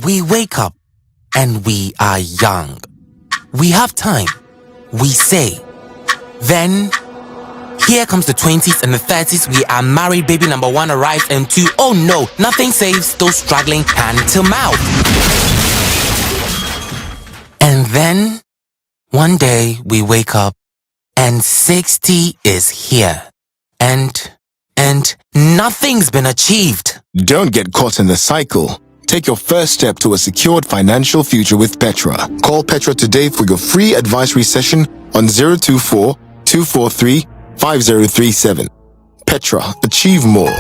We wake up and we are young. We have time. We say. Then, here comes the 20s and the 30s. We are married, baby number 1 arrives, and 2, oh no, nothing saves, still struggling hand to mouth. And then, one day we wake up and 60 is here. And nothing's been achieved. Don't get caught in the cycle. Take your first step to a secured financial future with Petra. Call Petra today for your free advisory session on 024 243 5037. Petra, achieve more.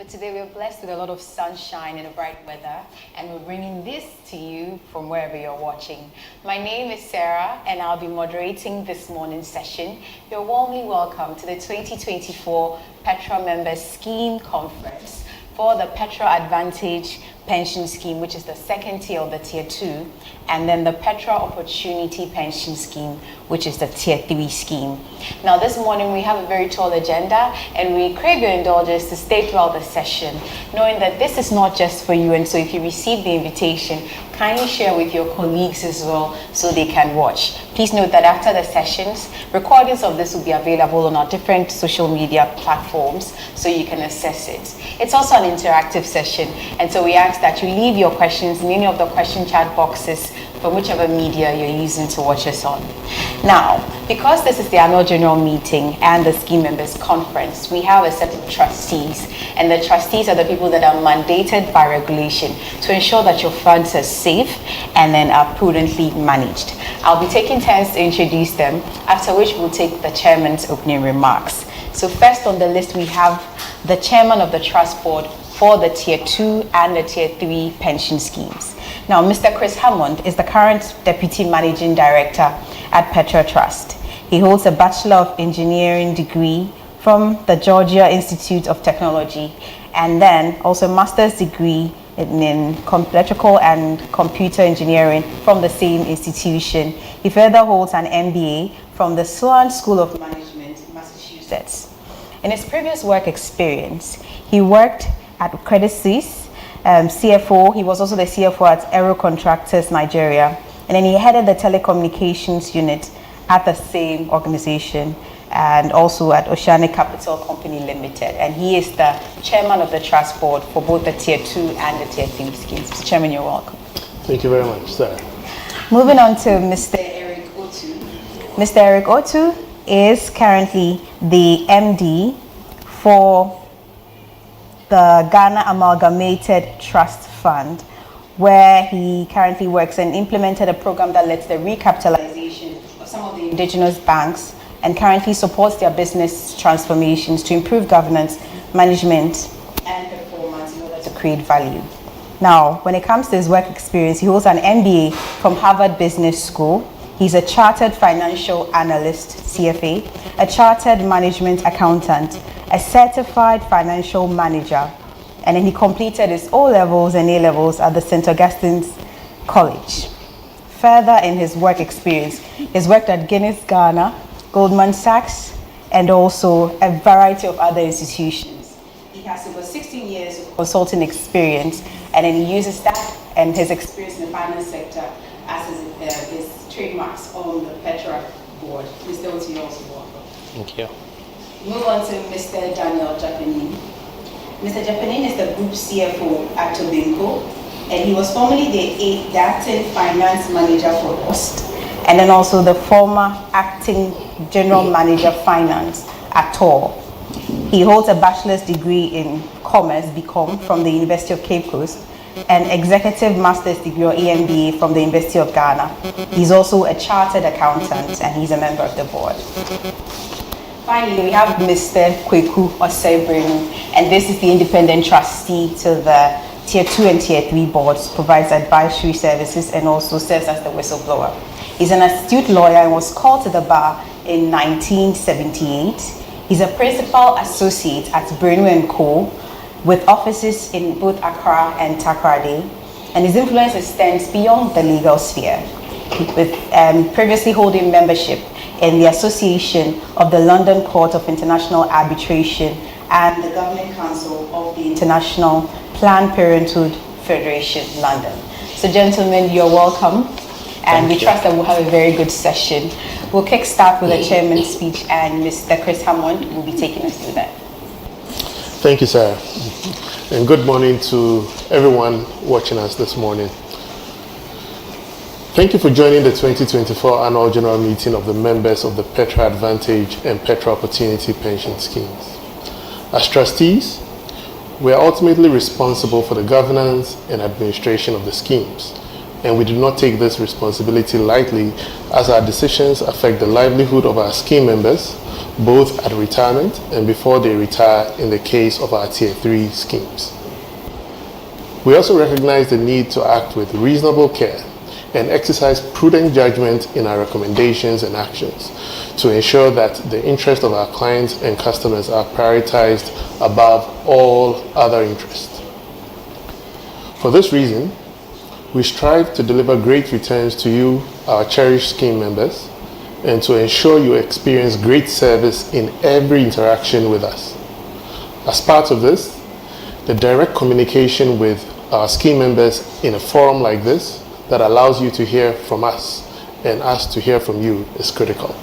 Today we're blessed with a lot of sunshine and bright weather, and we're bringing this to you from wherever you're watching. My name is Sarah, and I'll be moderating this morning's session. You're warmly welcome to the 2024 Petra Members Scheme Conference for the Petra Advantage Pension Scheme, which is the second tier of the Tier 2, and then the Petra Opportunity Pension Scheme, which is the Tier 3 scheme. Now this morning we have a very tall agenda, and we crave your indulgence to stay throughout the session, knowing that this is not just for you, and so if you receive the invitation, kindly share with your colleagues as well so they can watch. Please note that after the sessions, recordings of this will be available on our different social media platforms so you can access it. It's also an interactive session, and so we ask that you leave your questions in any of the question chat boxes from whichever media you're using to watch us on. Now, because this is the annual general meeting and the scheme members conference, we have a set of trustees, and the trustees are the people that are mandated by regulation to ensure that your funds are safe and then are prudently managed. I'll be taking turns to introduce them, after which we'll take the chairman's opening remarks. So first on the list, we have the chairman of the trust board for the Tier 2 and the Tier 3 pension schemes. Now, Mr. Chris Hammond is the current Deputy Managing Director at Petra Trust. He holds a Bachelor of Engineering degree from the Georgia Institute of Technology, and then also a Master's degree in Electrical and Computer Engineering from the same institution. He further holds an MBA from the Sloan School of Management, Massachusetts. In his previous work experience, he worked at Credit Suisse, CFO. He was also the CFO at Aero Contractors Nigeria, and then he headed the telecommunications unit at the same organization, and also at Oceanic Capital Company Limited. And he is the chairman of the trust board for both the Tier 2 and the Tier 3 schemes. Mr. Chairman, you're welcome. Thank you very much, sir. Moving on to Mr. Eric Otu. Mr. Eric Otu is currently the MD for the Ghana Amalgamated Trust Fund, where he currently works and implemented a program that led to the recapitalization of some of the indigenous banks and currently supports their business transformations to improve governance, management, and performance in order to create value. Now, when it comes to his work experience, he holds an MBA from Harvard Business School. He's a chartered financial analyst, CFA, a chartered management accountant, a certified financial manager, and then he completed his O-levels and A-levels at the St. Augustine's College. further in his work experience, he's worked at Guinness Ghana, Goldman Sachs, and also a variety of other institutions. He has over 16 years of consulting experience, and then he uses that and his experience in the finance sector as his trademarks on the Petra board. Mr. Oti, also welcome. Thank you. Move on to Mr. Daniel Japanin. Mr. Japanin is the group CFO at Tobinco, and he was formerly the acting finance manager for Lost, and then also the former acting general manager finance at Tor. He holds a bachelor's degree in commerce, BCom, from the University of Cape Coast, and executive master's degree or EMBA from the University of Ghana. He's also a chartered accountant, and he's a member of the board. Finally, we have Mr. Kweku Osebrenu, and this is the independent trustee to the Tier 2 and Tier 3 boards, provides advisory services, and also serves as the whistleblower. He's an astute lawyer and was called to the bar in 1978. He's a principal associate at Brenu & Co., with offices in both Accra and Takoradi, and his influence extends beyond the legal sphere, with previously holding membership in the Association of the London Court of International Arbitration and the Governing Council of the International Planned Parenthood Federation, London. So gentlemen, you're welcome, and we trust that we'll have a very good session. We'll kick start with a chairman's speech, and Mr. Chris Hammond will be taking us through that. Thank you, Sarah. And good morning to everyone watching us this morning. Thank you for joining the 2024 Annual General Meeting of the members of the Petra Advantage and Petra Opportunity Pension Schemes. As trustees, we are ultimately responsible for the governance and administration of the schemes, and we do not take this responsibility lightly, as our decisions affect the livelihood of our scheme members, both at retirement and before they retire in the case of our Tier 3 schemes. We also recognize the need to act with reasonable care and exercise prudent judgment in our recommendations and actions to ensure that the interests of our clients and customers are prioritized above all other interests. For this reason, we strive to deliver great returns to you, our cherished scheme members, and to ensure you experience great service in every interaction with us. As part of this, the direct communication with our scheme members in a forum like this that allows you to hear from us and us to hear from you is critical.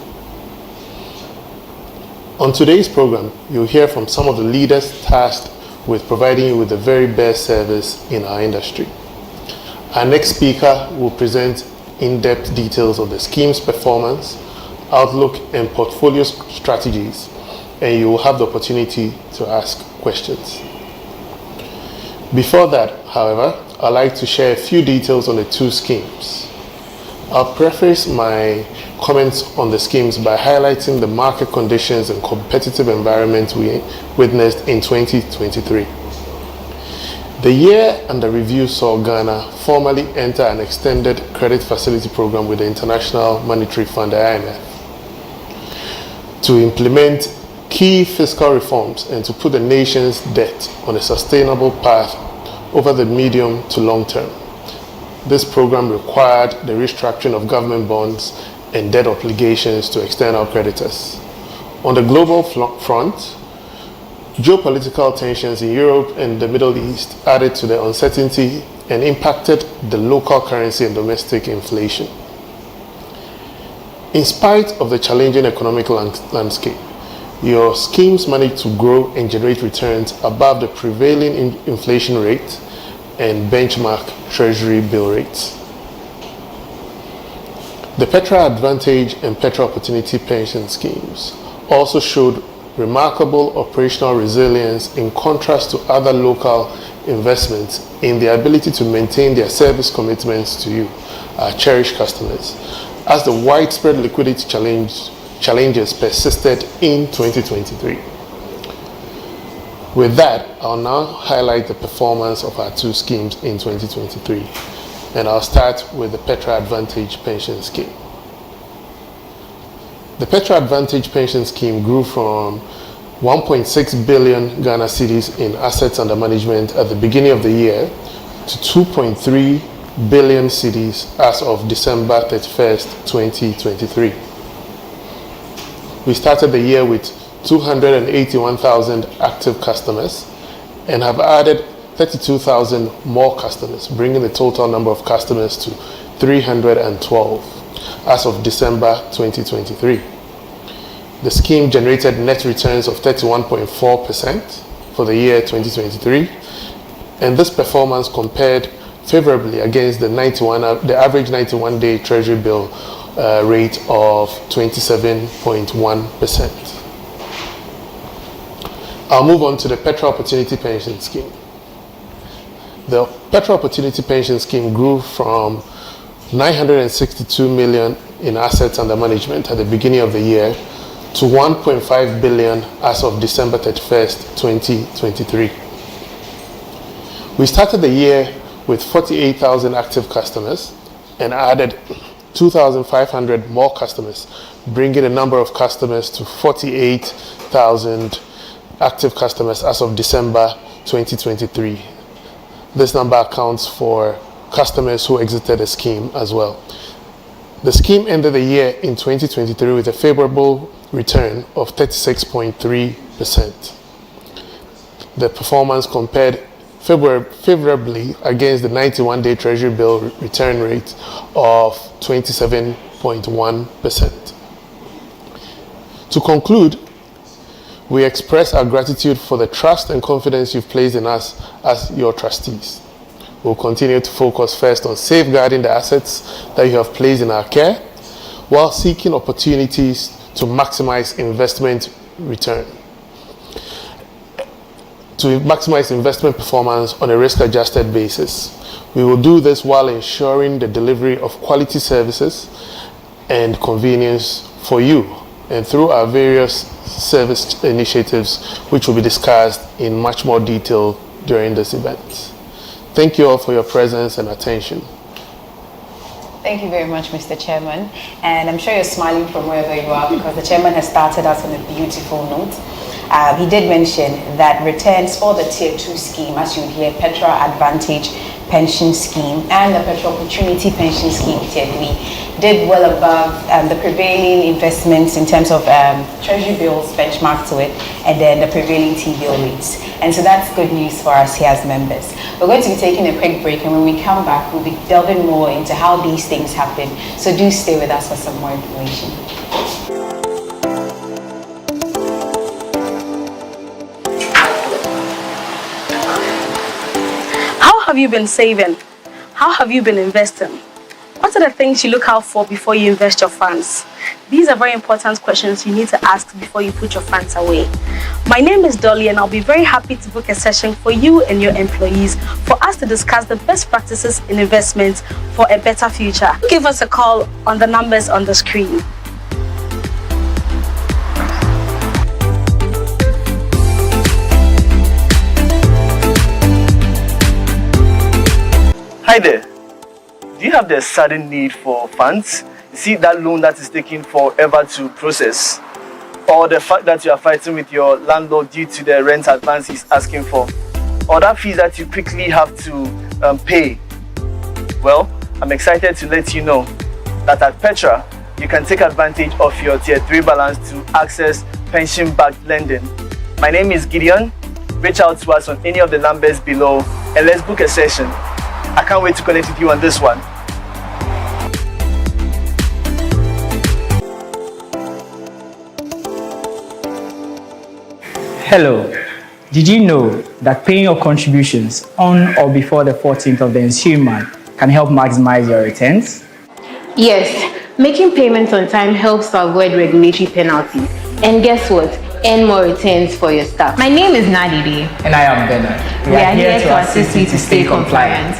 On today's program, you'll hear from some of the leaders tasked with providing you with the very best service in our industry. Our next speaker will present in-depth details of the scheme's performance, outlook, and portfolio strategies, and you will have the opportunity to ask questions. Before that, however, I'd like to share a few details on the two schemes. I'll preface my comments on the schemes by highlighting the market conditions and competitive environment we witnessed in 2023. The year under review saw Ghana formally enter an extended credit facility program with the International Monetary Fund, the IMF, to implement key fiscal reforms and to put the nation's debt on a sustainable path over the medium to long term. This program required the restructuring of government bonds and debt obligations to external creditors. On the global front, geopolitical tensions in Europe and the Middle East added to the uncertainty and impacted the local currency and domestic inflation. In spite of the challenging economic landscape, your schemes managed to grow and generate returns above the prevailing inflation rate and benchmark treasury bill rates. The Petra Advantage and Petra Opportunity pension schemes also showed remarkable operational resilience in contrast to other local investments in the ability to maintain their service commitments to you, our cherished customers, as the widespread liquidity challenges persisted in 2023. With that, I'll now highlight the performance of our two schemes in 2023, and I'll start with the Petra Advantage pension scheme. The Petra Advantage pension scheme grew from 1.6 billion Ghana cedis in assets under management at the beginning of the year to 2.3 billion cedis as of December 31st, 2023. We started the year with 281,000 active customers and have added 32,000 more customers, bringing the total number of customers to 312 as of December 2023. The scheme generated net returns of 31.4% for the year 2023, and this performance compared favorably against the average 91-day Treasury bill rate of 27.1%. I'll move on to the Petra Opportunity Pension Scheme. The Petra Opportunity Pension Scheme grew from 962 million in assets under management at the beginning of the year to 1.5 billion as of December 31st, 2023. We started the year with 48,000 active customers and added 2,500 more customers, bringing the number of customers to 48,000 active customers as of December 2023. This number accounts for customers who exited the scheme as well. The scheme ended the year in 2023 with a favorable return of 36.3%. The performance compared favorably against the 91-day Treasury bill return rate of 27.1%. To conclude, we express our gratitude for the trust and confidence you've placed in us as your trustees. We'll continue to focus first on safeguarding the assets that you have placed in our care, while seeking opportunities to maximize investment return. To maximize investment performance on a risk-adjusted basis. We will do this while ensuring the delivery of quality services and convenience for you, and through our various service initiatives, which will be discussed in much more detail during this event. Thank you all for your presence and attention. Thank you very much, Mr. Chairman. And I'm sure you're smiling from wherever you are, because the chairman has started us on a beautiful note. He did mention that returns for the Tier 2 scheme, as you hear, Petra Advantage Pension Scheme and the Petra Opportunity Pension Scheme Tier 3, did well above the prevailing investments in terms of Treasury bills benchmarked to it, and then the prevailing T-bill rates. And so that's good news for us here as members. We're going to be taking a quick break, and when we come back, we'll be delving more into how these things happen. So do stay with us for some more information. How have you been saving? How have you been investing? What are the things you look out for before you invest your funds? These are very important questions you need to ask before you put your funds away. My name is Dolly, and I'll be very happy to book a session for you and your employees for us to discuss the best practices in investments for a better future. Give us a call on the numbers on the screen. Hi there. Do you have the sudden need for funds? You see that loan that is taking forever to process? Or the fact that you are fighting with your landlord due to the rent advance he's asking for? Or that fee that you quickly have to pay? Well, I'm excited to let you know that at Petra, you can take advantage of your Tier 3 balance to access pension-backed lending. My name is Gideon. Reach out to us on any of the numbers below and let's book a session. I can't wait to connect with you on this one. Hello. Did you know that paying your contributions on or before the 14th of the ensuing month can help maximize your returns? Yes, making payments on time helps to avoid regulatory penalties. And guess what? Earn more returns for your staff. My name is Nadidi. And I am Bernard. We are here to assist you to stay compliant.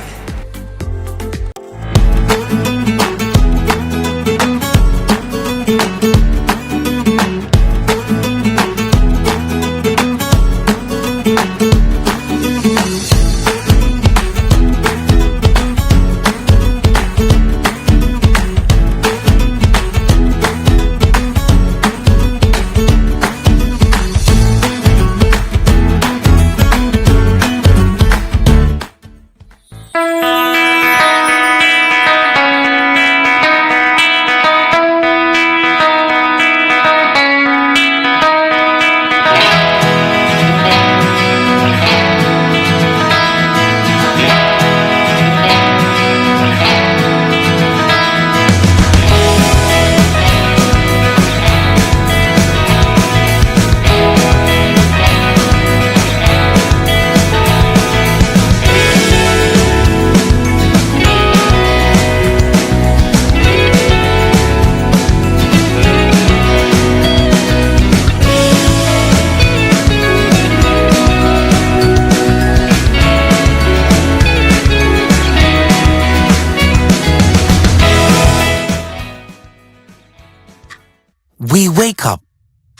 We wake up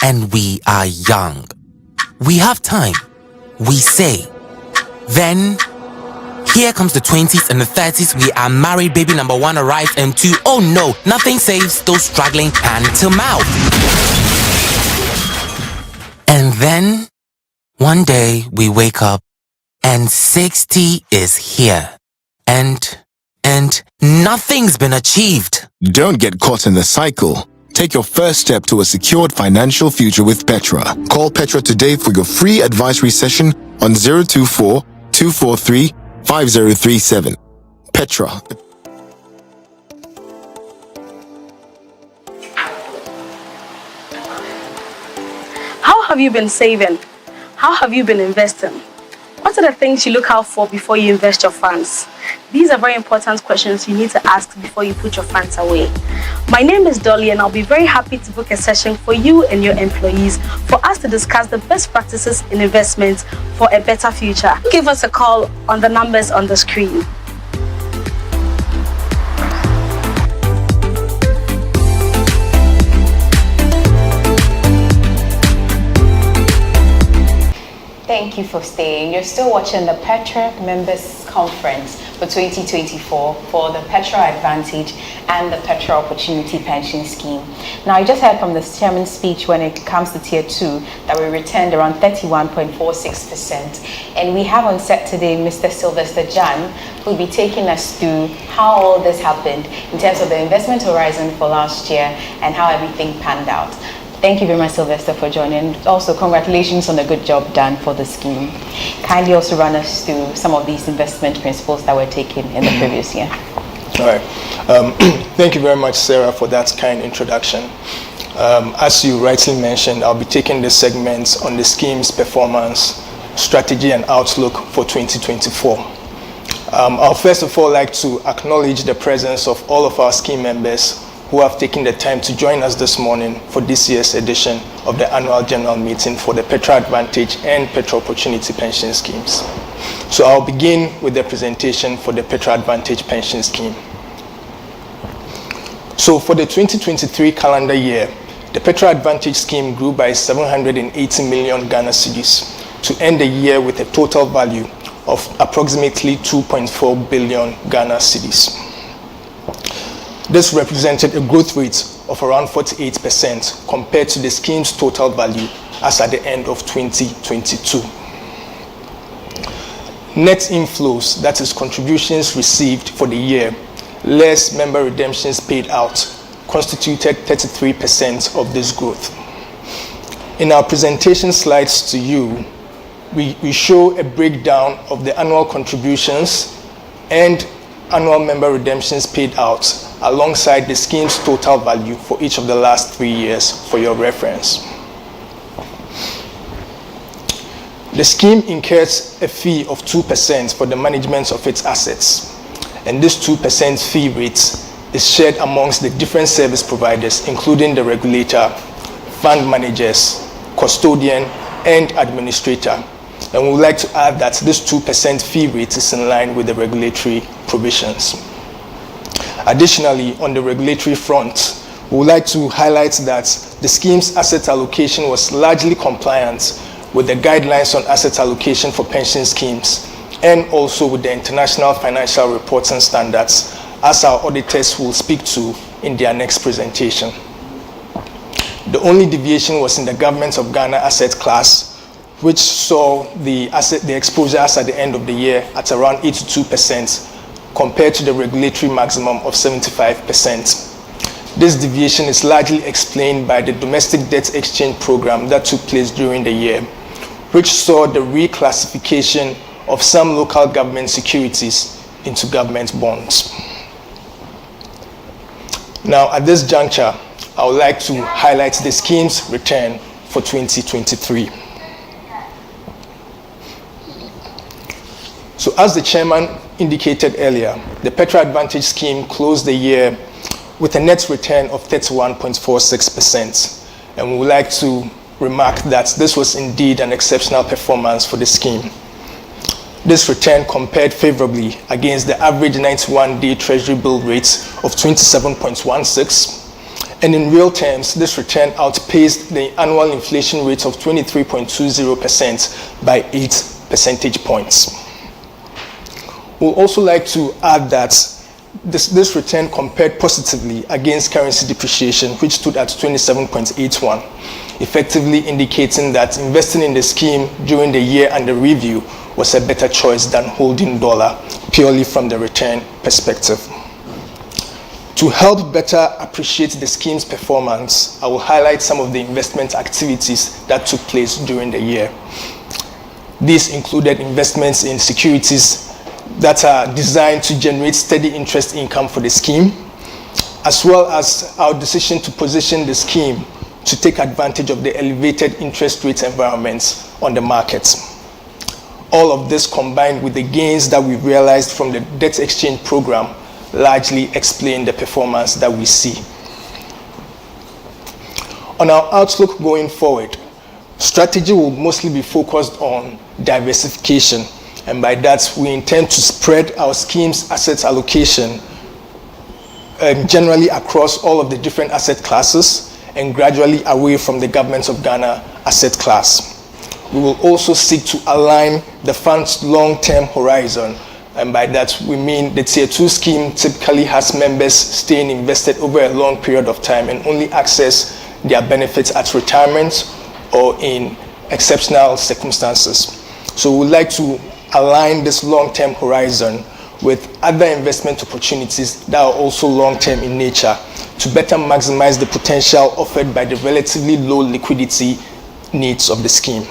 and we are young. We have time, we say. Then, here comes the 20s and the 30s. We are married, baby number one arrives, and two, oh no, nothing saves those struggling hand to mouth. And then, one day we wake up and 60 is here. And nothing's been achieved. Don't get caught in the cycle. Take your first step to a secured financial future with Petra. Call Petra today for your free advisory session on 024 243 5037. Petra. How have you been saving? How have you been investing? What are the things you look out for before you invest your funds? These are very important questions you need to ask before you put your funds away. My name is Dolly, and I'll be very happy to book a session for you and your employees for us to discuss the best practices in investments for a better future. Give us a call on the numbers on the screen. Thank you for staying. You're still watching the Petra Members Conference for 2024 for the Petra Advantage and the Petra Opportunity Pension Scheme. Now, I just heard from the chairman's speech when it comes to Tier 2 that we returned around 31.46%. And we have on set today Mr. Sylvester Jan, who will be taking us through how all this happened in terms of the investment horizon for last year and how everything panned out. Thank you very much, Sylvester, for joining. And also, congratulations on the good job done for the scheme. Kindly also run us through some of these investment principles that were taken in the previous year. All right. Thank you very much, Sarah, for that kind introduction. As you rightly mentioned, I'll be taking this segment on the scheme's performance, strategy, and outlook for 2024. I'll first of all like to acknowledge the presence of all of our scheme members who have taken the time to join us this morning for this year's edition of the annual general meeting for the Petra Advantage and Petra Opportunity Pension Schemes. So I'll begin with the presentation for the Petra Advantage Pension Scheme. So for the 2023 calendar year, the Petra Advantage Scheme grew by 780 million Ghana cedis to end the year with a total value of approximately 2.4 billion Ghana cedis. This represented a growth rate of around 48% compared to the scheme's total value as at the end of 2022. Net inflows, that is contributions received for the year, less member redemptions paid out, constituted 33% of this growth. In our presentation slides to you, we show a breakdown of the annual contributions and annual member redemptions paid out alongside the scheme's total value for each of the last 3 years for your reference. The scheme incurs a fee of 2% for the management of its assets, and this 2% fee rate is shared amongst the different service providers, including the regulator, fund managers, custodian, and administrator. And we would like to add that this 2% fee rate is in line with the regulatory provisions. Additionally, on the regulatory front, we would like to highlight that the scheme's asset allocation was largely compliant with the guidelines on asset allocation for pension schemes and also with the international financial reporting standards, as our auditors will speak to in their next presentation. The only deviation was in the Government of Ghana asset class, which saw the exposure as at the end of the year at around 82% compared to the regulatory maximum of 75%. This deviation is largely explained by the domestic debt exchange program that took place during the year, which saw the reclassification of some local government securities into government bonds. Now, at this juncture, I would like to highlight the scheme's return for 2023. So as the chairman indicated earlier, the Petra Advantage Scheme closed the year with a net return of 31.46%. And we would like to remark that this was indeed an exceptional performance for the scheme. This return compared favorably against the average 91-day Treasury bill rate of 27.16 And in real terms, this return outpaced the annual inflation rate of 23.20% by 8 percentage points. We'd also like to add that this return compared positively against currency depreciation, which stood at 27.81, effectively indicating that investing in the scheme during the year under review was a better choice than holding dollar, purely from the return perspective. To help better appreciate the scheme's performance, I will highlight some of the investment activities that took place during the year. These included investments in securities that are designed to generate steady interest income for the scheme, as well as our decision to position the scheme to take advantage of the elevated interest rate environments on the market. All of this combined with the gains that we realized from the debt exchange program largely explain the performance that we see. On our outlook going forward, strategy will mostly be focused on diversification, and by that we intend to spread our scheme's assets allocation generally across all of the different asset classes and gradually away from the Government of Ghana asset class. We will also seek to align the fund's long-term horizon, and by that we mean the Tier 2 scheme typically has members staying invested over a long period of time and only access their benefits at retirement or in exceptional circumstances. So we would like to align this long-term horizon with other investment opportunities that are also long-term in nature to better maximize the potential offered by the relatively low liquidity needs of the scheme.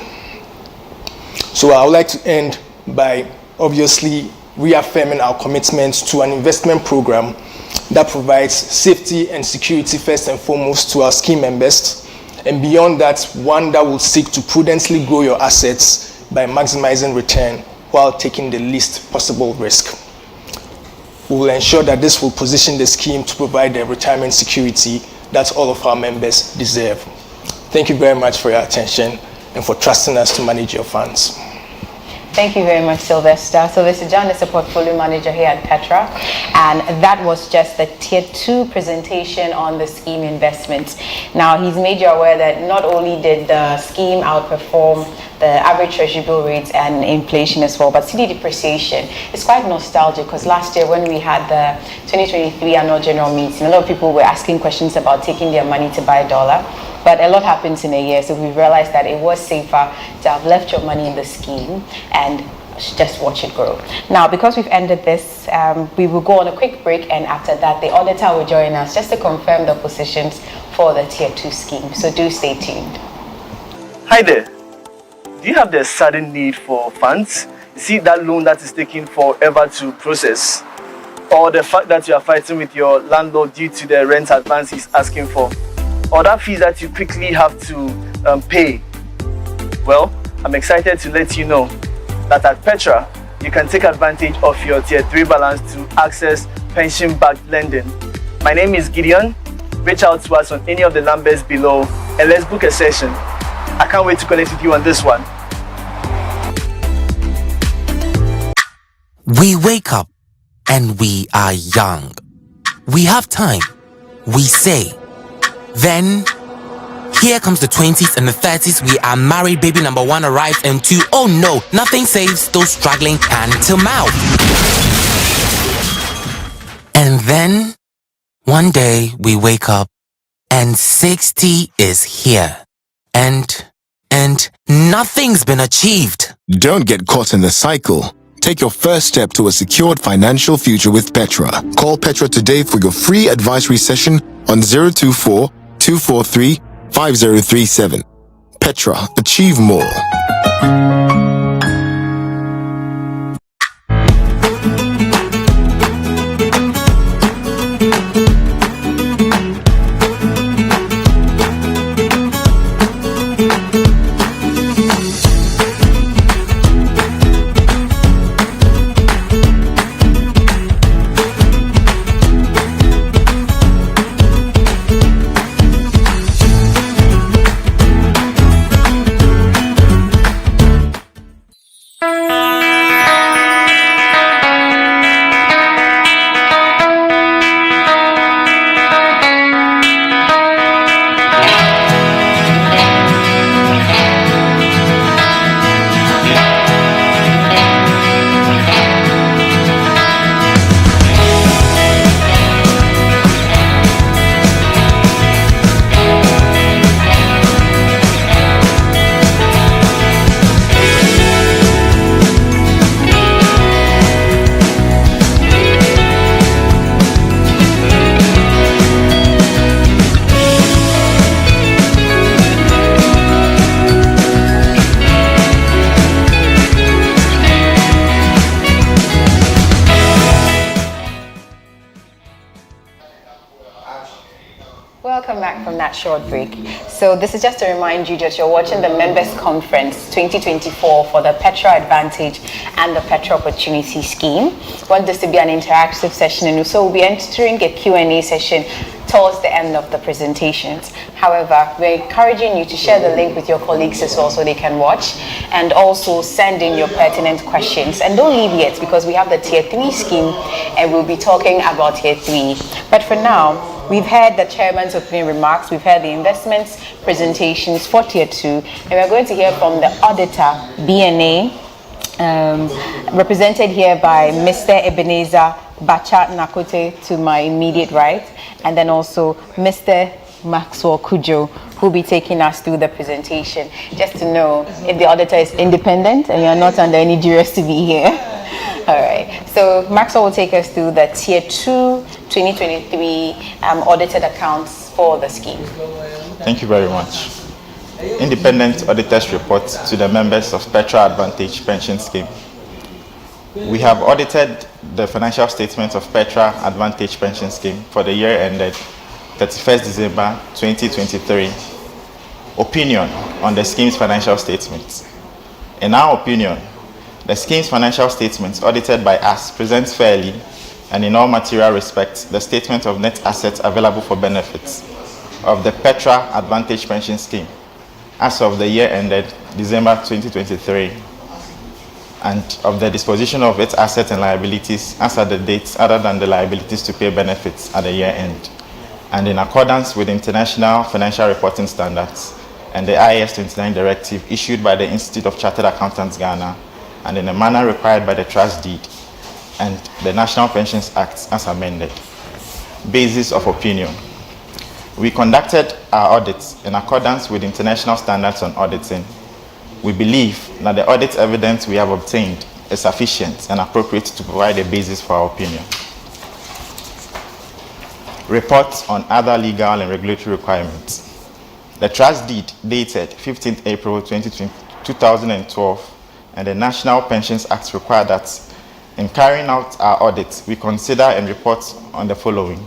So I would like to end by obviously reaffirming our commitment to an investment program that provides safety and security first and foremost to our scheme members, and beyond that, one that will seek to prudently grow your assets by maximizing return while taking the least possible risk. We will ensure that this will position the scheme to provide the retirement security that all of our members deserve. Thank you very much for your attention and for trusting us to manage your funds. Thank you very much, Sylvester. Sylvester John is a portfolio manager here at Petra, and that was just the Tier 2 presentation on the scheme investments. Now, he's made you aware that not only did the scheme outperform the average treasury bill rates and inflation as well, but CD depreciation is quite nostalgic, because last year when we had the 2023 annual general meeting, a lot of people were asking questions about taking their money to buy dollar. But a lot happens in a year, so we realized that it was safer to have left your money in the scheme and just watch it grow. Now, because we've ended this, we will go on a quick break, and after that, the auditor will join us just to confirm the positions for the Tier 2 scheme. So do stay tuned. Hi there. Do you have the sudden need for funds? You see that loan that is taking forever to process? Or the fact that you are fighting with your landlord due to the rent advance he's asking for? Or that fees that you quickly have to pay? Well, I'm excited to let you know that at Petra, you can take advantage of your Tier 3 balance to access pension-backed lending. My name is Gideon. Reach out to us on any of the numbers below and let's book a session. I can't wait to connect with you on this one. We wake up and we are young. We have time. We say. Then, here comes the 20s and the 30s. We are married, baby number 1 arrives, and 2, oh no, nothing saves those struggling hand to mouth. And then, one day we wake up and 60 is here. And nothing's been achieved. Don't get caught in the cycle. Take your first step to a secured financial future with Petra. Call Petra today for your free advisory session on 024-243-5037. Petra, achieve more. Welcome back from that short break. So this is just to remind you that you're watching the Members Conference 2024 for the Petra Advantage and the Petra Opportunity Scheme. We want this to be an interactive session, and so we'll be entering a Q&A session towards the end of the presentations. However, we're encouraging you to share the link with your colleagues as well so they can watch, and also send in your pertinent questions. And don't leave yet, because we have the Tier 3 scheme and we'll be talking about Tier 3. But for now, we've heard the chairman's opening remarks, we've heard the investments presentations for Tier 2, and we're going to hear from the auditor, BNA, represented here by Mr. Ebenezer Bacha Nakote to my immediate right, and then also Mr. Maxwell Kujo, who will be taking us through the presentation. Just to know if the auditor is independent and you're not under any duress to be here. All right, so Maxwell will take us through the Tier 2 2023 audited accounts for the scheme. Thank you very much. Independent auditors report to the members of Petra Advantage Pension Scheme. We have audited the financial statements of Petra Advantage Pension Scheme for the year ended 31st December 2023. Opinion on the scheme's financial statements. In our opinion, the scheme's financial statements audited by us presents fairly and in all material respects the statement of net assets available for benefits of the Petra Advantage Pension Scheme as of the year ended December 2023, and of the disposition of its assets and liabilities as at the dates other than the liabilities to pay benefits at the year end, and in accordance with international financial reporting standards and the IAS 29 directive issued by the Institute of Chartered Accountants Ghana, and in a manner required by the Trust Deed and the National Pensions Act as amended. Basis of opinion. We conducted our audits in accordance with international standards on auditing. We believe that the audit evidence we have obtained is sufficient and appropriate to provide a basis for our opinion. Reports on other legal and regulatory requirements. The Trust Deed dated 15th April 2012 and the National Pensions Act require that in carrying out our audits, we consider and report on the following.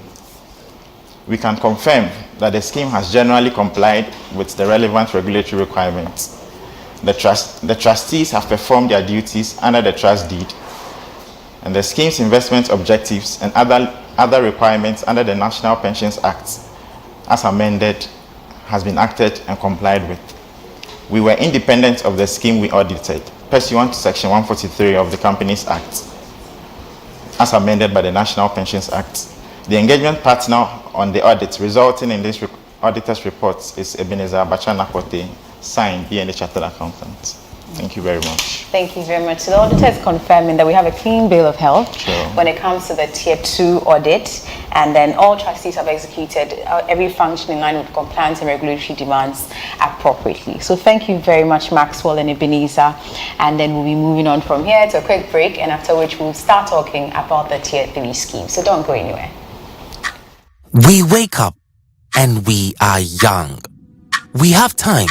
We can confirm that the scheme has generally complied with the relevant regulatory requirements. The trustees have performed their duties under the Trust Deed, and the scheme's investment objectives and other requirements under the National Pensions Act, as amended, has been acted and complied with. We were independent of the scheme we audited, pursuant to Section 143 of the Companies Act, as amended by the National Pensions Act. The engagement partner on the audit resulting in this auditor's report is Ebenezer Bacha Nakote, signed BNA Chartered Accountant. Thank you very much. Thank you very much. So the auditor is confirming that we have a clean bill of health when it comes to the Tier 2 audit, and then all trustees have executed every function in line with compliance and regulatory demands appropriately. So thank you very much, Maxwell and Ebenezer. And then we'll be moving on from here to a quick break, and after which we'll start talking about the Tier 3 scheme. So don't go anywhere. We wake up and we are young. We have time.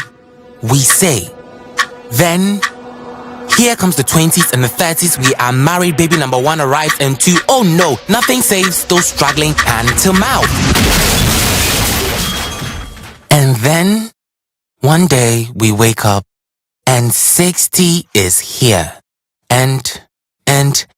We say. Then, here comes the 20s and the 30s. We are married, baby number 1 arrives, and 2, oh no, nothing saves those struggling hand to mouth. And then, one day we wake up and 60 is here. And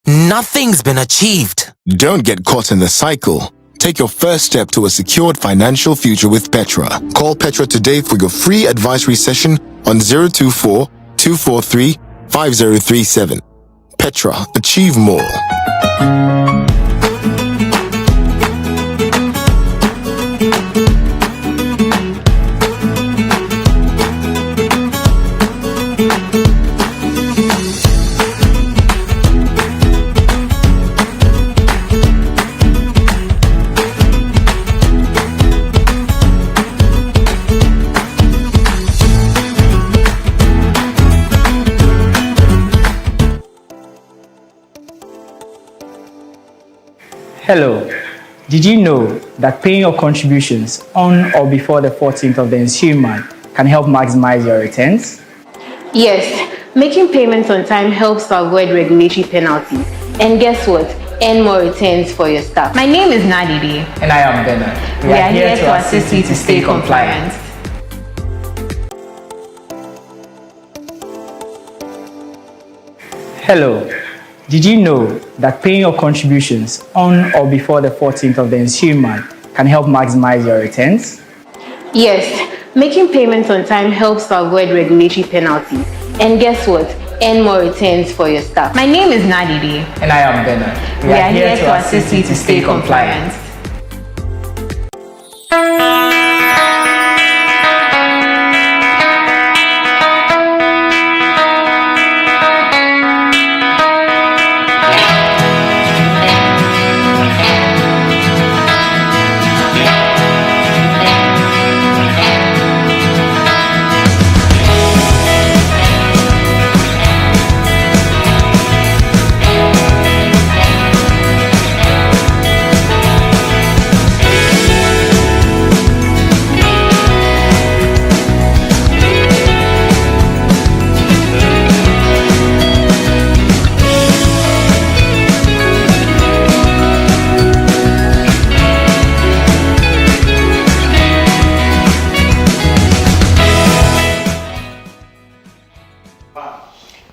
nothing's been achieved. Don't get caught in the cycle. Take your first step to a secured financial future with Petra. Call Petra today for your free advisory session on 024-243-5037. Petra, achieve more. Hello. Did you know that paying your contributions on or before the 14th of the ensuing month can help maximize your returns? Yes, making payments on time helps to avoid regulatory penalties. And guess what? and more returns for your staff. My name is Nadide. And I am Bernard. We are here to assist you to stay compliant. Hello. Did you know that paying your contributions on or before the 14th of the ensuing month can help maximize your returns? Yes, making payments on time helps to avoid regulatory penalties. And guess what? And more returns for your staff. My name is Nadide. And I am Bernard. We are here to assist you to stay compliant.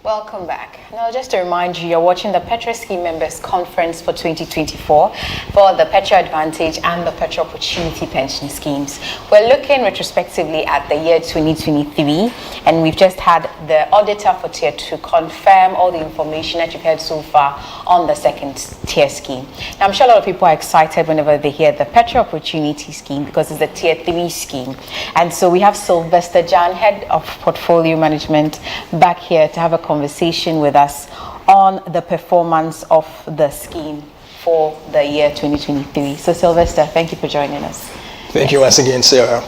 Welcome back. Now, just to remind you, you're watching the Petra Scheme Members Conference for 2024 for the Petra Advantage and the Petra Opportunity Pension Schemes. We're looking retrospectively at the year 2023, and we've just had the auditor for Tier 2 confirm all the information that you've heard so far on the second tier scheme. Now, I'm sure a lot of people are excited whenever they hear the Petra Opportunity Scheme because it's a Tier 3 scheme. And so we have Sylvester Jan, Head of Portfolio Management, back here to have a conversation with us on the performance of the scheme for the year 2023. So Sylvester, thank you for joining us. Thank you once again, Sarah.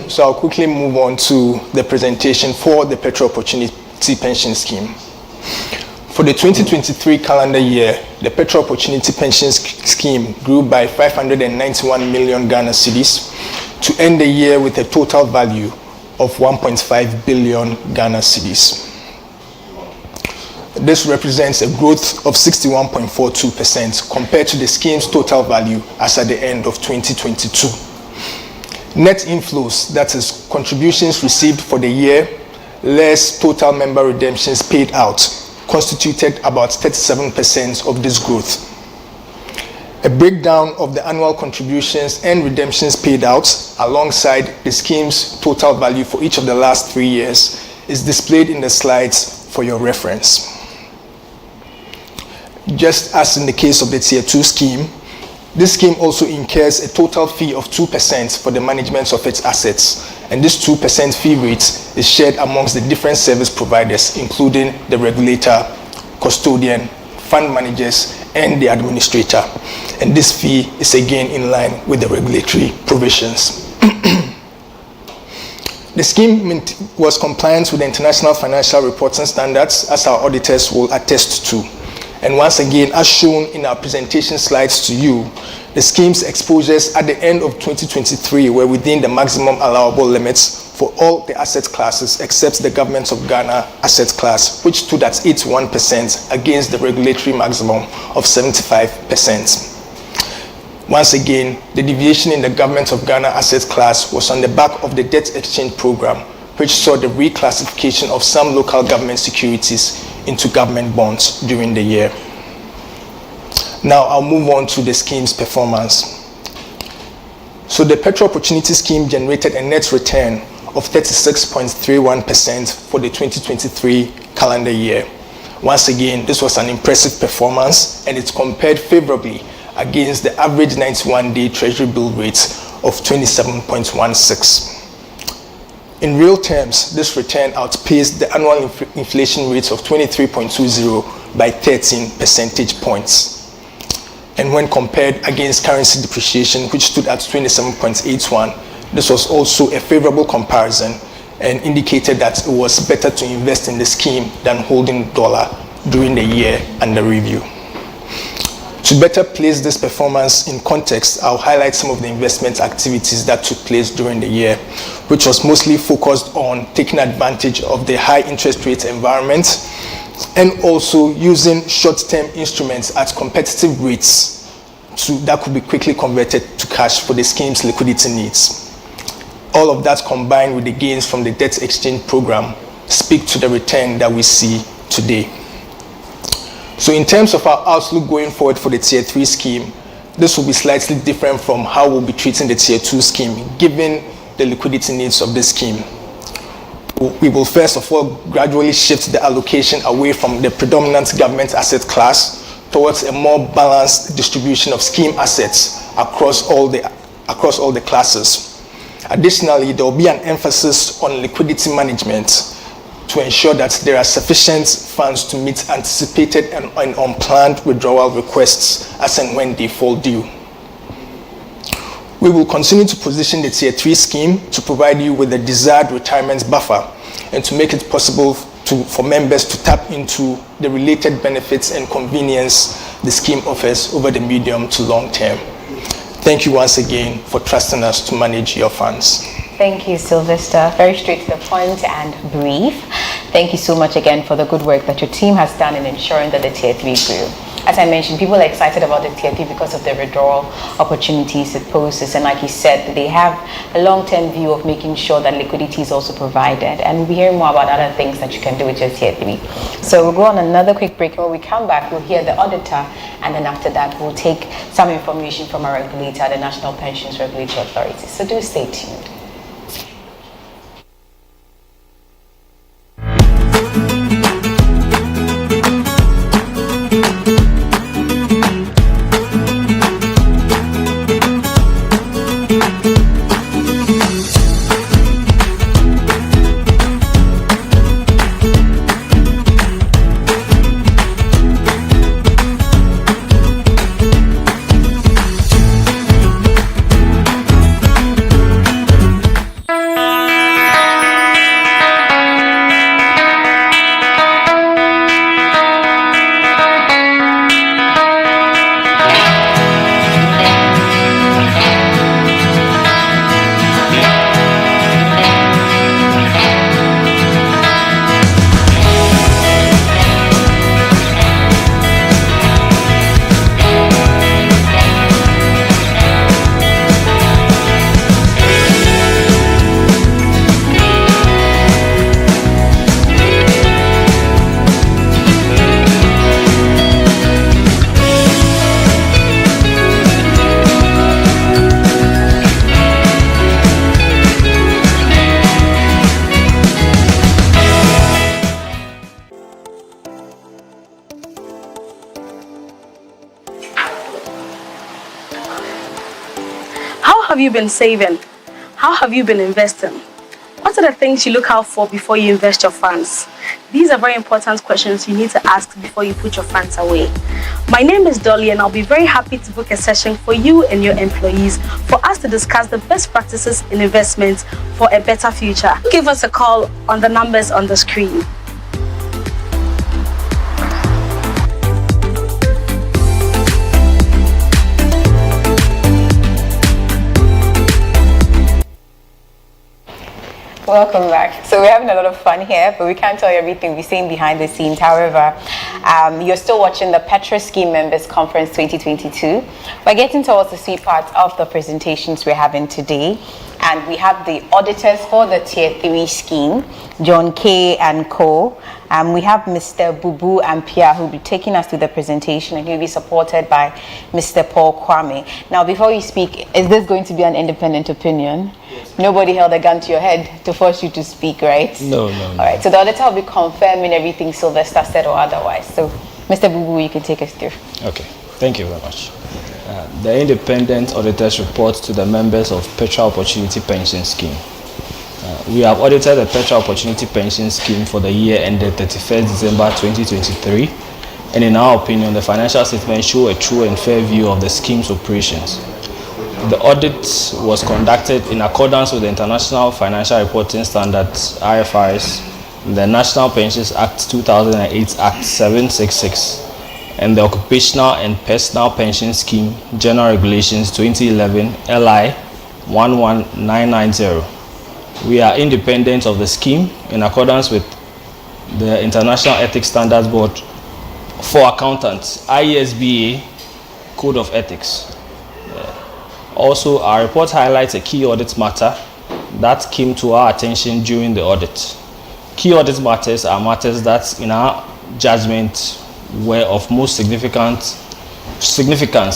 So I'll quickly move on to the presentation for the Petra Opportunity Pension Scheme. For the 2023 calendar year, the Petra Opportunity Pension Scheme grew by 591 million Ghana cedis to end the year with a total value of 1.5 billion Ghana cedis. This represents a growth of 61.42% compared to the scheme's total value as at the end of 2022. Net inflows, that is, contributions received for the year, less total member redemptions paid out, constituted about 37% of this growth. A breakdown of the annual contributions and redemptions paid out alongside the scheme's total value for each of the last 3 years is displayed in the slides for your reference. Just as in the case of the Tier 2 scheme, this scheme also incurs a total fee of 2% for the management of its assets, and this 2% fee rate is shared amongst the different service providers, including the regulator, custodian, fund managers, and the administrator. And this fee is again in line with the regulatory provisions. The scheme was compliant with the International Financial Reporting Standards, as our auditors will attest to. And once again, as shown in our presentation slides to you, the scheme's exposures at the end of 2023 were within the maximum allowable limits for all the asset classes except the Government of Ghana asset class, which stood at 81% against the regulatory maximum of 75%. Once again, the deviation in the Government of Ghana asset class was on the back of the debt exchange program, which saw the reclassification of some local government securities into government bonds during the year. Now I'll move on to the scheme's performance. So the Petra Opportunity Scheme generated a net return of 36.31% for the 2023 calendar year. Once again, this was an impressive performance, and it's compared favorably against the average 91-day Treasury bill rate of 27.16. In real terms, this return outpaced the annual inflation rate of 23.20 by 13 percentage points. And when compared against currency depreciation, which stood at 27.81, this was also a favorable comparison and indicated that it was better to invest in the scheme than holding dollar during the year under review. To better place this performance in context, I'll highlight some of the investment activities that took place during the year, which was mostly focused on taking advantage of the high interest rate environment, and also using short-term instruments at competitive rates that could be quickly converted to cash for the scheme's liquidity needs. All of that combined with the gains from the debt exchange program speak to the return that we see today. So in terms of our outlook going forward for the Tier 3 scheme, this will be slightly different from how we'll be treating the Tier 2 scheme, given the liquidity needs of this scheme. We will first of all gradually shift the allocation away from the predominant government asset class towards a more balanced distribution of scheme assets across all the classes. Additionally, there will be an emphasis on liquidity management to ensure that there are sufficient funds to meet anticipated and unplanned withdrawal requests as and when they fall due. We will continue to position the Tier 3 scheme to provide you with the desired retirement buffer and to make it possible for members to tap into the related benefits and convenience the scheme offers over the medium to long term. Thank you once again for trusting us to manage your funds. Thank you, Sylvester. Very straight to the point and brief. Thank you so much again for the good work that your team has done in ensuring that the Tier 3 grew. As I mentioned, people are excited about the Tier 3 because of the withdrawal opportunities it poses. And like you said, they have a long-term view of making sure that liquidity is also provided. And we'll be hearing more about other things that you can do with your Tier 3. So we'll go on another quick break. When we come back, we'll hear the auditor. And then after that, we'll take some information from our regulator, the National Pensions Regulatory Authority. So do stay tuned. How have you been saving? How have you been investing? What are the things you look out for before you invest your funds? These are very important questions you need to ask before you put your funds away. My name is Dolly and I'll be very happy to book a session for you and your employees for us to discuss the best practices in investment for a better future. Give us a call on the numbers on the screen. Welcome back. So we're having a lot of fun here, but we can't tell you everything we're seeing behind the scenes. However, you're still watching the Petra Scheme Members Conference 2022. We're getting towards the sweet part of the presentations we're having today. And we have the auditors for the Tier 3 scheme, John K. and Co. We have Mr. Bubu and Pierre who will be taking us through the presentation, and he'll be supported by Mr. Paul Kwame. Now, before you speak, is this going to be an independent opinion? Yes. Nobody held a gun to your head to force you to speak, right? No. All right, so the auditor will be confirming everything Sylvester said or otherwise. So, Mr. Bubu, you can take us through. Okay, thank you very much. The independent auditors report to the members of Petra Opportunity Pension Scheme. We have audited the Petra Opportunity Pension Scheme for the year ended 31st December 2023, and in our opinion, the financial statements show a true and fair view of the scheme's operations. The audit was conducted in accordance with the International Financial Reporting Standards, IFRS, the National Pensions Act 2008 Act 766, and the Occupational and Personal Pension Scheme General Regulations 2011 LI 11990. We are independent of the scheme in accordance with the International Ethics Standards Board for Accountants, IESBA Code of Ethics. Also, our report highlights a key audit matter that came to our attention during the audit. Key audit matters are matters that, in our judgment, were of most significance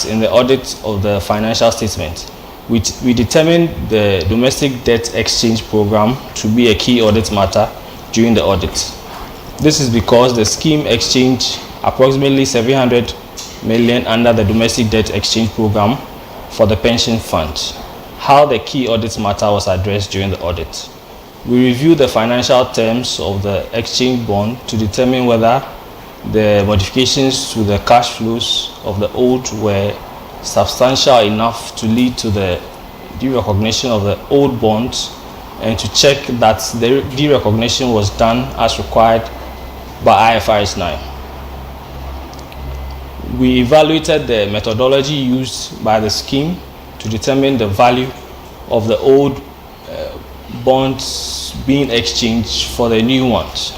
in the audit of the financial statement. We determined the domestic debt exchange program to be a key audit matter during the audit. This is because the scheme exchanged approximately 700 million under the domestic debt exchange program for the pension fund. How the key audit matter was addressed during the audit. We reviewed the financial terms of the exchange bond to determine whether the modifications to the cash flows of the old were substantial enough to lead to the derecognition of the old bonds, and to check that the derecognition was done as required by IFRS 9. We evaluated the methodology used by the scheme to determine the value of the old bonds being exchanged for the new ones.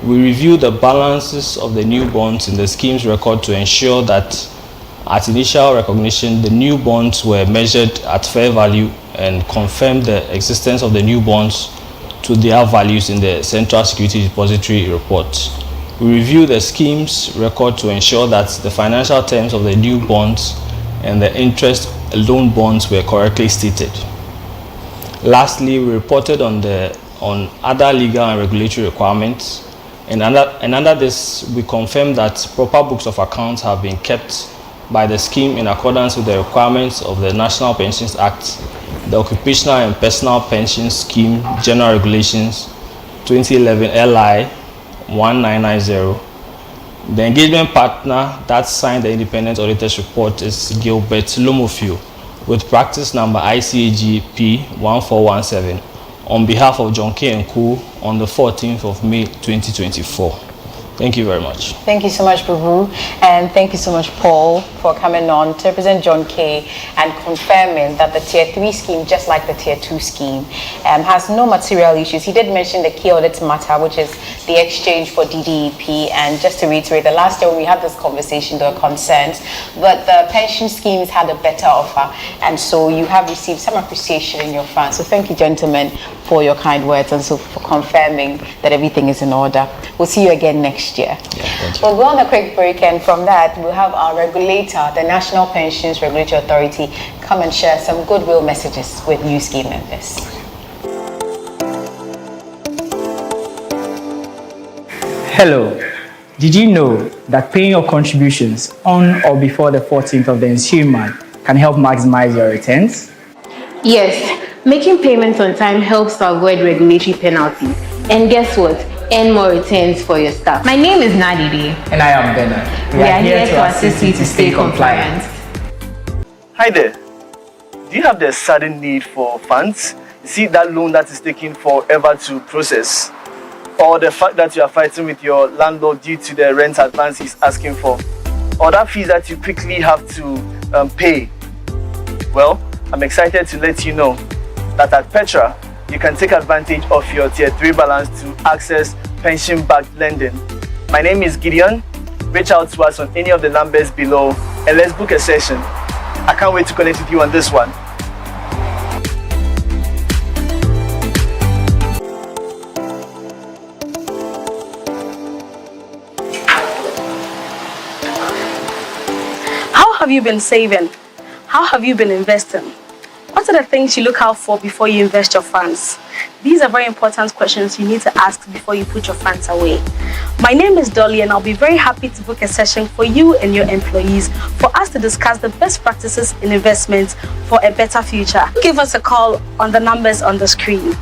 We reviewed the balances of the new bonds in the scheme's record to ensure that at initial recognition, the new bonds were measured at fair value and confirmed the existence of the new bonds to their values in the Central Security Depository report. We reviewed the scheme's record to ensure that the financial terms of the new bonds and the interest loan bonds were correctly stated. Lastly, we reported on other legal and regulatory requirements, and under this, we confirmed that proper books of accounts have been kept by the scheme in accordance with the requirements of the National Pensions Act, the Occupational and Personal Pension Scheme General Regulations 2011 LI 1990. The engagement partner that signed the independent auditor's report is Gilbert Lomofio with practice number ICAG P1417 on behalf of John K. & Co. on the 14th of May 2024. Thank you very much. Thank you so much, Babu, and thank you so much, Paul, for coming on to represent John K. and confirming that the Tier 3 scheme, just like the Tier 2 scheme, has no material issues. He did mention the key audit matter, which is the exchange for DDEP, and just to reiterate, the last year when we had this conversation, there were concerns, but the pension schemes had a better offer, and so you have received some appreciation in your fund. So thank you, gentlemen, for your kind words and so for confirming that everything is in order. We'll see you again next year. We'll go on a quick break, and from that we'll have our regulator, the National Pensions Regulatory Authority, come and share some goodwill messages with new scheme members. Hello. Did you know that paying your contributions on or before the 14th of the ensuing month can help maximize your returns? Yes, making payments on time helps to avoid regulatory penalties. And guess what? Earn more returns for your staff. My name is Nadide. And I am Bernard. We are here to assist you to stay compliant. Hi there. Do you have the sudden need for funds? You see that loan that is taking forever to process? Or the fact that you are fighting with your landlord due to the rent advance he's asking for? Or that fees that you quickly have to pay? Well, I'm excited to let you know that at Petra, you can take advantage of your Tier 3 balance to access pension-backed lending. My name is Gideon. Reach out to us on any of the numbers below and let's book a session. I can't wait to connect with you on this one. How have you been saving? How have you been investing? What are the things you look out for before you invest your funds? These are very important questions you need to ask before you put your funds away. My name is Dolly, and I'll be very happy to book a session for you and your employees for us to discuss the best practices in investments for a better future. Give us a call on the numbers on the screen.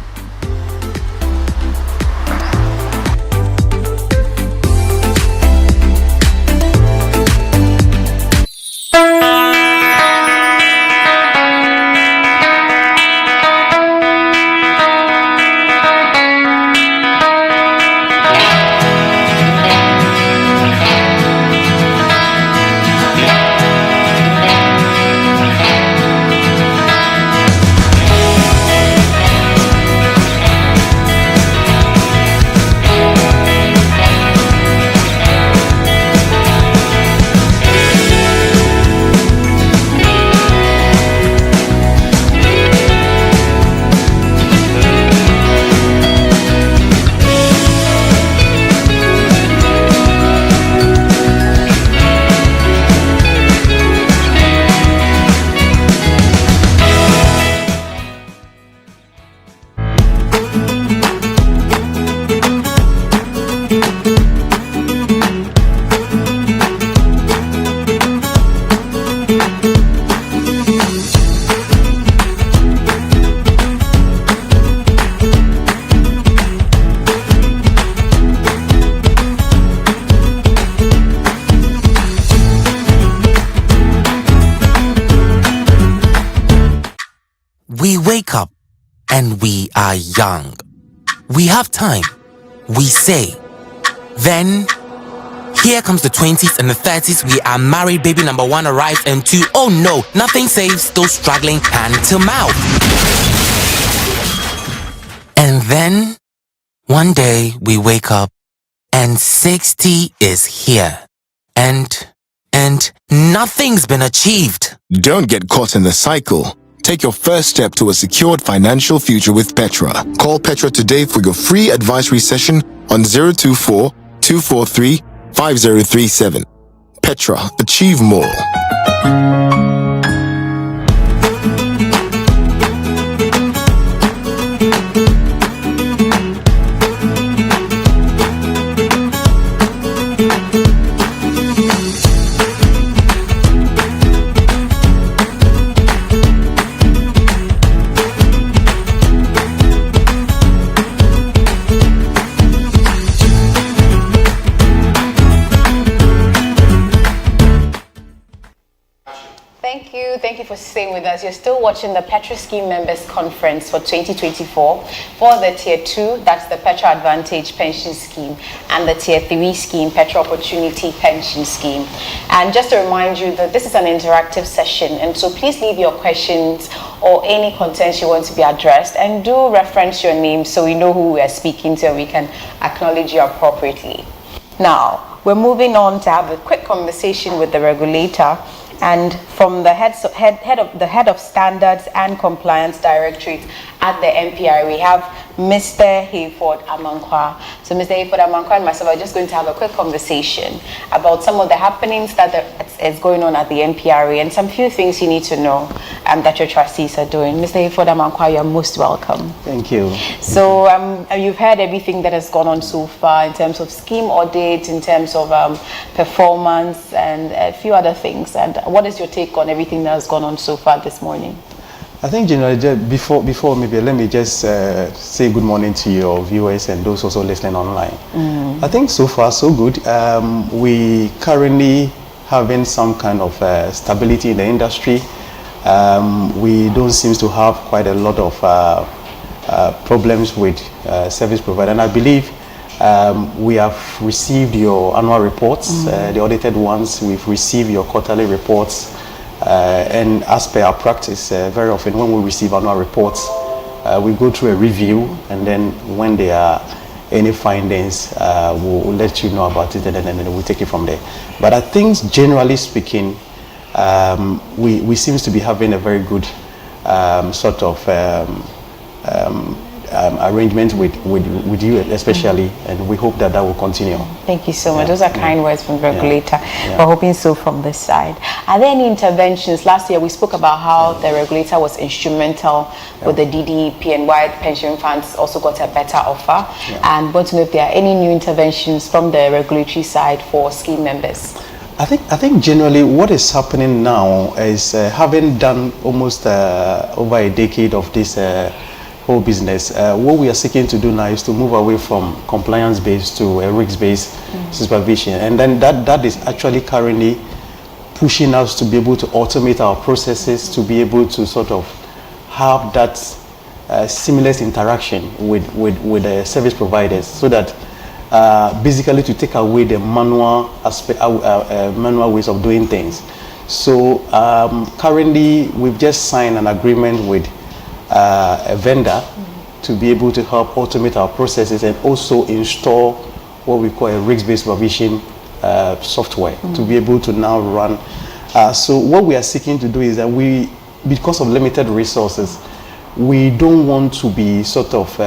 We wake up and we are young. We have time, we say. Then, here comes the 20s and the 30s. We are married, baby number one arrives, and two, oh no, nothing saves, still struggling hand to mouth. And then, one day we wake up and 60 is here. And nothing's been achieved. Don't get caught in the cycle. Take your first step to a secured financial future with Petra. Call Petra today for your free advisory session on 024 243 5037. Petra, achieve more. Thank you for staying with us. You're still watching the Petra Scheme Members Conference for 2024 for the Tier 2, that's the Petra Advantage Pension Scheme, and the Tier 3 scheme, Petra Opportunity Pension Scheme. And just to remind you that this is an interactive session, and so please leave your questions or any content you want to be addressed, and do reference your name so we know who we are speaking to and we can acknowledge you appropriately. Now, we're moving on to have a quick conversation with the regulator. And from the head of Standards and Compliance Directorate at the MPR, we have Mr. Hayford Amankwa. So Mr. Hayford Amankwa and myself are just going to have a quick conversation about some of the happenings that is going on at the MPRA and some few things you need to know that your trustees are doing. Mr. Hayford Amankwa, you're most welcome. Thank you. So you've heard everything that has gone on so far in terms of scheme audit, in terms of performance, and a few other things. And what is your take on everything that has gone on so far this morning? I think, before maybe let me just say good morning to your viewers and those also listening online. I think so far so good. We currently having some kind of stability in the industry. We don't seem to have quite a lot of problems with service provider, and I believe we have received your annual reports, the audited ones. We've received your quarterly reports. And as per our practice, very often when we receive annual reports, we go through a review, and then when there are any findings, we'll let you know about it, and then we'll take it from there. But I think, generally speaking, we seem to be having a very good sort of arrangement with you especially, and we hope that will continue. Thank you so much. Those are kind words from the regulator. We're hoping so from this side. Are there any interventions? Last year we spoke about how the regulator was instrumental with the DDP and why pension funds also got a better offer, and want to know if there are any new interventions from the regulatory side for scheme members. I think generally what is happening now is, having done almost over a decade of this whole business, what we are seeking to do now is to move away from compliance-based to a risk-based supervision, and then that is actually currently pushing us to be able to automate our processes, to be able to sort of have that seamless interaction with the service providers, so that basically to take away the manual aspect, manual ways of doing things. So currently we've just signed an agreement with a vendor to be able to help automate our processes and also install what we call a risk-based supervision software to be able to now run. So what we are seeking to do is that because of limited resources, we don't want to be sort of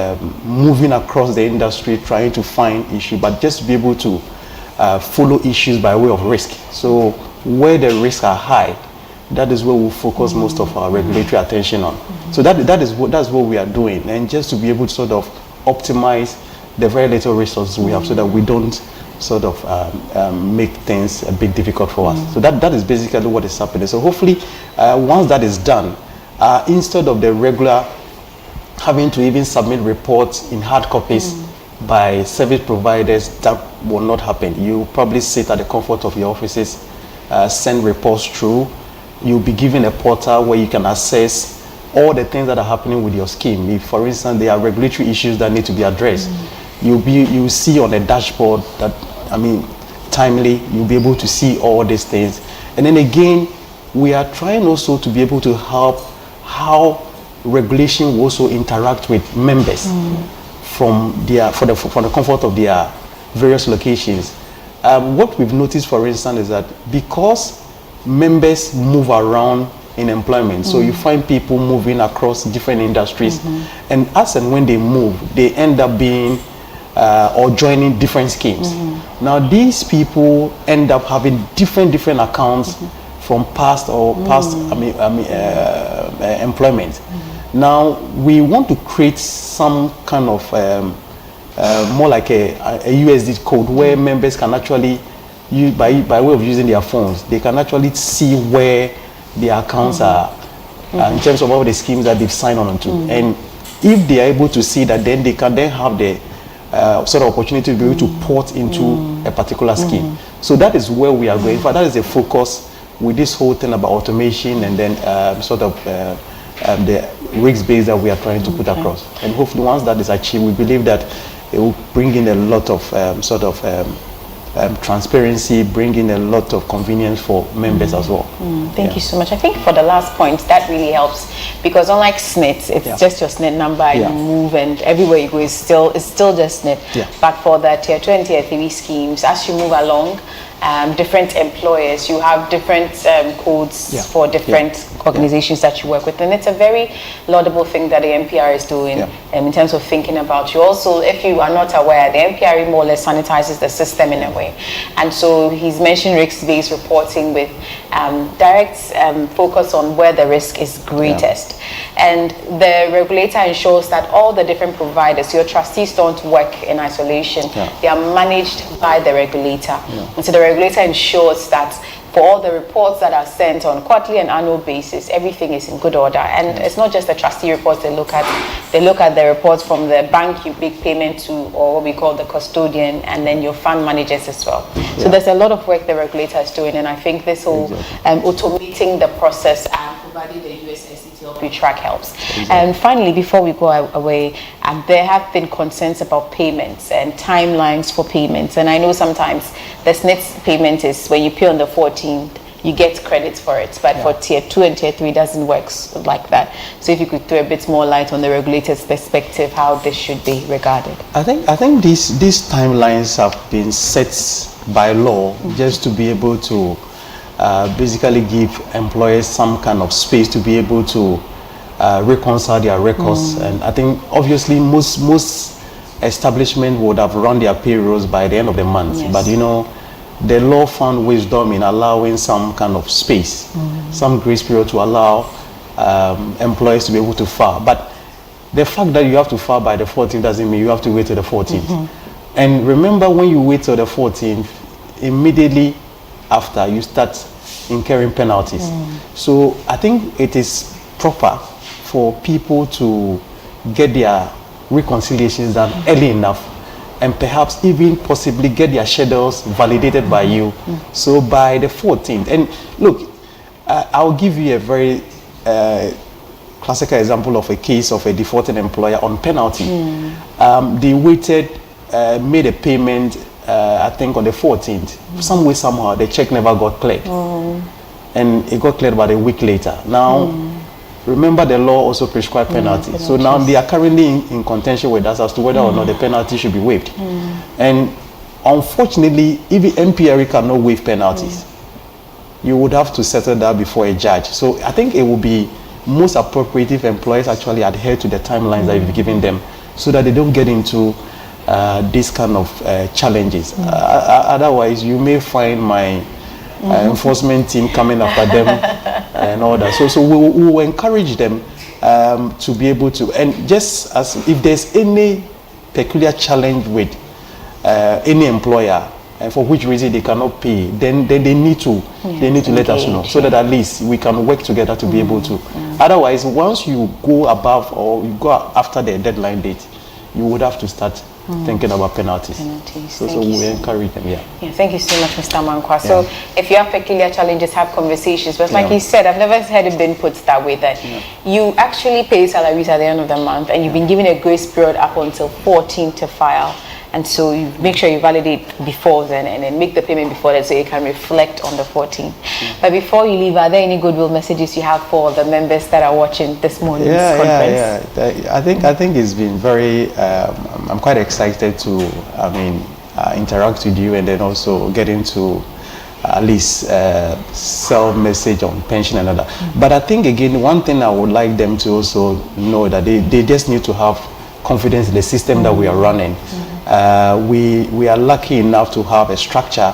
moving across the industry trying to find issues, but just to be able to follow issues by way of risk. So where the risks are high, that is where we'll focus most of our regulatory attention on. So that's what we are doing, and just to be able to sort of optimize the very little resources we have, so that we don't sort of make things a bit difficult for us. So that is basically what is happening. So hopefully, once that is done, instead of the regular having to even submit reports in hard copies by service providers, that will not happen. You probably sit at the comfort of your offices, send reports through. You'll be given a portal where you can access all the things that are happening with your scheme. If, for instance, there are regulatory issues that need to be addressed, you'll see on the dashboard that, timely, you'll be able to see all these things. And then again, we are trying also to be able to help how regulation will also interact with members from the comfort of their various locations. What we've noticed, for instance, is that because members move around in employment, so you find people moving across different industries, and as and when they move, they end up being or joining different schemes. Now these people end up having different accounts from past employment. Now we want to create some kind of more like a USD code where members can actually use, by way of using their phones, they can actually see where their accounts are in terms of all the schemes that they've signed on to. And if they are able to see that, then they can then have the sort of opportunity to be able to port into a particular scheme. So that is where we are going. In fact, that is a focus with this whole thing about automation and then the risk base that we are trying to put across. And hopefully once that is achieved, we believe that it will bring in a lot of transparency, bring in a lot of convenience for members as well. Thank you so much. I think for the last point, that really helps, because unlike SNIT, it's just your SNIT number, you move, and everywhere you go it's still just SNIT. But for the tier 2 and tier 3 schemes, as you move along, different employers, you have different codes for different organizations that you work with, and it's a very laudable thing that the NPR is doing in terms of thinking about you. Also, if you are not aware, the NPR more or less sanitizes the system in a way, and so he's mentioned risk-based reporting with direct focus on where the risk is greatest. And the regulator ensures that all the different providers, your trustees don't work in isolation. They are managed by the regulator. And so the regulator ensures that for all the reports that are sent on quarterly and annual basis, everything is in good order. And it's not just the trustee reports they look at. They look at the reports from the bank you make payment to, or what we call the custodian, and then your fund managers as well. So there's a lot of work the regulator is doing, and I think this whole automating the process and providing the USSD to help you track helps. And finally, before we go away, there have been concerns about payments and timelines for payments. And I know sometimes the SNIT payment is when you pay on the 14th, you get credits for it. But for tier 2 and tier 3, it doesn't work like that. So if you could throw a bit more light on the regulator's perspective, how this should be regarded. I think these timelines have been set by law just to be able to basically give employers some kind of space to be able to reconcile their records. And I think obviously most establishment would have run their payrolls by the end of the month. But the law found wisdom in allowing some kind of space, some grace period to allow employees to be able to file. But the fact that you have to file by the 14th doesn't mean you have to wait till the 14th. And remember, when you wait till the 14th, immediately after you start incurring penalties. So I think it is proper for people to get their reconciliations done early enough, and perhaps even possibly get their schedules validated by you. So by the 14th, and look, I'll give you a very classical example of a case of a defaulting employer on penalty. They waited, made a payment, I think on the 14th. Some way, somehow, the check never got cleared. And it got cleared about a week later. Now, remember, the law also prescribed penalty. So now they are currently in contention with us as to whether or not the penalty should be waived. And unfortunately, even NPRE cannot waive penalties. You would have to settle that before a judge. So I think it will be most appropriate if employers actually adhere to the timelines that you've given them, so that they don't get into these kind of challenges. Otherwise, you may find my enforcement team coming after them and all that. So we will encourage them to be able to, and just as if there's any peculiar challenge with any employer, and for which reason they cannot pay, then they need to let us know, so that at least we can work together to be able to. Otherwise, once you go above or you go after the deadline date, you would have to start thinking about penalties. So we encourage them, Yeah, thank you so much, Mr. Mankwa. So if you have peculiar challenges, have conversations. But like he said, I've never heard it being put that way, that you actually pay salaries at the end of the month and you've been given a grace period up until 14 to file. And so you make sure you validate before then and then make the payment before that so you can reflect on the 14th. But before you leave, are there any goodwill messages you have for the members that are watching this morning's conference? I think it's been very, I'm quite excited to, interact with you and then also get into at least sell message on pension and other. But I think again, one thing I would like them to also know that they just need to have confidence in the system that we are running. We are lucky enough to have a structure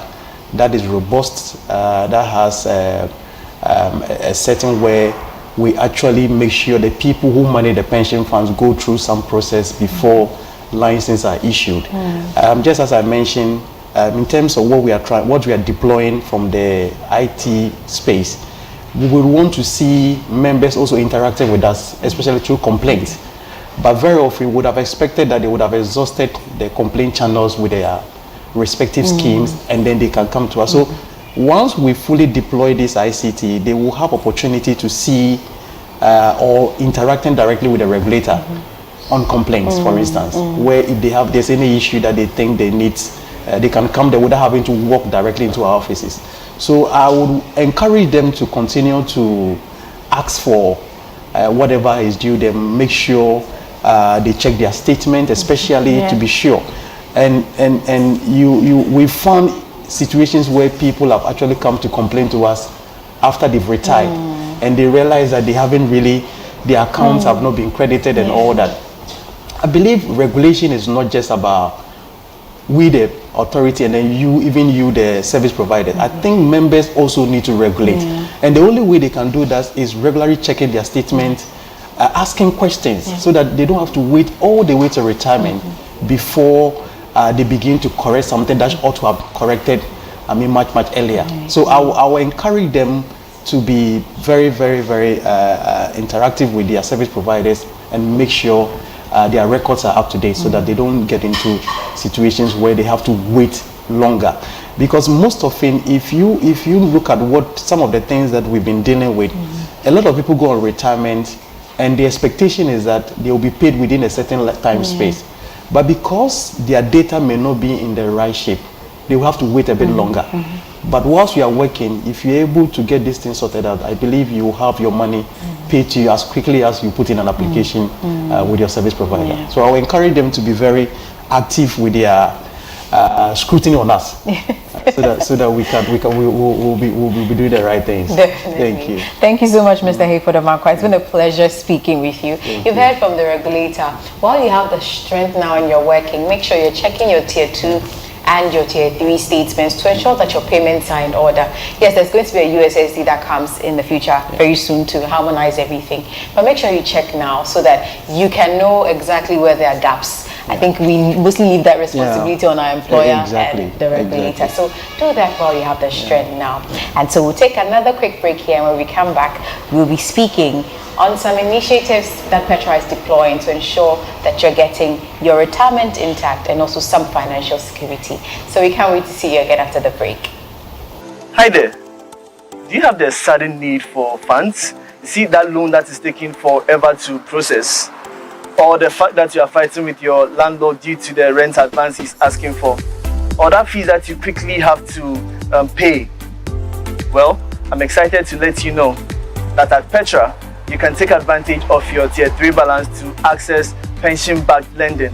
that is robust, that has a certain way we actually make sure the people who manage the pension funds go through some process before licenses are issued. Just as I mentioned, in terms of what we are deploying from the IT space, we would want to see members also interacting with us, especially through complaints. But very often we would have expected that they would have exhausted the complaint channels with their respective schemes and then they can come to us. So once we fully deploy this ICT, they will have opportunity to see or interacting directly with the regulator on complaints, for instance, where if there's any issue that they think they need, they can come there without having to walk directly into our offices. So I would encourage them to continue to ask for whatever is due them, make sure they check their statement, especially to be sure. And we found situations where people have actually come to complain to us after they've retired and they realize that they haven't really, their accounts have not been credited and all that. I believe regulation is not just about we the authority and then you the service provider. I think members also need to regulate. And the only way they can do that is regularly checking their statement, asking questions so that they don't have to wait all the way to retirement before they begin to correct something that ought to have corrected much earlier. So I will encourage them to be very interactive with their service providers and make sure their records are up to date so that they don't get into situations where they have to wait longer. Because most often, if you look at what some of the things that we've been dealing with, a lot of people go on retirement and the expectation is that they will be paid within a certain time space. But because their data may not be in the right shape, they will have to wait a bit longer. But whilst you are working, if you're able to get this thing sorted out, I believe you will have your money paid to you as quickly as you put in an application with your service provider. So I will encourage them to be very active with their scrutiny on us, so that we'll be doing the right things. Definitely. Thank you. Thank you so much, Mr. Hayford of Mankwa. It's been a pleasure speaking with you. You've heard from the regulator. While you have the strength now and you're working, make sure you're checking your Tier 2 and your Tier 3 statements to ensure that your payments are in order. Yes, there's going to be a USSD that comes in the future very soon to harmonize everything. But make sure you check now so that you can know exactly where there are gaps. I think we mostly leave that responsibility on our employer and the regulator. So do that while you have the strength now. And so we'll take another quick break here, and when we come back, we'll be speaking on some initiatives that Petra is deploying to ensure that you're getting your retirement intact and also some financial security. So we can't wait to see you again after the break. Hi there. Do you have the sudden need for funds? You see that loan that is taking forever to process? Or the fact that you are fighting with your landlord due to the rent advance he's asking for? Or that fee that you quickly have to pay? Well, I'm excited to let you know that at Petra, you can take advantage of your Tier 3 balance to access pension-backed lending.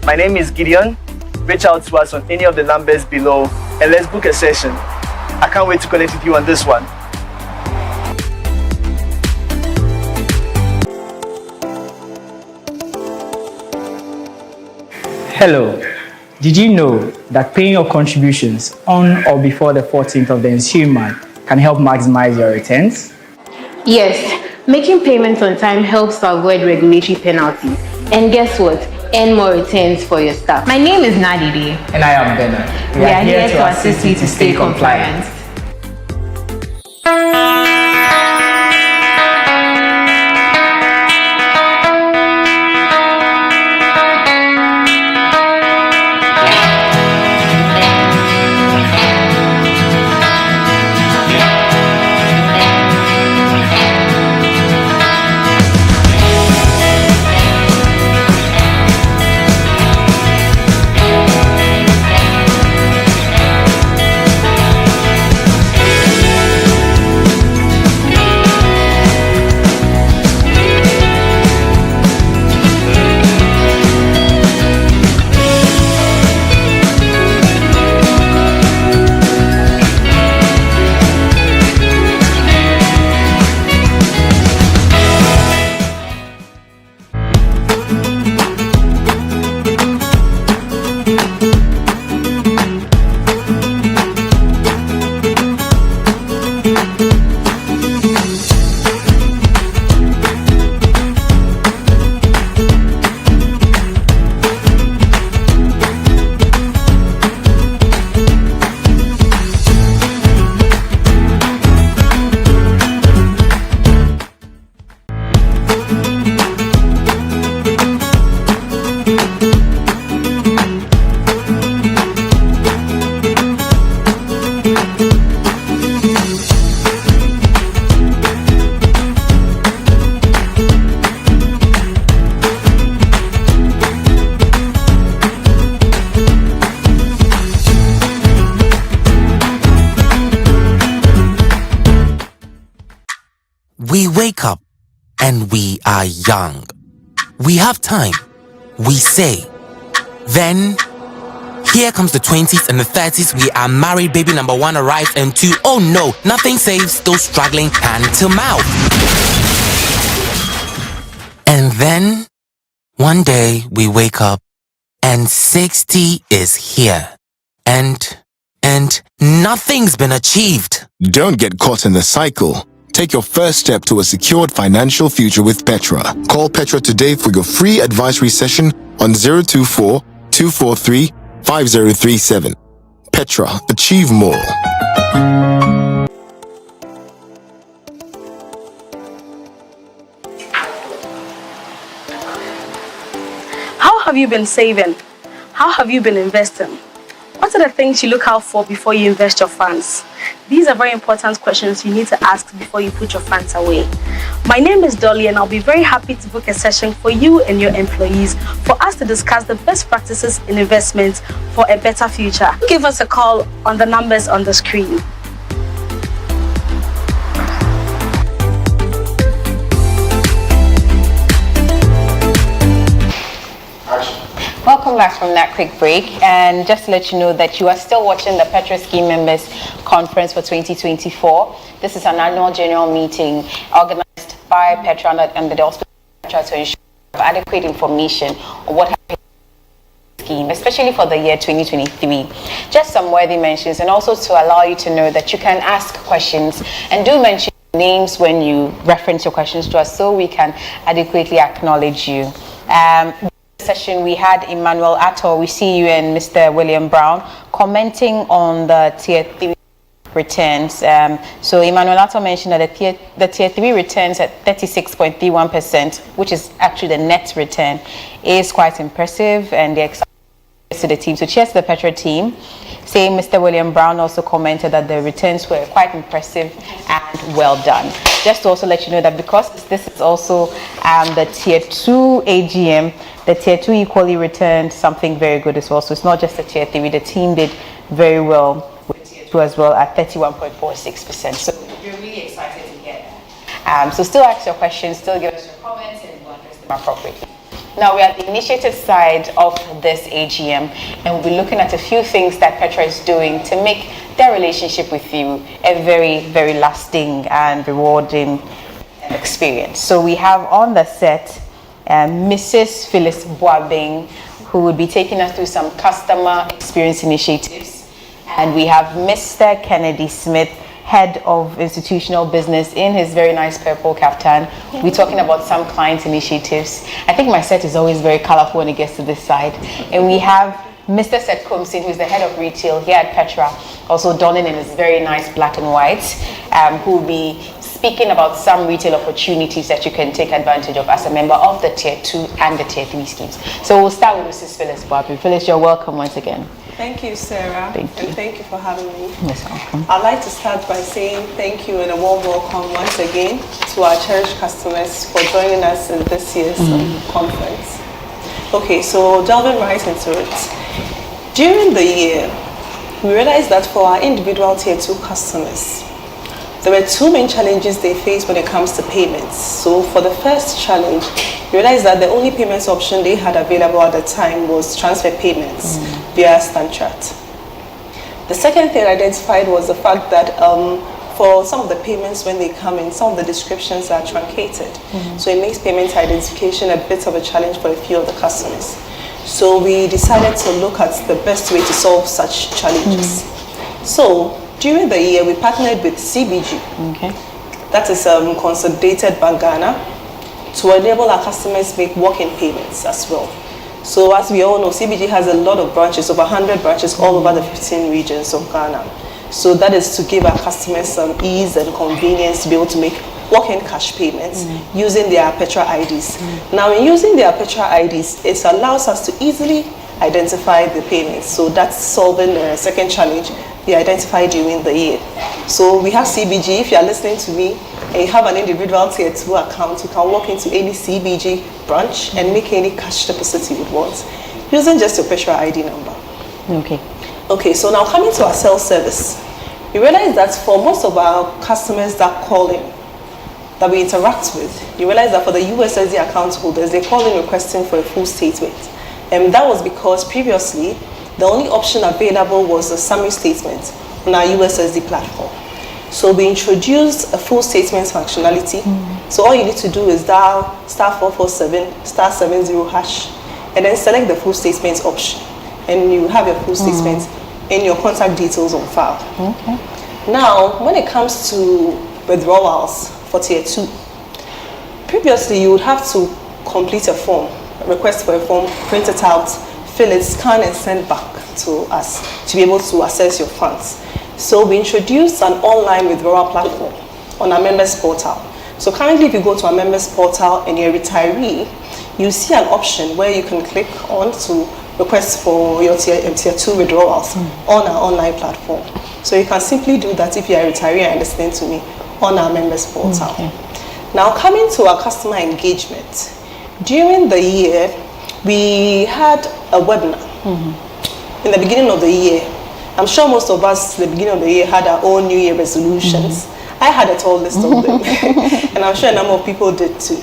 My name is Gideon. Reach out to us on any of the numbers below and let's book a session. I can't wait to connect with you on this one. Hello. Did you know that paying your contributions on or before the 14th of the ensuing month can help maximize your returns? Yes, making payments on time helps to avoid regulatory penalties. And guess what? Earn more returns for your staff. My name is Nadidi. And I am Bernard. We are here to assist you to stay compliant. and we are young. We have time, we say. Then, here comes the 20s and the 30s. We are married, baby number 1 arrives, and 2, oh no, nothing safe, still struggling hand to mouth. And then, one day we wake up and 60 is here. And nothing's been achieved. Don't get caught in the cycle. Take your first step to a secured financial future with Petra. Call Petra today for your free advisory session on 024 243 5037. Petra, achieve more. How have you been saving? How have you been investing? What are the things you look out for before you invest your funds? These are very important questions you need to ask before you put your funds away. My name is Dolly, and I'll be very happy to book a session for you and your employees for us to discuss the best practices in investment for a better future. Give us a call on the numbers on the screen. Welcome back from that quick break, and just to let you know that you are still watching the Petra Scheme Members Conference for 2024. This is an annual general meeting organized by Petra and the auspices of Petra to ensure adequate information on what happened in the scheme, especially for the year 2023. Just some worthy mentions, and also to allow you to know that you can ask questions, and do mention names when you reference your questions to us so we can adequately acknowledge you. Session we had Emmanuel Atto, we see you, and Mr. William Brown commenting on the tier 3 returns. So Emmanuel Atto mentioned that the tier 3 returns at 36.31%, which is actually the net return, is quite impressive, and they're excited to the team. So cheers to the Petra team. Same Mr. William Brown also commented that the returns were quite impressive and well done. Just to also let you know that because this is also the tier 2 AGM, the tier 2 equally returned something very good as well. So it's not just the tier 3. The team did very well with tier 2 as well at 31.46%. So we're really excited to hear that. So still ask your questions, still give us your comments, and we'll address them appropriately. Now we're at the initiative side of this AGM, and we'll be looking at a few things that Petra is doing to make their relationship with you a very, very lasting and rewarding experience. So we have on the set Mrs. Phyllis Boabing, who will be taking us through some customer experience initiatives. And we have Mr. Kennedy Smith, Head of Institutional Business, in his very nice purple kaftan. We're talking about some client initiatives. I think my set is always very colorful when it gets to this side. And we have Mr. Seth Kumsin, who's the Head of Retail here at Petra, also donning in his very nice black and white, who will be speaking about some retail opportunities that you can take advantage of as a member of the Tier 2 and the Tier 3 schemes. So we'll start with Mrs. Phyllis Boabing. Phyllis, you're welcome once again. Thank you, Sarah. Thank you. And thank you for having me. Yes, welcome. I'd like to start by saying thank you and a warm welcome once again to our cherished customers for joining us in this year's conference. Okay, so delving right into it. During the year, we realized that for our individual Tier 2 customers, there were two main challenges they faced when it comes to payments. So for the first challenge, we realized that the only payments option they had available at the time was transfer payments via StanChart. The second thing identified was the fact that for some of the payments when they come in, some of the descriptions are truncated. So it makes payment identification a bit of a challenge for a few of the customers. So we decided to look at the best way to solve such challenges. So during the year, we partnered with CBG, that is Consolidated Bank Ghana, to enable our customers make walk-in payments as well. So as we all know, CBG has a lot of branches, over 100 branches all over the 15 regions of Ghana. So that is to give our customers some ease and convenience to be able to make walk-in cash payments using their Petra IDs. Now in using their Petra IDs, it allows us to easily identify the payments. So that's solving the second challenge we identified during the year. So we have CBG. If you are listening to me and you have an individual Tier 2 account, you can walk into any CBG branch and make any cash deposit you would want using just your Petra ID number. Okay, so now coming to our self-service, we realized that for most of our customers that call in, that we interact with, you realize that for the USSD account holders, they call in requesting for a full statement. And that was because previously, the only option available was a summary statement on our USSD platform. So we introduced a full statement functionality. So all you need to do is dial *447 *70# and then select the full statement option. And you have your full statement in your contact details on file. Okay. Now, when it comes to withdrawals for Tier 2, previously you would have to complete a form, request for a form, print it out, fill it, scan and send back to us to be able to access your funds. So we introduced an online withdrawal platform on our members portal. So currently if you go to our members portal and you're a retiree, you see an option where you can click on to request for your tier 2 withdrawals on our online platform. So you can simply do that if you are a retiree and listening to me on our members portal. Now coming to our customer engagement, during the year we had a webinar in the beginning of the year. I'm sure most of us at the beginning of the year had our own New Year resolutions. I had a whole list of them and I'm sure a number of people did too.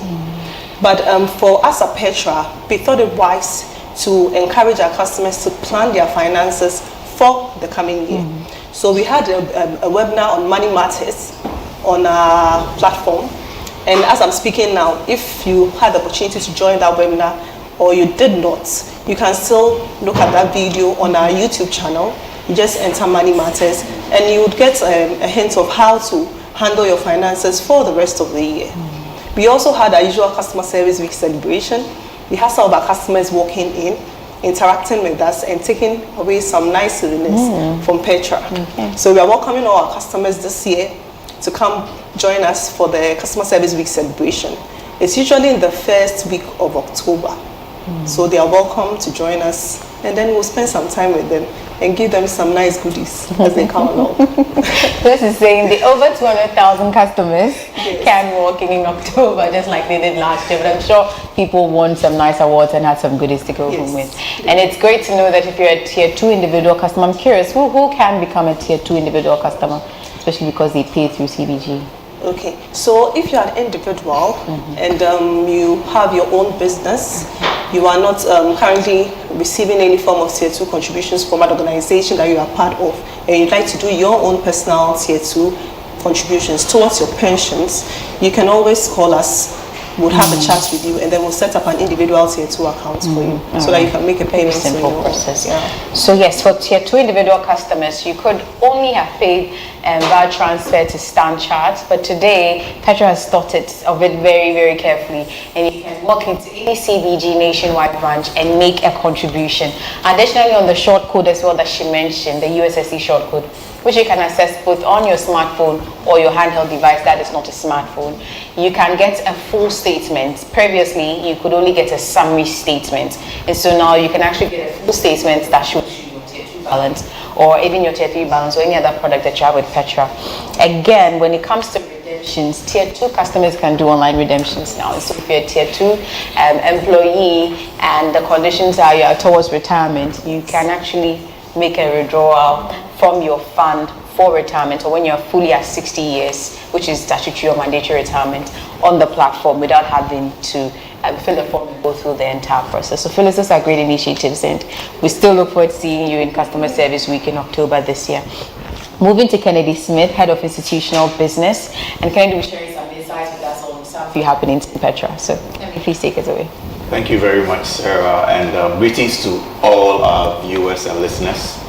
But for us at Petra, we thought it wise to encourage our customers to plan their finances for the coming year. So we had a webinar on money matters on our platform. And as I'm speaking now, if you had the opportunity to join that webinar or you did not, you can still look at that video on our YouTube channel. You just enter money matters and you would get a hint of how to handle your finances for the rest of the year. We also had our usual customer service week celebration. We had some of our customers walking in, interacting with us and taking away some nice souvenirs from Petra. So we are welcoming all our customers this year to come join us for the customer service week celebration. It's usually in the first week of October. So they are welcome to join us and then we'll spend some time with them and give them some nice goodies as they come along. This is saying the over 200,000 customers can walk in October just like they did last year, but I'm sure people won some nice awards and had some goodies to go home with. And it's great to know that if you're a Tier 2 individual customer, I'm curious, who can become a Tier 2 individual customer, especially because they pay through CBG? Okay, so if you're an individual and you have your own business, you are not currently receiving any form of Tier 2 contributions from an organization that you are part of, and you'd like to do your own personal Tier 2 contributions towards your pensions, you can always call us. We'll have a chat with you and then we'll set up an individual Tier 2 account for you so that you can make a payment. Simple process. So yes, for Tier 2 individual customers, you could only have paid via transfer to Stand Chart, but today Petra has thought of it very, very carefully, and you can walk into any CBG nationwide branch and make a contribution. Additionally, on the short code as well that she mentioned, the USSD short code, which you can access both on your smartphone or your handheld device that is not a smartphone, you can get a full statement. Previously, you could only get a summary statement, and so now you can actually get a full statement that shows you your Tier 2 balance, or even your Tier 3 balance, or any other product that you have with Petra. Again, when it comes to redemptions, Tier 2 customers can do online redemptions now. So if you're a Tier 2 employee and the conditions are you are towards retirement, you can actually make a withdrawal from your fund for retirement, or when you're fully at 60 years, which is statutory or mandatory retirement, on the platform without having to fill the form and go through the entire process. So Phyllis, those are great initiatives, and we still look forward to seeing you in Customer Service Week in October this year. Moving to Kennedy Smith, Head of Institutional Business, and Kennedy will be sharing some insights with us on something happening in Petra. So please take us away. Thank you very much, Sarah, and greetings to all our viewers and listeners.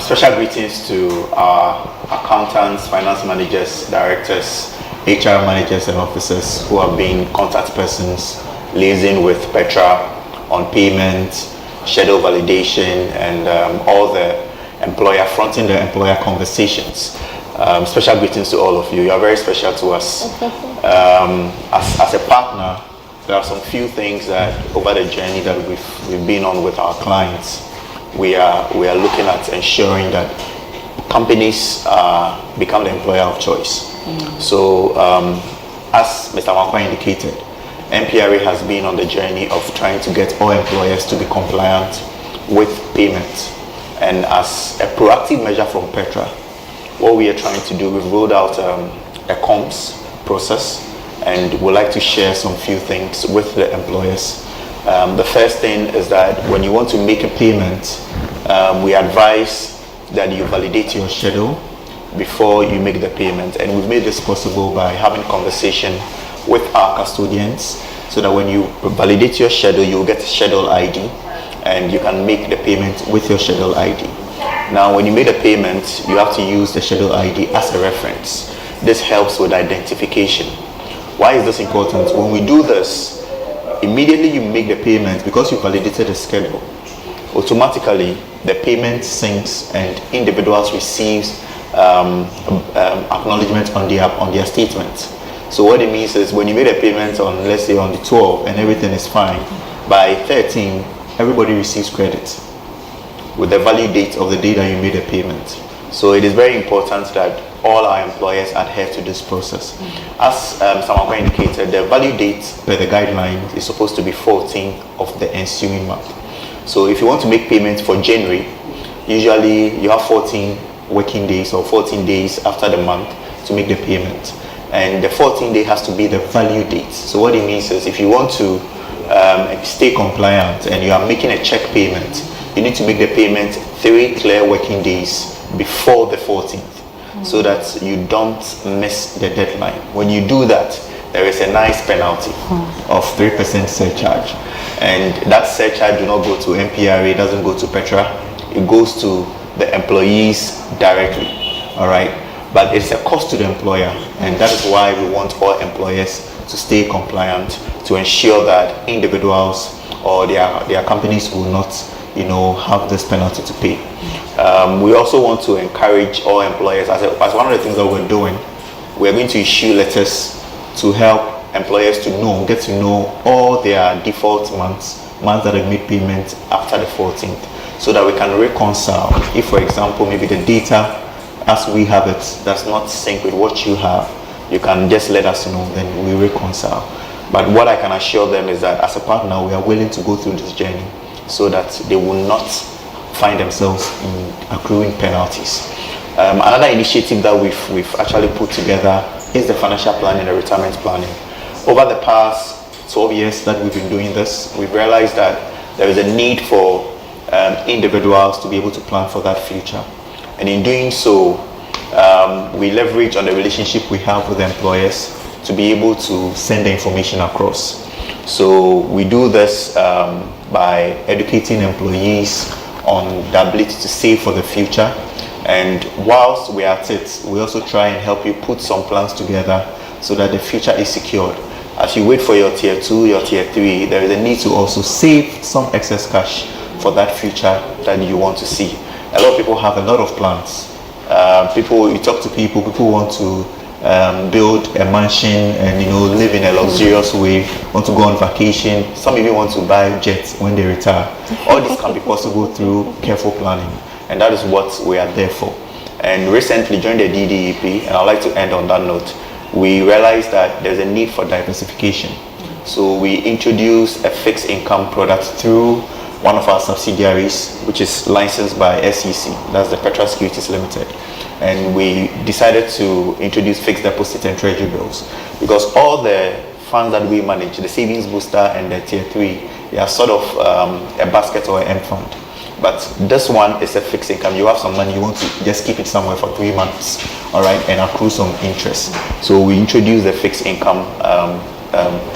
Special greetings to our accountants, finance managers, directors, HR managers and officers who have been contact persons liaising with Petra on payment, schedule validation, and all the fronting the employer conversations. Special greetings to all of you. You are very special to us. As a partner, there are some few things that over the journey that we've been on with our clients, we are looking at ensuring that companies become the employer of choice. So as Mr. Wankwa indicated, MPRA has been on the journey of trying to get all employers to be compliant with payment. And as a proactive measure from Petra, what we are trying to do, we've rolled out a comms process and would like to share some few things with the employers. The first thing is that when you want to make a payment, we advise that you validate your schedule before you make the payment, and we've made this possible by having conversation with our custodians, so that when you validate your schedule, you'll get a schedule ID, and you can make the payment with your schedule ID. Now, when you make a payment, you have to use the schedule ID as a reference. This helps with identification. Why is this important? When we do this, immediately you make the payment, because you validated the schedule, automatically the payment syncs and individuals receives acknowledgement on their statement. So what it means is when you made a payment on, let's say, on the 12th and everything is fine, by 13, everybody receives credit with the value date of the day that you made a payment. So it is very important that all our employers adhere to this process. As Samako indicated, the value date per the guidelines is supposed to be 14th of the ensuing month. So if you want to make payment for January, usually you have 14 working days or 14 days after the month to make the payment. And the 14th day has to be the value date. So what it means is if you want to stay compliant and you are making a check payment, you need to make the payment 3 clear working days before the 14th, so that you don't miss the deadline. When you do that, there is a nice penalty of 3% surcharge. And that surcharge do not go to MPRA, it doesn't go to Petra, it goes to the employees directly, all right? But it's a cost to the employer, and that is why we want all employers to stay compliant, to ensure that individuals or their companies will not, have this penalty to pay. We also want to encourage all employers, as one of the things that we're doing, we're going to issue letters to help employers to get to know all their default months that have made payment after the 14th, so that we can reconcile. If, for example, maybe the data as we have it does not sync with what you have, you can just let us know, then we reconcile. But what I can assure them is that as a partner, we are willing to go through this journey so that they will not find themselves in accruing penalties. Another initiative that we've actually put together is the financial planning and retirement planning. Over the past 12 years that we've been doing this, we've realized that there is a need for individuals to be able to plan for that future. And in doing so, we leverage on the relationship we have with the employers to be able to send the information across. So we do this by educating employees on the ability to save for the future. And whilst we're at it, we also try and help you put some plans together so that the future is secured. As you wait for your tier 2, your tier 3, there is a need to also save some excess cash for that future that you want to see. A lot of people have a lot of plans. You talk to people want to build a mansion and live in a luxurious way, want to go on vacation. Some even want to buy jets when they retire. All this can be possible through careful planning, and that is what we are there for. And recently during the DDEP, and I'd like to end on that note, we realized that there's a need for diversification. So we introduced a fixed income product through one of our subsidiaries, which is licensed by SEC, that's the Petra Securities Limited. And we decided to introduce fixed deposit and treasury bills, because all the funds that we manage, the savings booster and the tier 3, they are sort of a basket or an M fund. But this one is a fixed income. You have some money, you want to just keep it somewhere for 3 months, all right, and accrue some interest. So we introduced the fixed income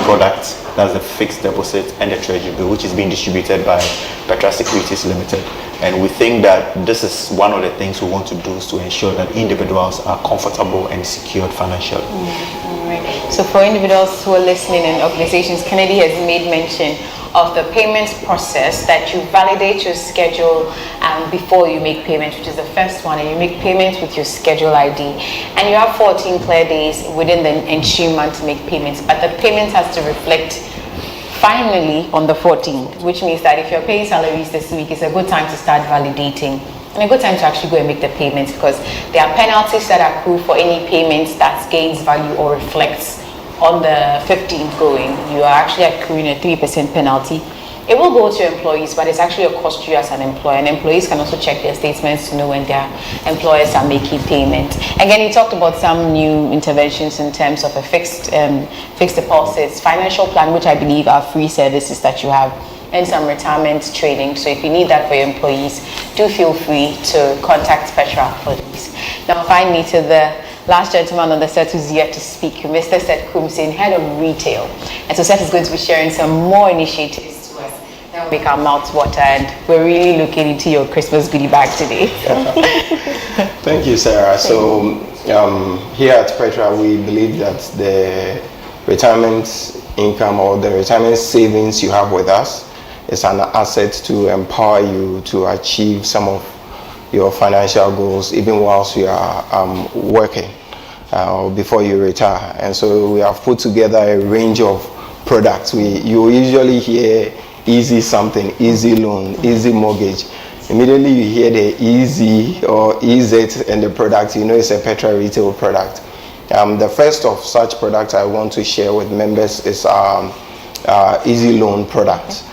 product, that's the fixed deposit and the treasury bill, which is being distributed by Petra Securities Limited. And we think that this is one of the things we want to do, is to ensure that individuals are comfortable and secured financially. Right. So for individuals who are listening and organizations, Kennedy has made mention of the payments process, that you validate your schedule before you make payments, which is the first one, and you make payments with your schedule ID, and you have 14 clear days within the ensuing month to make payments, but the payments has to reflect finally on the 14th, which means that if you're paying salaries this week, it's a good time to start validating and a good time to actually go and make the payments, because there are penalties that accrue for any payments that gains value or reflects on the 15th going. You are actually accruing a 3% penalty It will go to employees, but it's actually a cost to you as an employer. And employees can also check their statements to know when their employers are making payment. Again, he talked about some new interventions in terms of a fixed deposits, financial plan, which I believe are free services that you have, and some retirement training. So if you need that for your employees, do feel free to contact Petra for these. Now, finally, to the last gentleman on the set who's yet to speak, Mr. Seth Kumsin, head of retail. And so Seth is going to be sharing some more initiatives to us that will make our mouths water, and we're really looking into your Christmas goodie bag today. Thank you, Sarah. So here at Petra, we believe that the retirement income or the retirement savings you have with us is an asset to empower you to achieve some of your financial goals, even whilst you are working before you retire. And so we have put together a range of products. You usually hear easy something, easy loan, easy mortgage. Immediately you hear the easy or EZ and the product, you know it's a Petra retail product. The first of such products I want to share with members is easy loan product.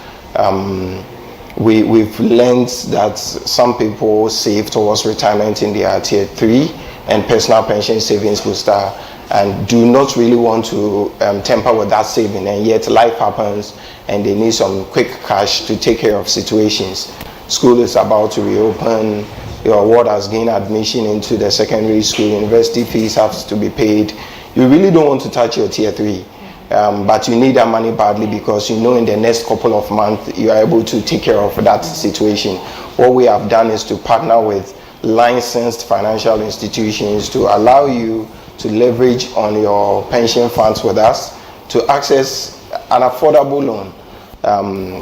We've learned that some people save towards retirement in their tier 3 and personal pension savings booster and do not really want to tamper with that saving, and yet life happens and they need some quick cash to take care of situations. School is about to reopen, your ward has gained admission into the secondary school, university fees have to be paid. You really don't want to touch your tier 3. But you need that money badly because you know in the next couple of months you are able to take care of that situation. What we have done is to partner with licensed financial institutions to allow you to leverage on your pension funds with us to access an affordable loan.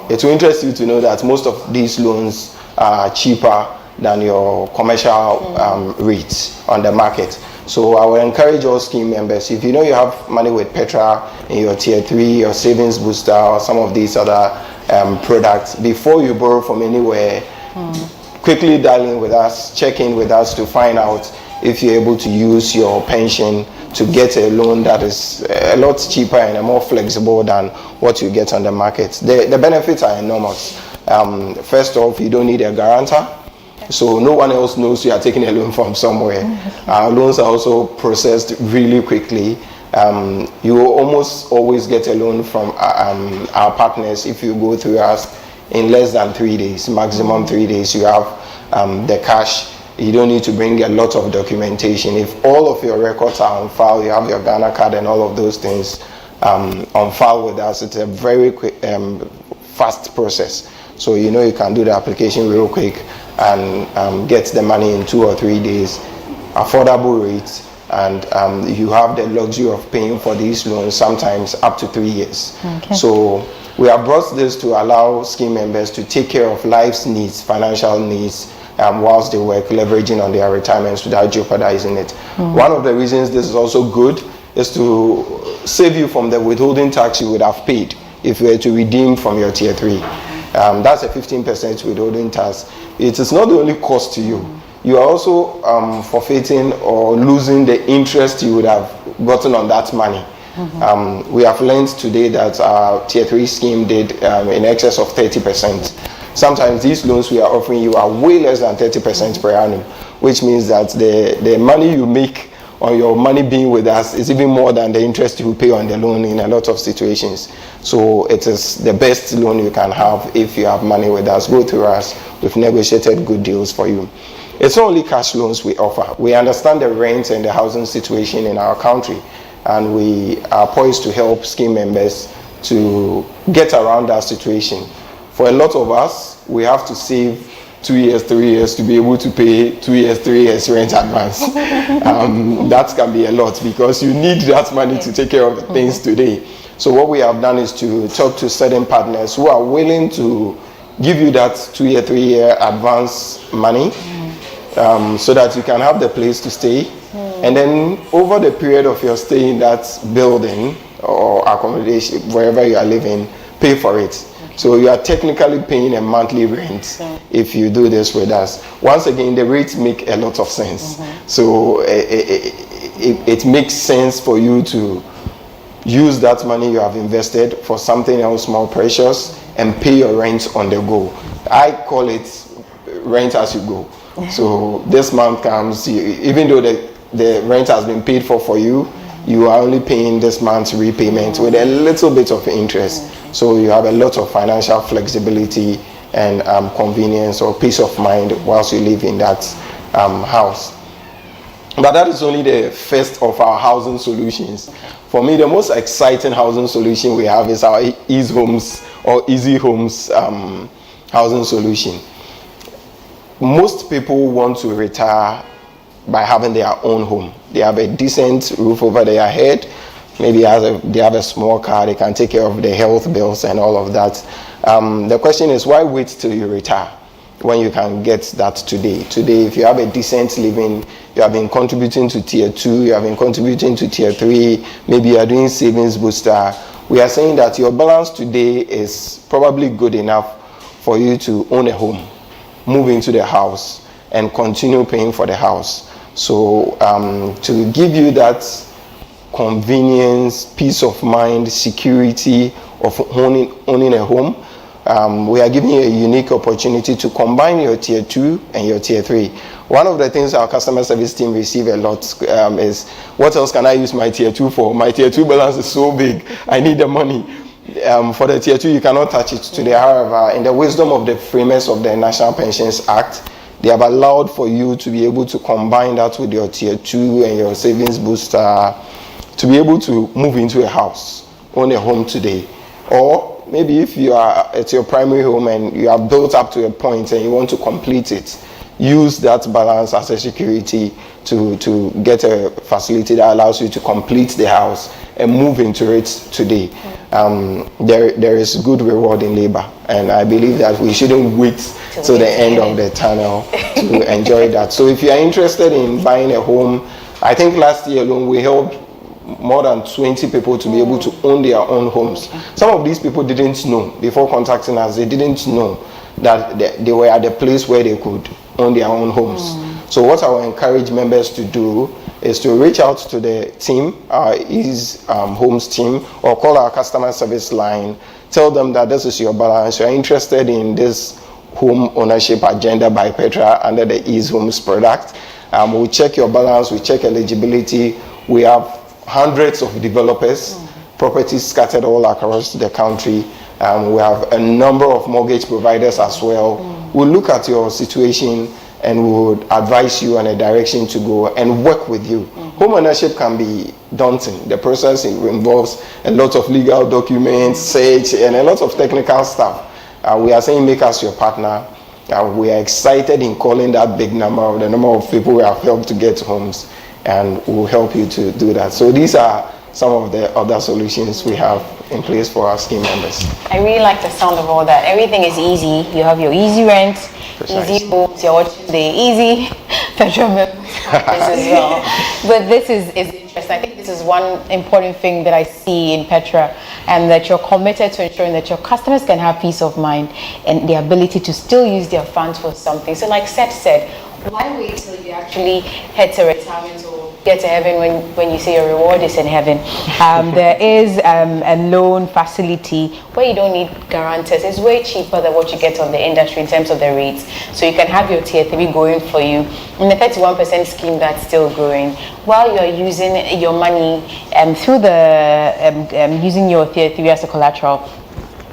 It will interest you to know that most of these loans are cheaper than your commercial rates on the market. So I will encourage all scheme members, if you know you have money with Petra in your tier 3, your savings booster, or some of these other products, before you borrow from anywhere, quickly dial in with us, check in with us to find out if you're able to use your pension to get a loan that is a lot cheaper and more flexible than what you get on the market. The benefits are enormous. First off, you don't need a guarantor. So no one else knows you are taking a loan from somewhere. Our loans are also processed really quickly. You will almost always get a loan from our partners if you go through us in less than 3 days, maximum 3 days. You have the cash. You don't need to bring a lot of documentation. If all of your records are on file, you have your Ghana card and all of those things on file with us, it's a very quick, fast process. So you know you can do the application real quick and get the money in 2 or 3 days, affordable rates, and you have the luxury of paying for these loans sometimes up to 3 years. Okay. So we have brought this to allow scheme members to take care of life's needs, financial needs, whilst they work, leveraging on their retirements without jeopardizing it. One of the reasons this is also good is to save you from the withholding tax you would have paid if you were to redeem from your tier 3. That's a 15% withholding tax. It is not the only cost to you. You are also forfeiting or losing the interest you would have gotten on that money. We have learned today that our tier 3 scheme did in excess of 30%. Sometimes these loans we are offering you are way less than 30% per annum, which means that the money you make on your money being with us is even more than the interest you pay on the loan in a lot of situations. So it is the best loan you can have if you have money with us. Go through us. We've negotiated good deals for you. It's not only cash loans we offer. We understand the rent and the housing situation in our country, and we are poised to help scheme members to get around that situation. For a lot of us, we have to save 2 years, 3 years to be able to pay 2 years, 3 years rent advance. That can be a lot because you need that money to take care of things today. So what we have done is to talk to certain partners who are willing to give you that 2 year, 3 year advance money so that you can have the place to stay. And then over the period of your stay in that building or accommodation, wherever you are living, pay for it. So you are technically paying a monthly rent if you do this with us. Once again, the rates make a lot of sense. So it makes sense for you to use that money you have invested for something else more precious and pay your rent on the go. I call it rent as you go. So this month comes, even though the rent has been paid for you, you are only paying this month's repayment with a little bit of interest. So you have a lot of financial flexibility and convenience or peace of mind whilst you live in that house. But that is only the first of our housing solutions. For me, the most exciting housing solution we have is our Ease Homes or Easy Homes housing solution. Most people want to retire by having their own home. They have a decent roof over their head. Maybe they have a small car. They can take care of the health bills and all of that. The question is, why wait till you retire when you can get that today? Today, if you have a decent living, you have been contributing to tier 2, you have been contributing to tier 3, maybe you are doing savings booster. We are saying that your balance today is probably good enough for you to own a home, move into the house, and continue paying for the house. So to give you that convenience, peace of mind, security of owning a home, we are giving you a unique opportunity to combine your tier 2 and your tier 3. One of the things our customer service team receive a lot is, what else can I use my tier 2 for? My tier 2 balance is so big, I need the money. For the tier 2, you cannot touch it today. However, in the wisdom of the framers of the National Pensions Act, they have allowed for you to be able to combine that with your tier 2 and your savings booster to be able to move into a house, own a home today. Or maybe if you are at your primary home and you are built up to a point and you want to complete it, use that balance as a security to get a facility that allows you to complete the house and move into it today. There is good reward in labor, and I believe that we shouldn't wait till the end of the tunnel to enjoy that. So if you are interested in buying a home, I think last year alone we helped more than 20 people to be able to own their own homes. Some of these people didn't know before contacting us. They didn't know that they were at the place where they could own their own homes. So what I will encourage members to do is to reach out to the team, our Ease Homes team, or call our customer service line. Tell them that this is your balance. You're interested in this home ownership agenda by Petra under the Ease Homes product. We'll check your balance, we check eligibility. We have hundreds of developers, properties scattered all across the country. We have a number of mortgage providers as well. We'll look at your situation and we would advise you on a direction to go and work with you. Home ownership can be daunting. The process involves a lot of legal documents, search, and a lot of technical stuff. We are saying make us your partner. We are excited in calling that big number, the number of people we have helped to get homes, and we'll help you to do that. So these are some of the other solutions we have in place for our scheme members. I really like the sound of all that. Everything is easy. You have your easy rent, easy homes, you're watching the easy Petra as well. But this is interesting. I think this is one important thing that I see in Petra, and that you're committed to ensuring that your customers can have peace of mind and the ability to still use their funds for something. So like Seth said, why wait till you actually head to retirement or get to heaven when you say your reward is in heaven? There is a loan facility where you don't need guarantors. It's way cheaper than what you get on the industry in terms of the rates. So you can have your tier 3 going for you. And the 31% scheme that's still growing, while you're using your money through the using your tier 3 as a collateral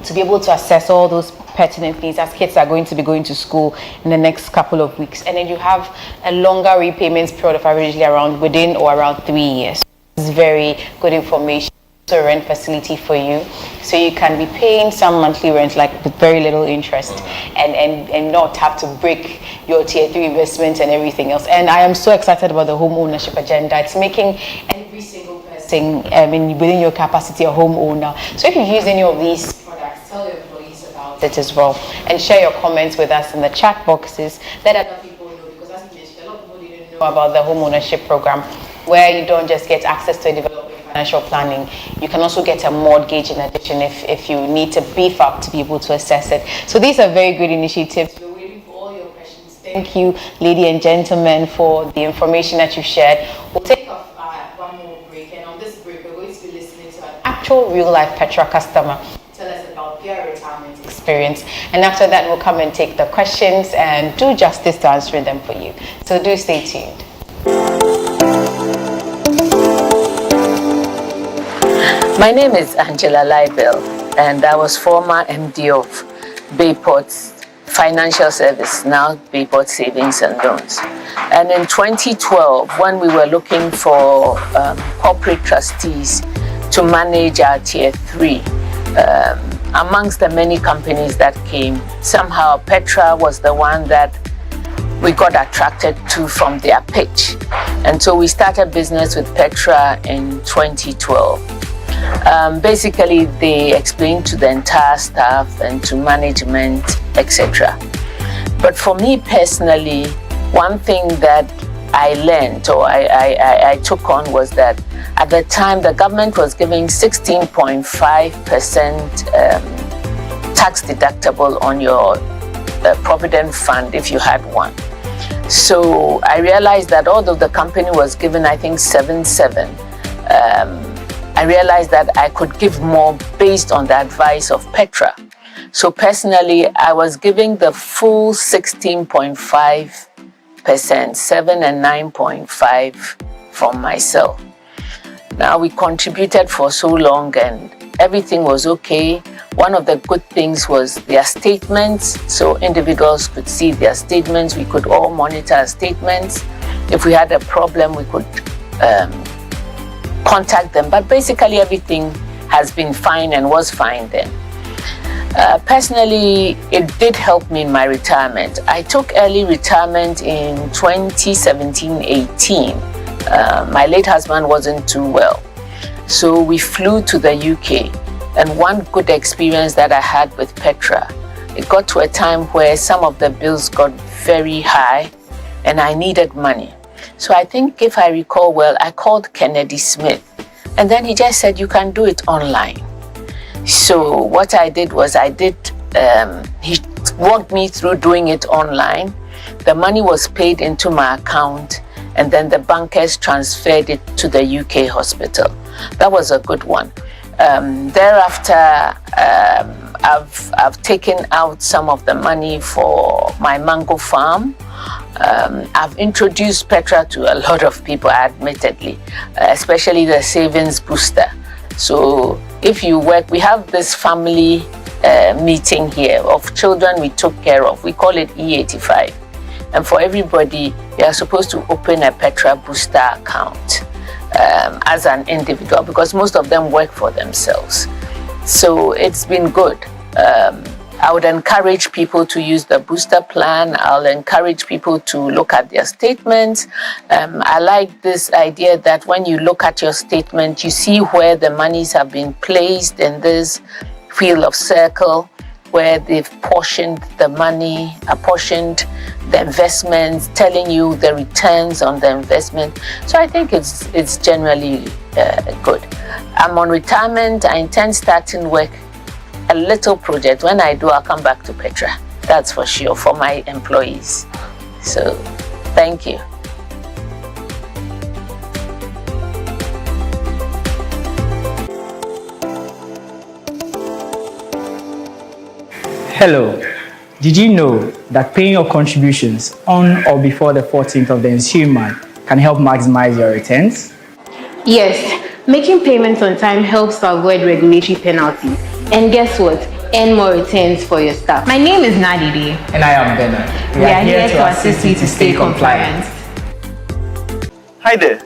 to be able to assess all those pertinent things as kids are going to be going to school in the next couple of weeks. And then you have a longer repayments period of averagely within or around 3 years. It's very good information. It's a rent facility for you, so you can be paying some monthly rent like with very little interest and not have to break your tier 3 investments and everything else. And I am so excited about the home ownership agenda. It's making every single person within your capacity a homeowner. So if you use any of these products, tell your employees about it as well, and share your comments with us in the chat boxes. Let other people know, because as you mentioned, a lot of people didn't know about the home ownership program, where you don't just get access to a development financial planning, you can also get a mortgage in addition if you need to beef up to be able to assess it. So these are very good initiatives. We're waiting for all your questions. Thank you, ladies and gentlemen, for the information that you shared. We'll take off one more break, and on this break we're going to be listening to an actual real-life Petra customer. Tell us about their retirement experience, and after that we'll come and take the questions and do justice to answering them for you. So do stay tuned. My name is Angela Libel, and I was former MD of Bayport's Financial Service, now Bayport Savings and Loans. And in 2012, when we were looking for corporate trustees to manage our Tier 3, amongst the many companies that came, somehow Petra was the one that we got attracted to from their pitch. And so we started business with Petra in 2012. Basically, they explained to the entire staff and to management, etc. But for me personally, one thing that I learned or I took on was that at the time the government was giving 16.5% tax deductible on your provident fund if you had one. So I realized that although the company was given, I think 7.7, I realized that I could give more based on the advice of Petra. So personally, I was giving the full 16.5%, 7 and 9.5 from myself. Now we contributed for so long and everything was okay. One of the good things was their statements, so individuals could see their statements. We could all monitor our statements. If we had a problem, we could contact them. But basically, everything has been fine and was fine then. Personally, it did help me in my retirement. I took early retirement in 2017-18. My late husband wasn't too well, so we flew to the UK. And one good experience that I had with Petra, it got to a time where some of the bills got very high and I needed money. So I think if I recall well, I called Kennedy Smith and then he just said, you can do it online. So what I did was he walked me through doing it online. The money was paid into my account and then the bankers transferred it to the UK hospital. That was a good one. Thereafter, I've taken out some of the money for my mango farm. I've introduced Petra to a lot of people, admittedly, especially the savings booster. So if you work, we have this family meeting here of children we took care of. We call it E85. And for everybody, you are supposed to open a Petra booster account as an individual because most of them work for themselves. So it's been good. I would encourage people to use the booster plan. I'll encourage people to look at their statements. I like this idea that when you look at your statement, you see where the monies have been placed in this wheel of circle, where they've portioned the money, apportioned the investments, telling you the returns on the investment. So I think it's generally good. I'm on retirement. I intend starting work, a little project. When I do, I'll come back to Petra. That's for sure, for my employees. So thank you. Hello. Did you know that paying your contributions on or before the 14th of the ensuing month can help maximize your returns? Yes, making payments on time helps to avoid regulatory penalties. And guess what? Earn more returns for your staff. My name is Nadidi. And I am Bernard. We are here to assist you to stay compliant. Hi there.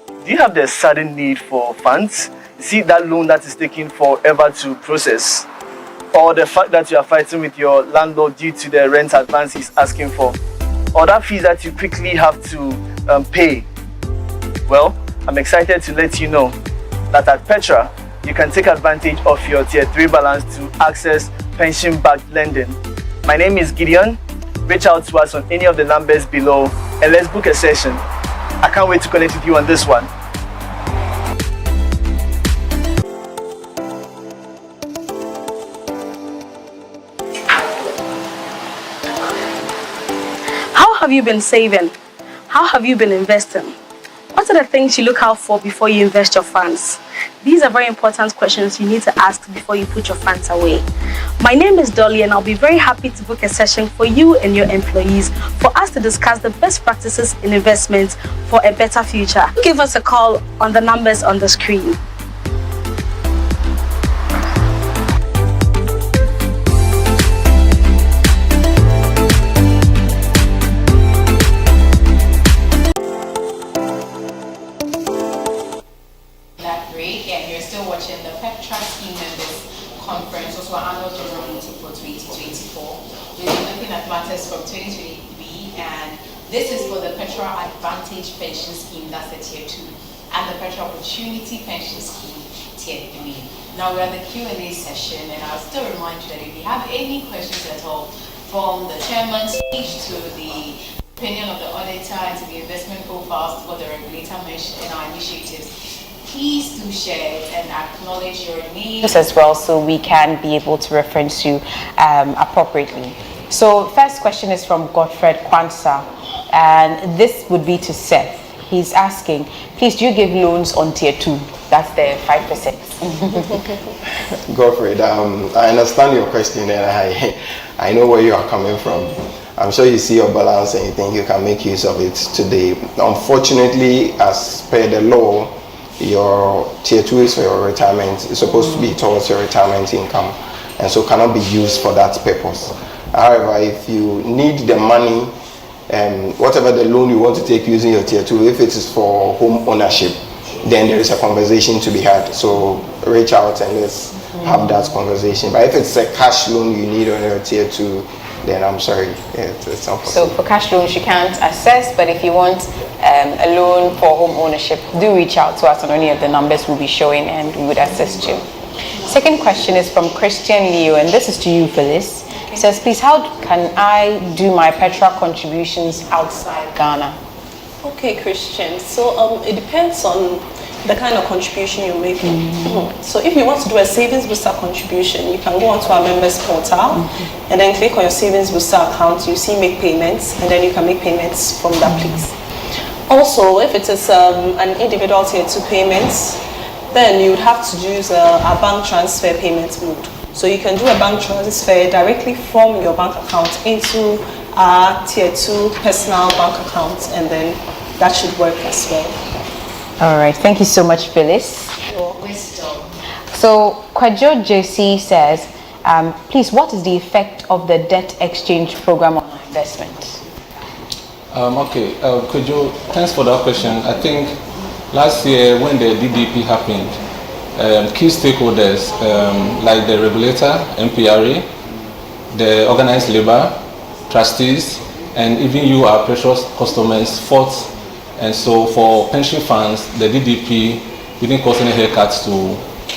Do you have the sudden need for funds? You see that loan that is taking forever to process? Or the fact that you are fighting with your landlord due to the rent advance he's asking for? Or that fees that you quickly have to pay? Well, I'm excited to let you know that at Petra, you can take advantage of your Tier 3 balance to access pension-backed lending. My name is Gideon. Reach out to us on any of the numbers below and let's book a session. I can't wait to connect with you on this one. How have you been saving? How have you been investing? What What are the things you look out for before you invest your funds? These are very important questions you need to ask before you put your funds away. My name is Dolly, and I'll be very happy to book a session for you and your employees for us to discuss the best practices in investments for a better future. Give us a call on the numbers on the screen. Watching the Petra Scheme Members Conference, also our annual general meeting for 2024. We'll be looking at matters from 2023, and this is for the Petra Advantage Pension Scheme, that's the Tier 2, and the Petra Opportunity Pension Scheme, Tier 3. Now we're at the Q&A session, and I'll still remind you that if you have any questions at all, from the chairman's speech to the opinion of the auditor and to the investment profiles to what the regulator mentioned in our initiatives, please do share it and acknowledge your names as well, so we can be able to reference you appropriately. So first question is from Godfred Kwanzaa, and this would be to Seth. He's asking, please, do you give loans on Tier 2? That's the 5%. Godfred, I understand your question, and I know where you are coming from. I'm sure you see your balance and you think you can make use of it today. Unfortunately, as per the law, your Tier 2 is for your retirement. It's supposed to be towards your retirement income, and so cannot be used for that purpose. However, if you need the money, whatever the loan you want to take using your Tier 2, if it is for home ownership, then there is a conversation to be had. So reach out and let's have that conversation. But if it's a cash loan you need on your Tier 2, then I'm sorry, it's not possible. So for cash loans you can't access, but if you want a loan for home ownership, do reach out to us on any of the numbers we'll be showing and we would assist you. Second question is from Christian Leo, and this is to you, Phyllis. It says, please, how can I do my Petra contributions outside Ghana? Okay, Christian. So it depends on the kind of contribution you're making. So if you want to do a savings booster contribution, you can go onto our members portal and then click on your savings booster account. You see make payments, and then you can make payments from that place. Also, if it is an individual Tier 2 payments, then you would have to use a bank transfer payment mode. So you can do a bank transfer directly from your bank account into our Tier 2 personal bank account, and then that should work as well. All right, thank you so much, Phyllis. Wisdom. So Kwajo JC says, please, what is the effect of the debt exchange program on investment? Okay, Kwajo, thanks for that question. I think last year when the DDP happened, key stakeholders like the regulator, MPRA, the organized labor, trustees, and even you, our precious customers, fought. And so for pension funds, the DDP didn't cause any haircuts to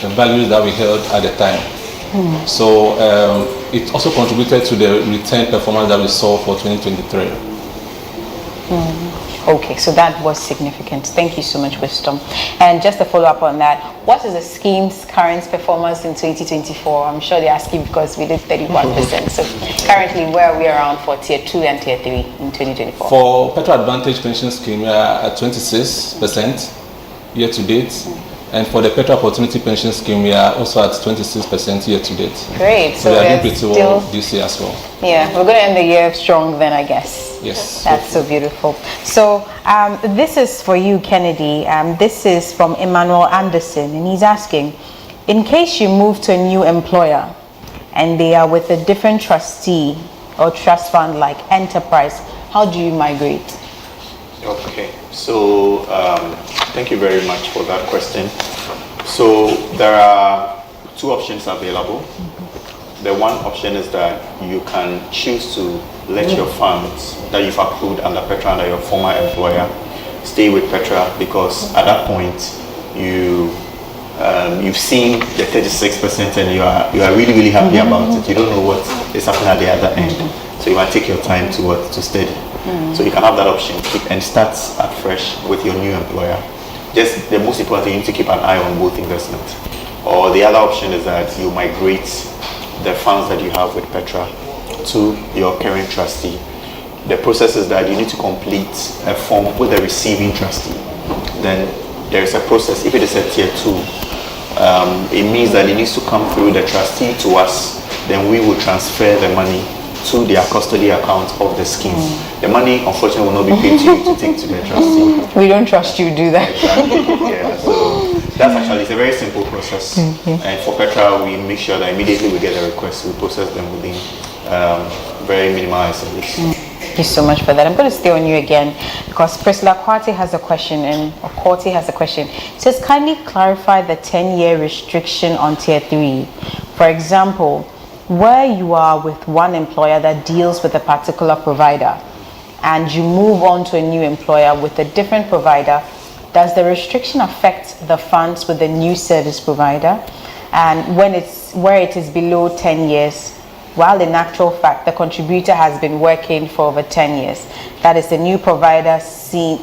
the values that we held at the time. So it also contributed to the return performance that we saw for 2023. Okay, so that was significant. Thank you so much, Wisdom. And just to follow up on that, what is the scheme's current performance in 2024? I'm sure they're asking because we did 31%. So currently, where are we around for Tier 2 and Tier 3 in 2024? For Petra Advantage Pension Scheme, we are at 26% year to date. And for the Petra Opportunity Pension Scheme, we are also at 26% year to date. Great. So we are doing pretty well this year as well. Yeah, we're going to end the year strong then, I guess. Yes. That's so beautiful. So this is for you, Kennedy. This is from Emmanuel Anderson, and he's asking, in case you move to a new employer and they are with a different trustee or trust fund like Enterprise, how do you migrate? Okay, so thank you very much for that question. So there are two options available. The one option is that you can choose to let your funds that you've accrued under Petra, under your former employer, stay with Petra, because at that point you've seen the 36% and you are really happy about it. You don't know what is happening at the other end, so you might take your time to study. So you can have that option, and start at fresh with your new employer. Just the most important thing, you need to keep an eye on both investments. Or the other option is that you migrate the funds that you have with Petra to your current trustee. The process is that you need to complete a form with the receiving trustee. then there is a process. If it is a tier 2, it means that it needs to come through the trustee to us. Then we will transfer the money to their custody account of the scheme. The money, unfortunately, will not be paid to you to take to the trustee. We don't trust you to do that. Exactly. Yeah. So that's actually, it's a very simple process. And for Petra, we make sure that immediately we get a request, we process them within very minimal SLAs. Thank you so much for that. I'm going to stay on you again because Priscilla Kwati has a question, and Kwati has a question. It says, kindly clarify the 10-year restriction on tier 3. For example, where you are with one employer that deals with a particular provider and you move on to a new employer with a different provider, does the restriction affect the funds with the new service provider? And where it is below 10 years, while in actual fact the contributor has been working for over 10 years, that is the new providers seen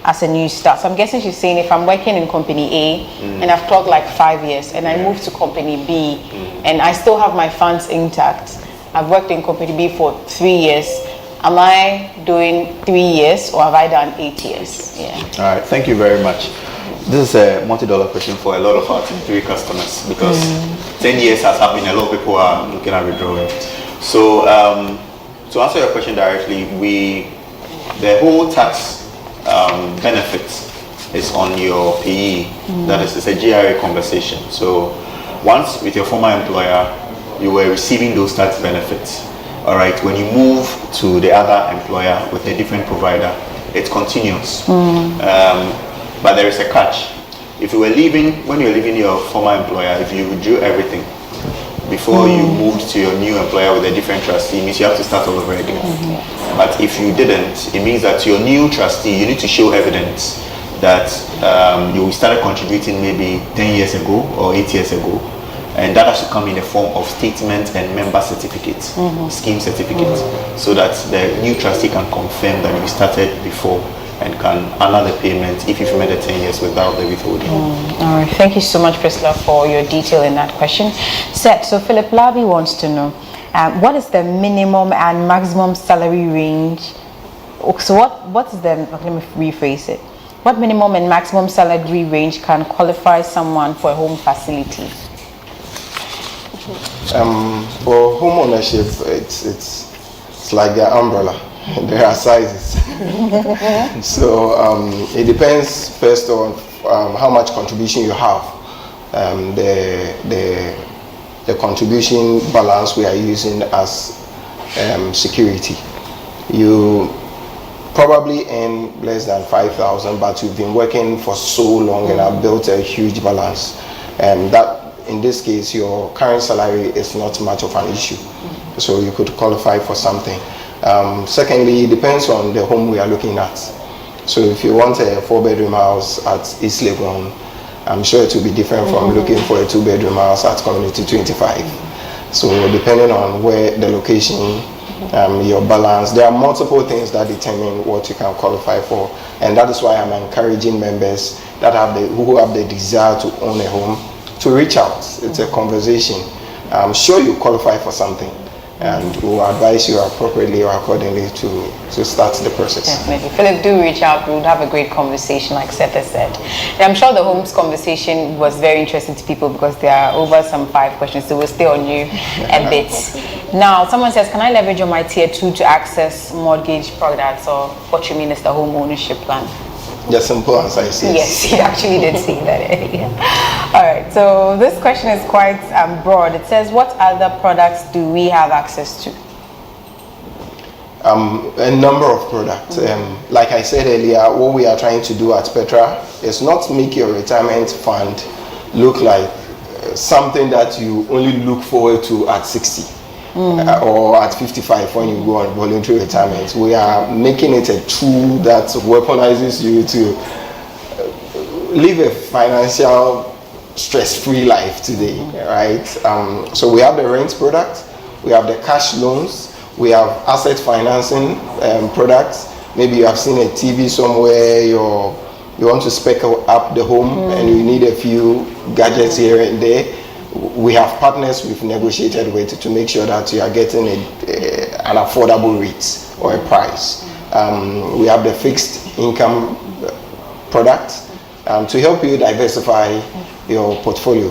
as a new start. So I'm guessing she's saying if I'm working in company A and I've clocked like 5 years and I move to company B and I still have my funds intact, I've worked in company B for 3 years, am I doing 3 years or have I done 8 years? Yeah. All right, thank you very much. This is a multi-dollar question for a lot of our tier 3 customers because 10 years has happened, a lot of people are looking at withdrawing. So to answer your question directly, the whole tax benefit is on your PE. That is, it's a GRA conversation. So once with your former employer, you were receiving those tax benefits. All right, when you move to the other employer with a different provider, it continues. But there is a catch. If you were leaving, when you're leaving your former employer, if you withdrew everything before you moved to your new employer with a different trustee, it means you have to start all over again. But if you didn't, it means that your new trustee, you need to show evidence that you started contributing maybe 10 years ago or 8 years ago. And that has to come in the form of statement and member certificate, scheme certificate, so that the new trustee can confirm that you started before and can honor the payment if you've made the 10 years without the withholding. All right, thank you so much, Priscilla, for your detail in that question. So Philip Labi wants to know, what is the minimum and maximum salary range? So what is the, let me rephrase it. What minimum and maximum salary range can qualify someone for a home facility? For home ownership, it's like the umbrella. There are sizes. So it depends first on how much contribution you have. The contribution balance we are using as security. You probably earn less than 5,000, but you've been working for so long and have built a huge balance. That in this case, your current salary is not much of an issue, so you could qualify for something. Secondly, it depends on the home we are looking at. So if you want a 4-bedroom house at East Legon, I'm sure it will be different from looking for a 2-bedroom house at Community 25. So depending on where the location, your balance, there are multiple things that determine what you can qualify for, and that is why I'm encouraging members that who have the desire to own a home to reach out. It's a conversation. I'm sure you qualify for something, and we'll advise you appropriately or accordingly to start the process. Definitely. Philip, do reach out. We'll have a great conversation, like Seth has said. And I'm sure the homes conversation was very interesting to people because there are over some 5 questions, so we'll stay on you a bit. Now, someone says, can I leverage on my tier 2 to access mortgage products, or what you mean is the home ownership plan? The simple answer is yes. Yes, he actually did say that earlier. All right, so this question is quite broad. It says, what other products do we have access to? A number of products. Like I said earlier, what we are trying to do at Petra is not make your retirement fund look like something that you only look forward to at 60. Or at 55 when you go on voluntary retirement. We are making it a tool that weaponizes you to live a financial stress-free life today, right? So we have the rent product, we have the cash loans, we have asset financing products. Maybe you have seen a TV somewhere, you want to spec up the home and you need a few gadgets here and there. We have partners we've negotiated with to make sure that you are getting an affordable rate or a price. We have the fixed income product to help you diversify your portfolio.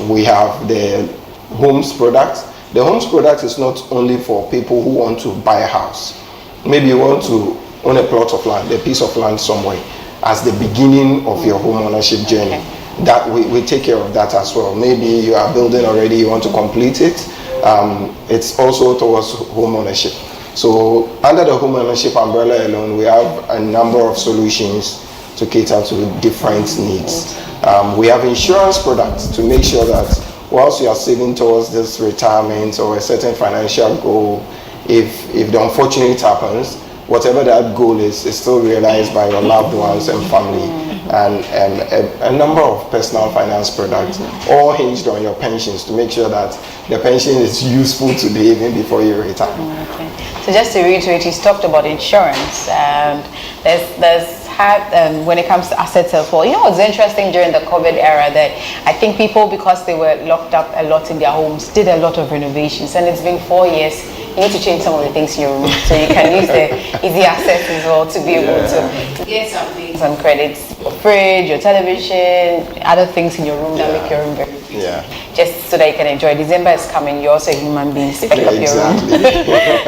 We have the homes product. The homes product is not only for people who want to buy a house. Maybe you want to own a plot of land, a piece of land somewhere, as the beginning of your home ownership journey. That we take care of that as well. Maybe you are building already, you want to complete it. It's also towards home ownership. So under the home ownership umbrella alone, we have a number of solutions to cater to different needs. We have insurance products to make sure that whilst you are saving towards this retirement or a certain financial goal, if the unfortunate happens, whatever that goal is still realized by your loved ones and family. And a number of personal finance products, all hinged on your pensions to make sure that the pension is useful today even before you retire. Okay. So just to reiterate, you talked about insurance, and when it comes to asset sales. Well, you know what's interesting during the COVID era, that I think people, because they were locked up a lot in their homes, did a lot of renovations, and it's been 4 years. You need to change some of the things in your room, so you can use the easy access as well to be able to get some things on credits, your fridge, your television, other things in your room that make your room very pretty. Just so that you can enjoy. December is coming, you're also a human being, spec up your room.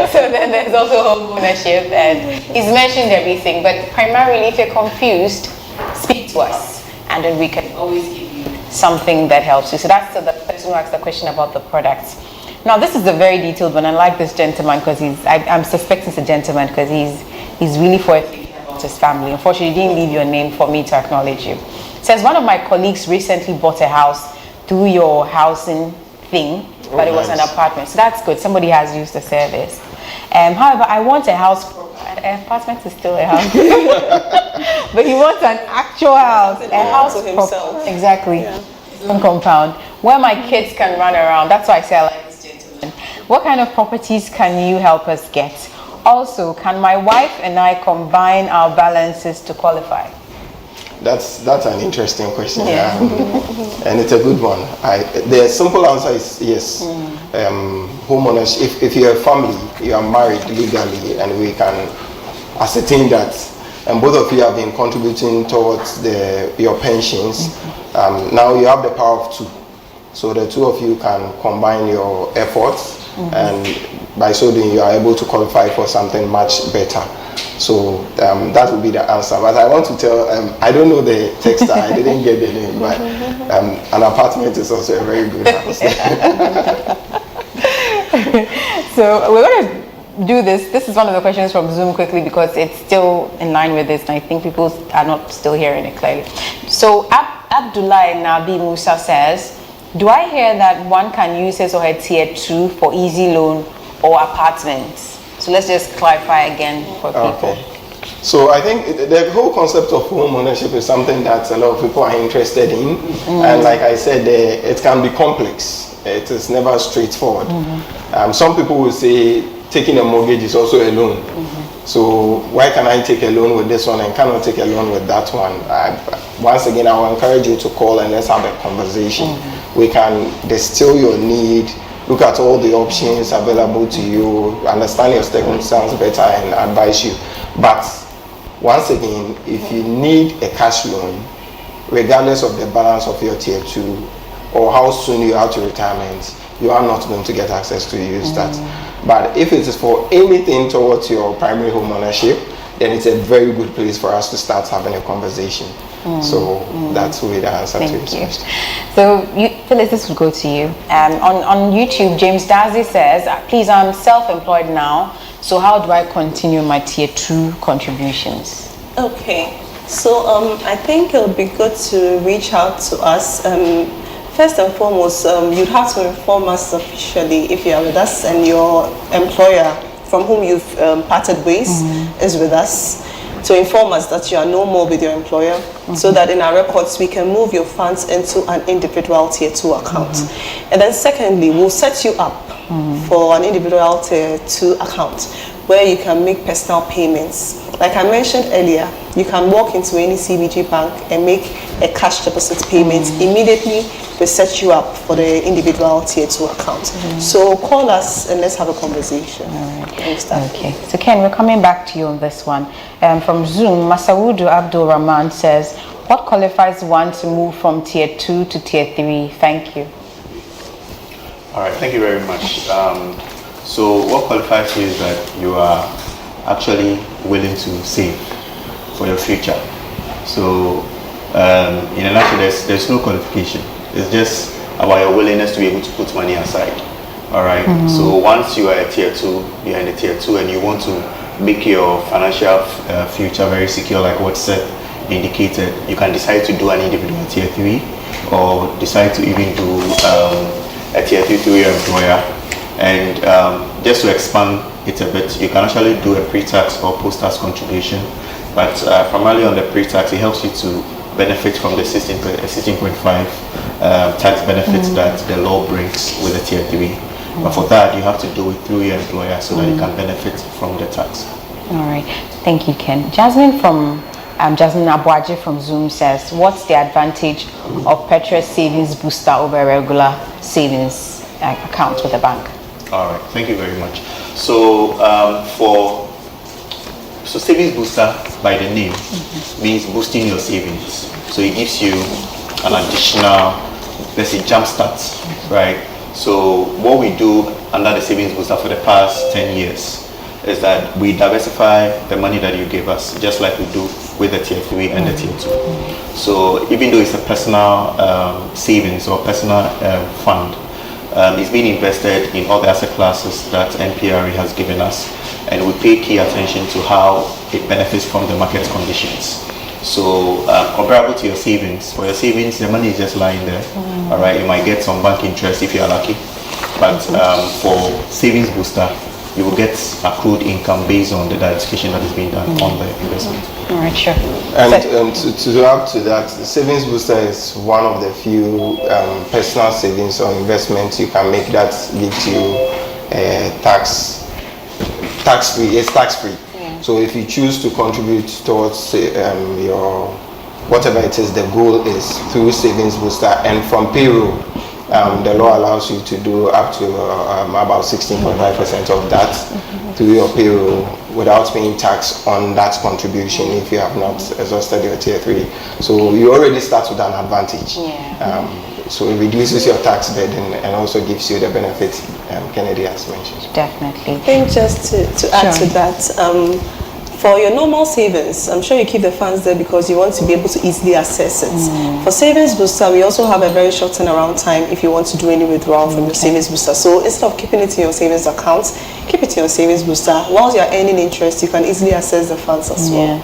So then there's also home ownership, and he's mentioned everything, but primarily if you're confused, speak to us, and then we can always give you something that helps you. So that's the person who asked the question about the products. Now this is a very detailed one. I like this gentleman because I'm suspecting it's a gentleman because he's really thinking about his family. Unfortunately, he didn't leave your name for me to acknowledge you. It says one of my colleagues recently bought a house through your housing thing, but it was an apartment. So that's good. Somebody has used the service. However, I want a house. An apartment is still a house, but he wants an actual house, a house for himself. Exactly. Own compound where my kids can run around. That's why I say I like this gentleman. What kind of properties can you help us get? Also, can my wife and I combine our balances to qualify? That's an interesting question, and it's a good one. The simple answer is yes. Home ownership. If you're a family, you are married legally, and we can ascertain that, and both of you have been contributing towards your pensions. Now you have the power of two, so the two of you can combine your efforts, and by so doing, you are able to qualify for something much better. So that would be the answer. But I want to tell, I don't know the texter, I didn't get the name, but an apartment is also a very good house. So we're going to do this. This is one of the questions from Zoom quickly because it's still in line with this, and I think people are not still hearing it clearly. So Abdullah Nabi Musa says, do I hear that one can use his or her tier 2 for easy loan or apartments? So let's just clarify again for people. So I think the whole concept of home ownership is something that a lot of people are interested in. And like I said, it can be complex. It is never straightforward. Some people will say taking a mortgage is also a loan. So why can I take a loan with this one and cannot take a loan with that one? Once again, I will encourage you to call and let's have a conversation. We can distill your need, look at all the options available to you, understand your circumstances better and advise you. But once again, if you need a cash loan, regardless of the balance of your tier 2 or how soon you are to retirement, you are not going to get access to use that. But if it is for anything towards your primary home ownership, then it's a very good place for us to start having a conversation. So that's really the answer to your question. So Phyllis, this will go to you. On YouTube, James Dazi says, please, I'm self-employed now, so how do I continue my tier 2 contributions? Okay, so I think it would be good to reach out to us. First and foremost, you'd have to inform us officially if you are with us and your employer from whom you've parted ways is with us, to inform us that you are no more with your employer, so that in our records we can move your funds into an individual tier 2 account. And then secondly, we'll set you up for an individual tier 2 account where you can make personal payments. Like I mentioned earlier, you can walk into any CBG bank and make a cash deposit payment. Immediately, we set you up for the individual tier 2 account. So call us and let's have a conversation. Okay. So Ken, we're coming back to you on this one. From Zoom, Masawudu Abdul Rahman says, what qualifies one to move from tier 2 to tier 3? Thank you. All right, thank you very much. So what qualifies you is that you are actually willing to save for your future. So in a nutshell, there's no qualification. It's just about your willingness to be able to put money aside. All right. So once you are a tier 2, you're in the tier 2, and you want to make your financial future very secure, like what Seth indicated, you can decide to do an individual tier 3, or decide to even do a tier 3 through your employer. And just to expand it a bit, you can actually do a pre-tax or post-tax contribution, but primarily on the pre-tax, it helps you to benefit from the 16.5 tax benefits that the law brings with the tier 3. But for that, you have to do it through your employer so that you can benefit from the tax. All right. Thank you, Ken. Jasmine Abuaji from Zoom says, what's the advantage of Petra's savings booster over a regular savings account with a bank? All right, thank you very much. So so savings booster by the name means boosting your savings. So it gives you an additional, let's say, jump start, right? So what we do under the savings booster for the past 10 years is that we diversify the money that you give us, just like we do with the tier 3 and the tier 2. So even though it's a personal savings or personal fund, it's being invested in all the asset classes that NPRA has given us, and we pay key attention to how it benefits from the market conditions. So comparable to your savings, for your savings, the money is just lying there. All right, you might get some bank interest if you're lucky, but for savings booster, you will get accrued income based on the diversification that is being done on the investment. All right, sure. And to add to that, the savings booster is one of the few personal savings or investments you can make that gives you tax-free. It's tax-free. So if you choose to contribute towards your whatever it is, the goal is through savings booster, and from payroll, the law allows you to do up to about 16.5% of that through your payroll without paying tax on that contribution if you have not exhausted your tier 3. So you already start with an advantage. So it reduces your tax burden and also gives you the benefits Kennedy has mentioned. Definitely. I think just to add to that, for your normal savings, I'm sure you keep the funds there because you want to be able to easily access it. For savings booster, we also have a very short turnaround time if you want to do any withdrawal from your savings booster. So instead of keeping it in your savings account, keep it in your savings booster. Whilst you're earning interest, you can easily access the funds as well.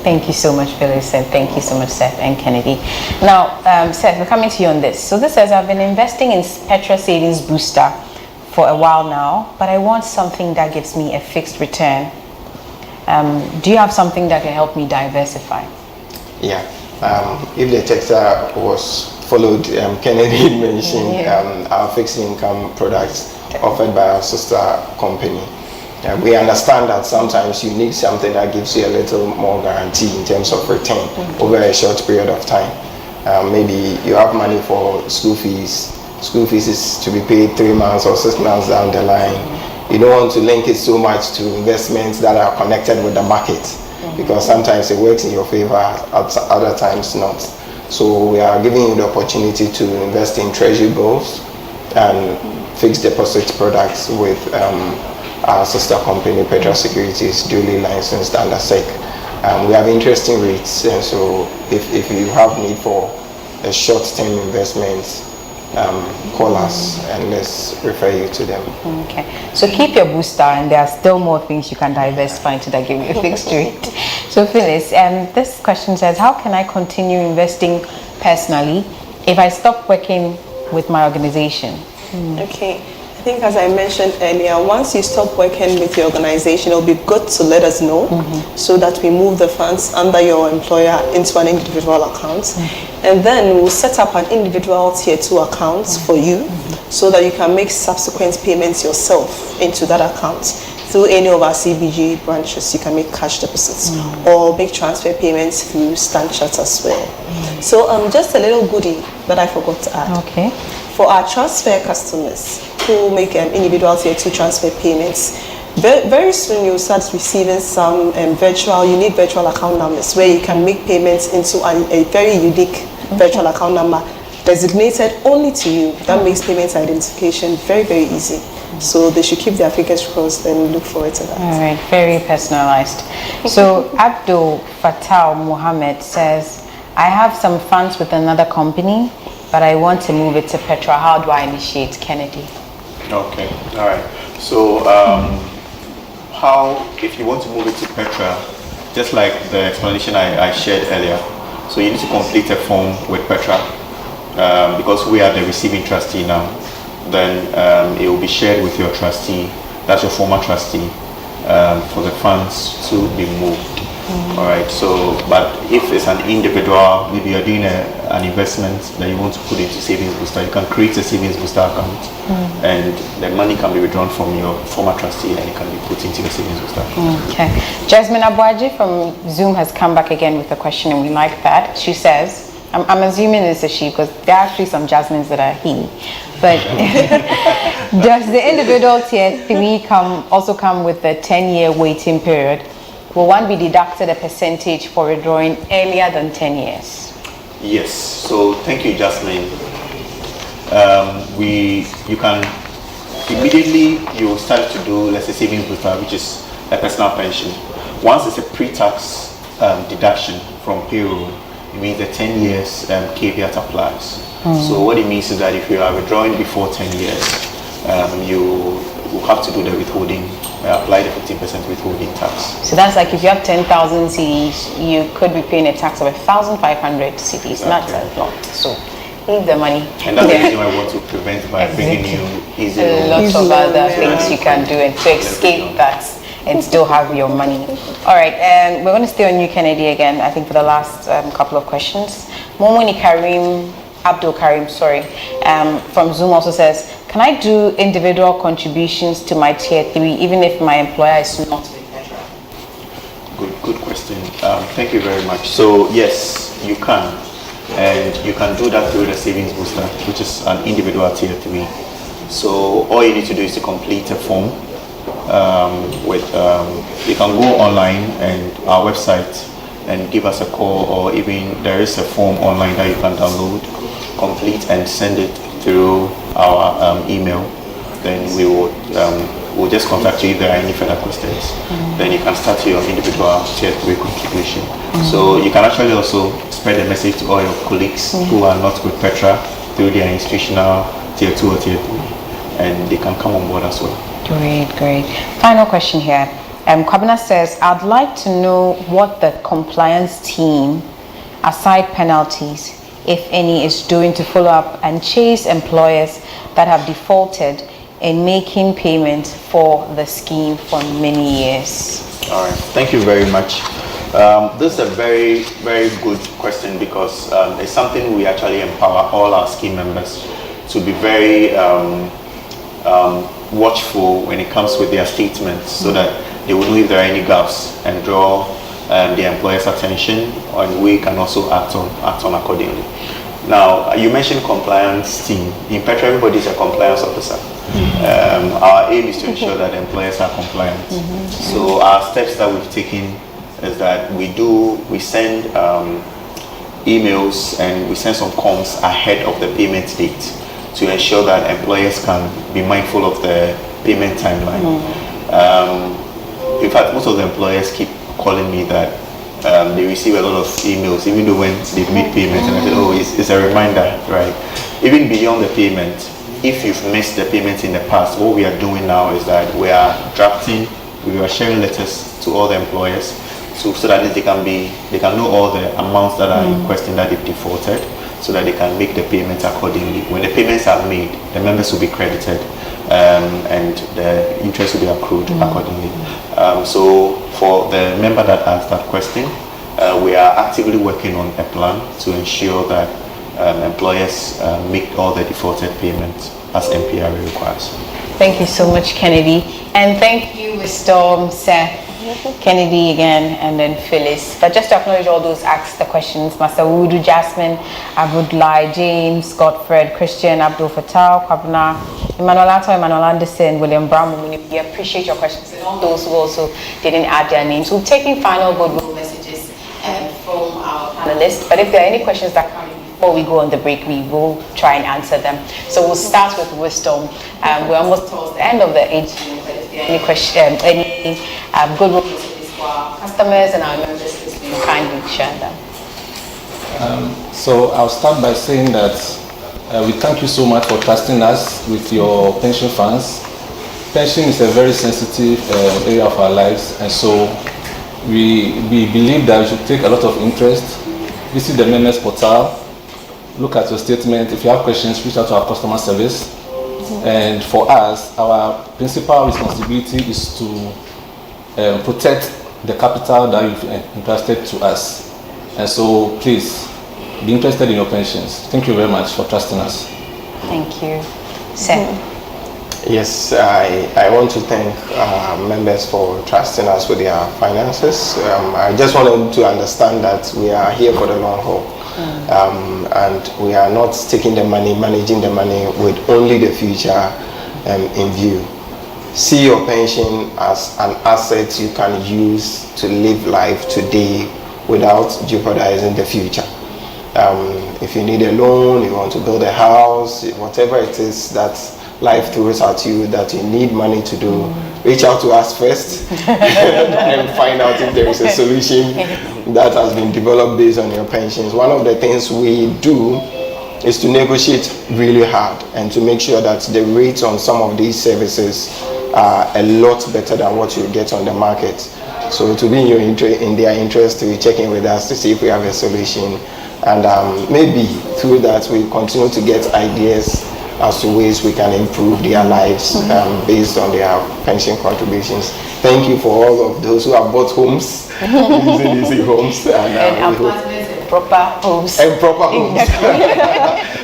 Thank you so much, Phyllis, and thank you so much, Seth and Kennedy. Now, Seth, we're coming to you on this. So this says, I've been investing in Petra Savings Booster for a while now, but I want something that gives me a fixed return. Do you have something that can help me diversify? Yeah. If the text was followed, Kennedy mentioned our fixed income products offered by our sister company. We understand that sometimes you need something that gives you a little more guarantee in terms of return over a short period of time. Maybe you have money for school fees. School fees is to be paid 3 months or 6 months down the line. You don't want to link it so much to investments that are connected with the market, because sometimes it works in your favor, other times not. So we are giving you the opportunity to invest in treasury bills and fixed deposit products with our sister company, Petra Securities, duly licensed under SEC. We have interesting rates, and so if you have need for a short-term investment, call us and let's refer you to them. Okay, so keep your booster, and there are still more things you can diversify into that give you a fixed rate. So Phyllis, this question says, how can I continue investing personally if I stop working with my organization? Okay, I think as I mentioned earlier, once you stop working with your organization, it'll be good to let us know so that we move the funds under your employer into an individual account. And then we'll set up an individual tier 2 account for you so that you can make subsequent payments yourself into that account through any of our CBG branches, you can make cash deposits or make transfer payments through StanChart as well. So just a little goodie that I forgot to add. Okay. For our transfer customers who make individual tier 2 transfer payments, very soon you'll start receiving some unique virtual account numbers where you can make payments into a very unique virtual account number designated only to you. That makes payment identification very, very easy. So they should keep their fingers crossed and look forward to that. All right, very personalized. So Abdul Fattah Mohammed says, I have some funds with another company, but I want to move it to Petra. How do I initiate, Kennedy? Okay, all right. So if you want to move it to Petra, just like the explanation I shared earlier, so you need to complete a form with Petra because we are the receiving trustee now. Then it will be shared with your trustee, that's your former trustee, for the funds to be moved. All right, so, but if it's an individual, maybe you're doing an investment that you want to put into savings booster, you can create a savings booster account and the money can be withdrawn from your former trustee and it can be put into your savings booster account. Okay. Jasmine Abuaji from Zoom has come back again with a question and we like that. She says, I'm assuming it's a she because there are actually some Jasmines that are he. But does the individual tier 3 also come with a 10-year waiting period? Will one be deducted a percentage for withdrawing earlier than 10 years? Yes. So thank you, Jasmine. You can immediately you start to do, let's say, savings booster, which is a personal pension. Once it's a pre-tax deduction from payroll, it means the 10 years caveat applies. So what it means is that if you are withdrawing before 10 years, you will have to do the withholding, apply the 15% withholding tax. So that's like if you have 10,000 CDs, you could be paying a tax of 1,500 CDs. That's a lot. So leave the money. And that's the reason why I want to prevent by bringing you easy lots of other things you can do and to escape that and still have your money. All right, and we're going to stay on you, Kennedy, again, I think for the last couple of questions. Momoni Abdul Karim, from Zoom also says, can I do individual contributions to my tier 3 even if my employer is not with Petra? Good question. Thank you very much. So yes, you can. And you can do that through the savings booster, which is an individual tier 3. So all you need to do is to complete a form. You can go online and our website and give us a call, or even there is a form online that you can download, complete and send it through our email. Then we will we'll just contact you if there are any further questions. Then you can start your individual tier 3 contribution. So you can actually also spread the message to all your colleagues who are not with Petra through their institutional tier 2 or tier 3, and they can come on board as well. Great. Final question here. Kwabena says, I'd like to know what the compliance team, aside penalties, if any, is doing to follow up and chase employers that have defaulted in making payments for the scheme for many years. All right, thank you very much. This is a very, very good question because it's something we actually empower all our scheme members to be very watchful when it comes with their statements so that they will know if there are any gaps and draw the employer's attention, and we can also act on accordingly. Now, you mentioned compliance team. In Petra, everybody is a compliance officer. Our aim is to ensure that employers are compliant. So our steps that we've taken is that we send emails and we send some comms ahead of the payment date to ensure that employers can be mindful of the payment timeline. In fact, most of the employers keep calling me that they receive a lot of emails, even though when they've made payments, and I said, oh, it's a reminder, right? Even beyond the payment, if you've missed the payment in the past, what we are doing now is that we are sharing letters to all the employers so that they can know all the amounts that are in question that they've defaulted, so that they can make the payments accordingly. When the payments are made, the members will be credited and the interest will be accrued accordingly. So for the member that asked that question, we are actively working on a plan to ensure that employers make all the defaulted payments as MPRA requires. Thank you so much, Kennedy. And thank you, Wisdom, Seth, Kennedy again, and then Phyllis. But just to acknowledge all those asked the questions, Master Wudu, Jasmine, Abudlai, James, Godfred, Christian, Abdul Fattah, Kwabna, Emmanuel Ato, Emmanuel Anderson, William Brown, we appreciate your questions, and all those who also didn't add their names. We're taking final goodwill messages from our panelists, but if there are any questions that come in before we go on the break, we will try and answer them. So we'll start with Wisdom. We're almost towards the end of the AGM, but if there are any questions, any goodwill messages for our customers and our members, please will you kindly share them. So I'll start by saying that we thank you so much for trusting us with your pension funds. Pension is a very sensitive area of our lives, and so we believe that we should take a lot of interest. Visit the members portal, look at your statement. If you have questions, reach out to our customer service. And for us, our principal responsibility is to protect the capital that you've entrusted to us. And so please be interested in your pensions. Thank you very much for trusting us. Thank you. Seth. Yes, I want to thank members for trusting us with their finances. I just want them to understand that we are here for the long haul. And we are not taking the money, managing the money with only the future in view. See your pension as an asset you can use to live life today without jeopardizing the future. If you need a loan, you want to build a house, whatever it is that life throws at you that you need money to do, reach out to us first and find out if there is a solution that has been developed based on your pensions. One of the things we do is to negotiate really hard and to make sure that the rates on some of these services are a lot better than what you get on the market. So it will be in their interest to check in with us to see if we have a solution, and maybe through that we continue to get ideas as to ways we can improve their lives based on their pension contributions. Thank you for all of those who have bought homes using easy homes and apartments and proper homes. And proper homes.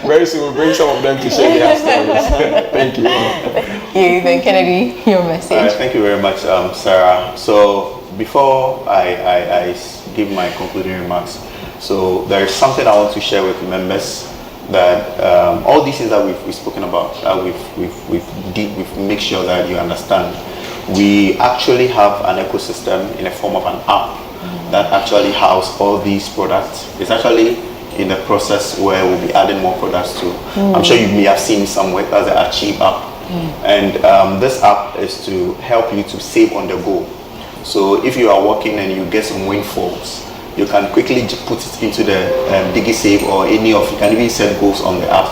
Very soon we'll bring some of them to share their stories. Thank you. Thank you. Then Kennedy, your message. Thank you very much, Sarah. So before I give my concluding remarks, so there is something I want to share with the members, that all these things that we've spoken about, we've made sure that you understand. We actually have an ecosystem in the form of an app that actually houses all these products. It's actually in the process where we'll be adding more products to. I'm sure you may have seen somewhere, that's the Achieve app. And this app is to help you to save on the go. So if you are working and you get some windfalls, you can quickly put it into the DigiSave, or any of, you can even set goals on the app,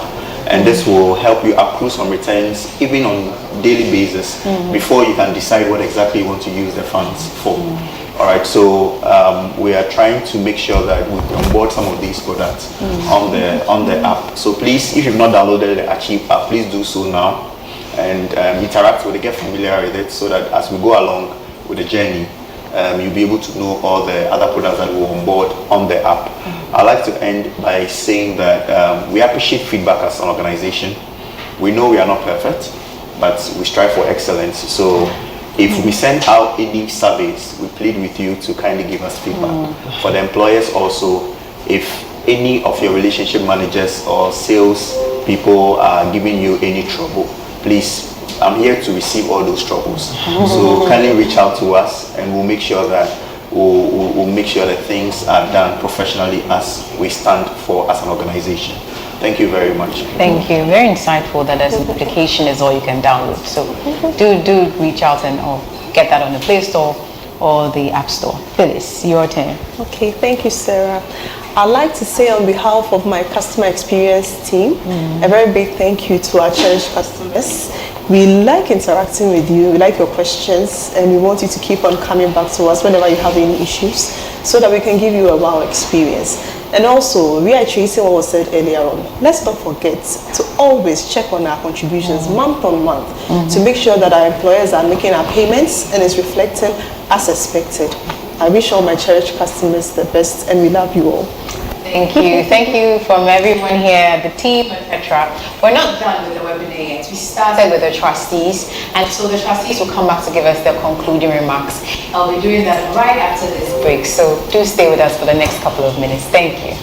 and this will help you accrue some returns even on daily basis before you can decide what exactly you want to use the funds for. All right, so we are trying to make sure that we onboard some of these products on the app. So please, if you've not downloaded the Achieve app, please do so now and interact with it, get familiar with it, so that as we go along with the journey, you'll be able to know all the other products that we'll onboard on the app. I'd like to end by saying that we appreciate feedback as an organization. We know we are not perfect, but we strive for excellence. So if we send out any surveys, we plead with you to kindly give us feedback. For the employers also, if any of your relationship managers or sales people are giving you any trouble, please, I'm here to receive all those troubles. So kindly reach out to us, and we'll make sure that we'll make sure that things are done professionally as we stand for as an organization. Thank you very much. Thank you. Very insightful that there's an application is all you can download. So do reach out and get that on the Play Store or the App Store. Phyllis, your turn. Okay, thank you, Sarah. I'd like to say on behalf of my customer experience team, a very big thank you to our cherished customers. We like interacting with you, we like your questions, and we want you to keep on coming back to us whenever you have any issues, so that we can give you a wow experience. And also, reiterating what was said earlier on, let's not forget to always check on our contributions month on month to make sure that our employers are making our payments and it's reflecting as expected. I wish all my cherished customers the best, and we love you all. Thank you. Thank you from everyone here, the team at Petra. We're not done with the webinar yet. We started with the trustees, and so the trustees will come back to give us their concluding remarks. I'll be doing that right after this break, so do stay with us for the next couple of minutes. Thank you.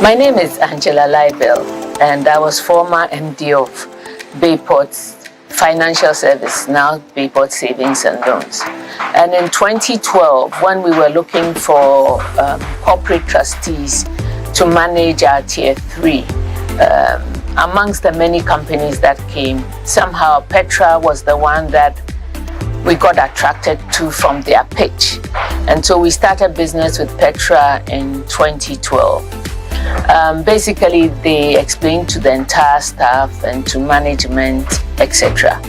My name is Angela Libel, and I was former MD of Bayport's Financial Service, now Bayport Savings and Loans. And in 2012, when we were looking for corporate trustees to manage our Tier 3, amongst the many companies that came, somehow Petra was the one that we got attracted to from their pitch. And so we started business with Petra in 2012. Basically, they explained to the entire staff and to management, etc.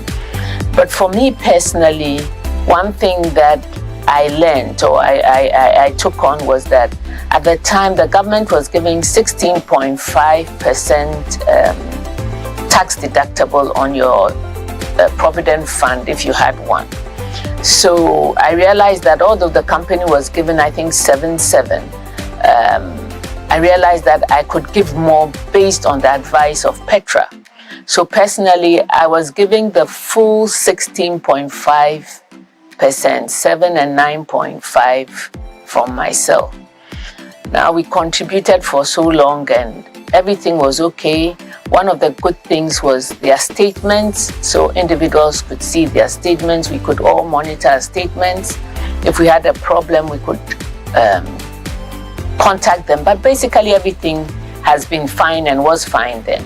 But for me personally, one thing that I learned or I took on was that at the time the government was giving 16.5% tax deductible on your provident fund if you had one. So I realized that although the company was given, I think 7.7, I realized that I could give more based on the advice of Petra. So personally, I was giving the full 16.5%, 7 and 9.5 from myself. Now we contributed for so long and everything was okay. One of the good things was their statements, so individuals could see their statements. We could all monitor our statements. If we had a problem, we could contact them, but basically everything has been fine and was fine then.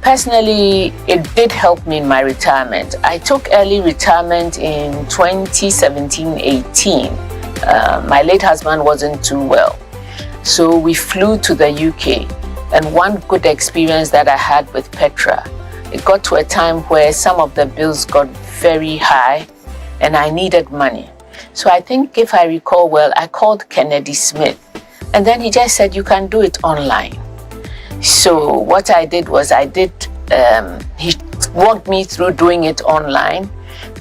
Personally, it did help me in my retirement. I took early retirement in 2017-18. My late husband wasn't too well, so we flew to the UK. And one good experience that I had with Petra, it got to a time where some of the bills got very high and I needed money. So I think, if I recall well, I called Kennedy Smith, and then he just said, you can do it online. So what I did was he walked me through doing it online.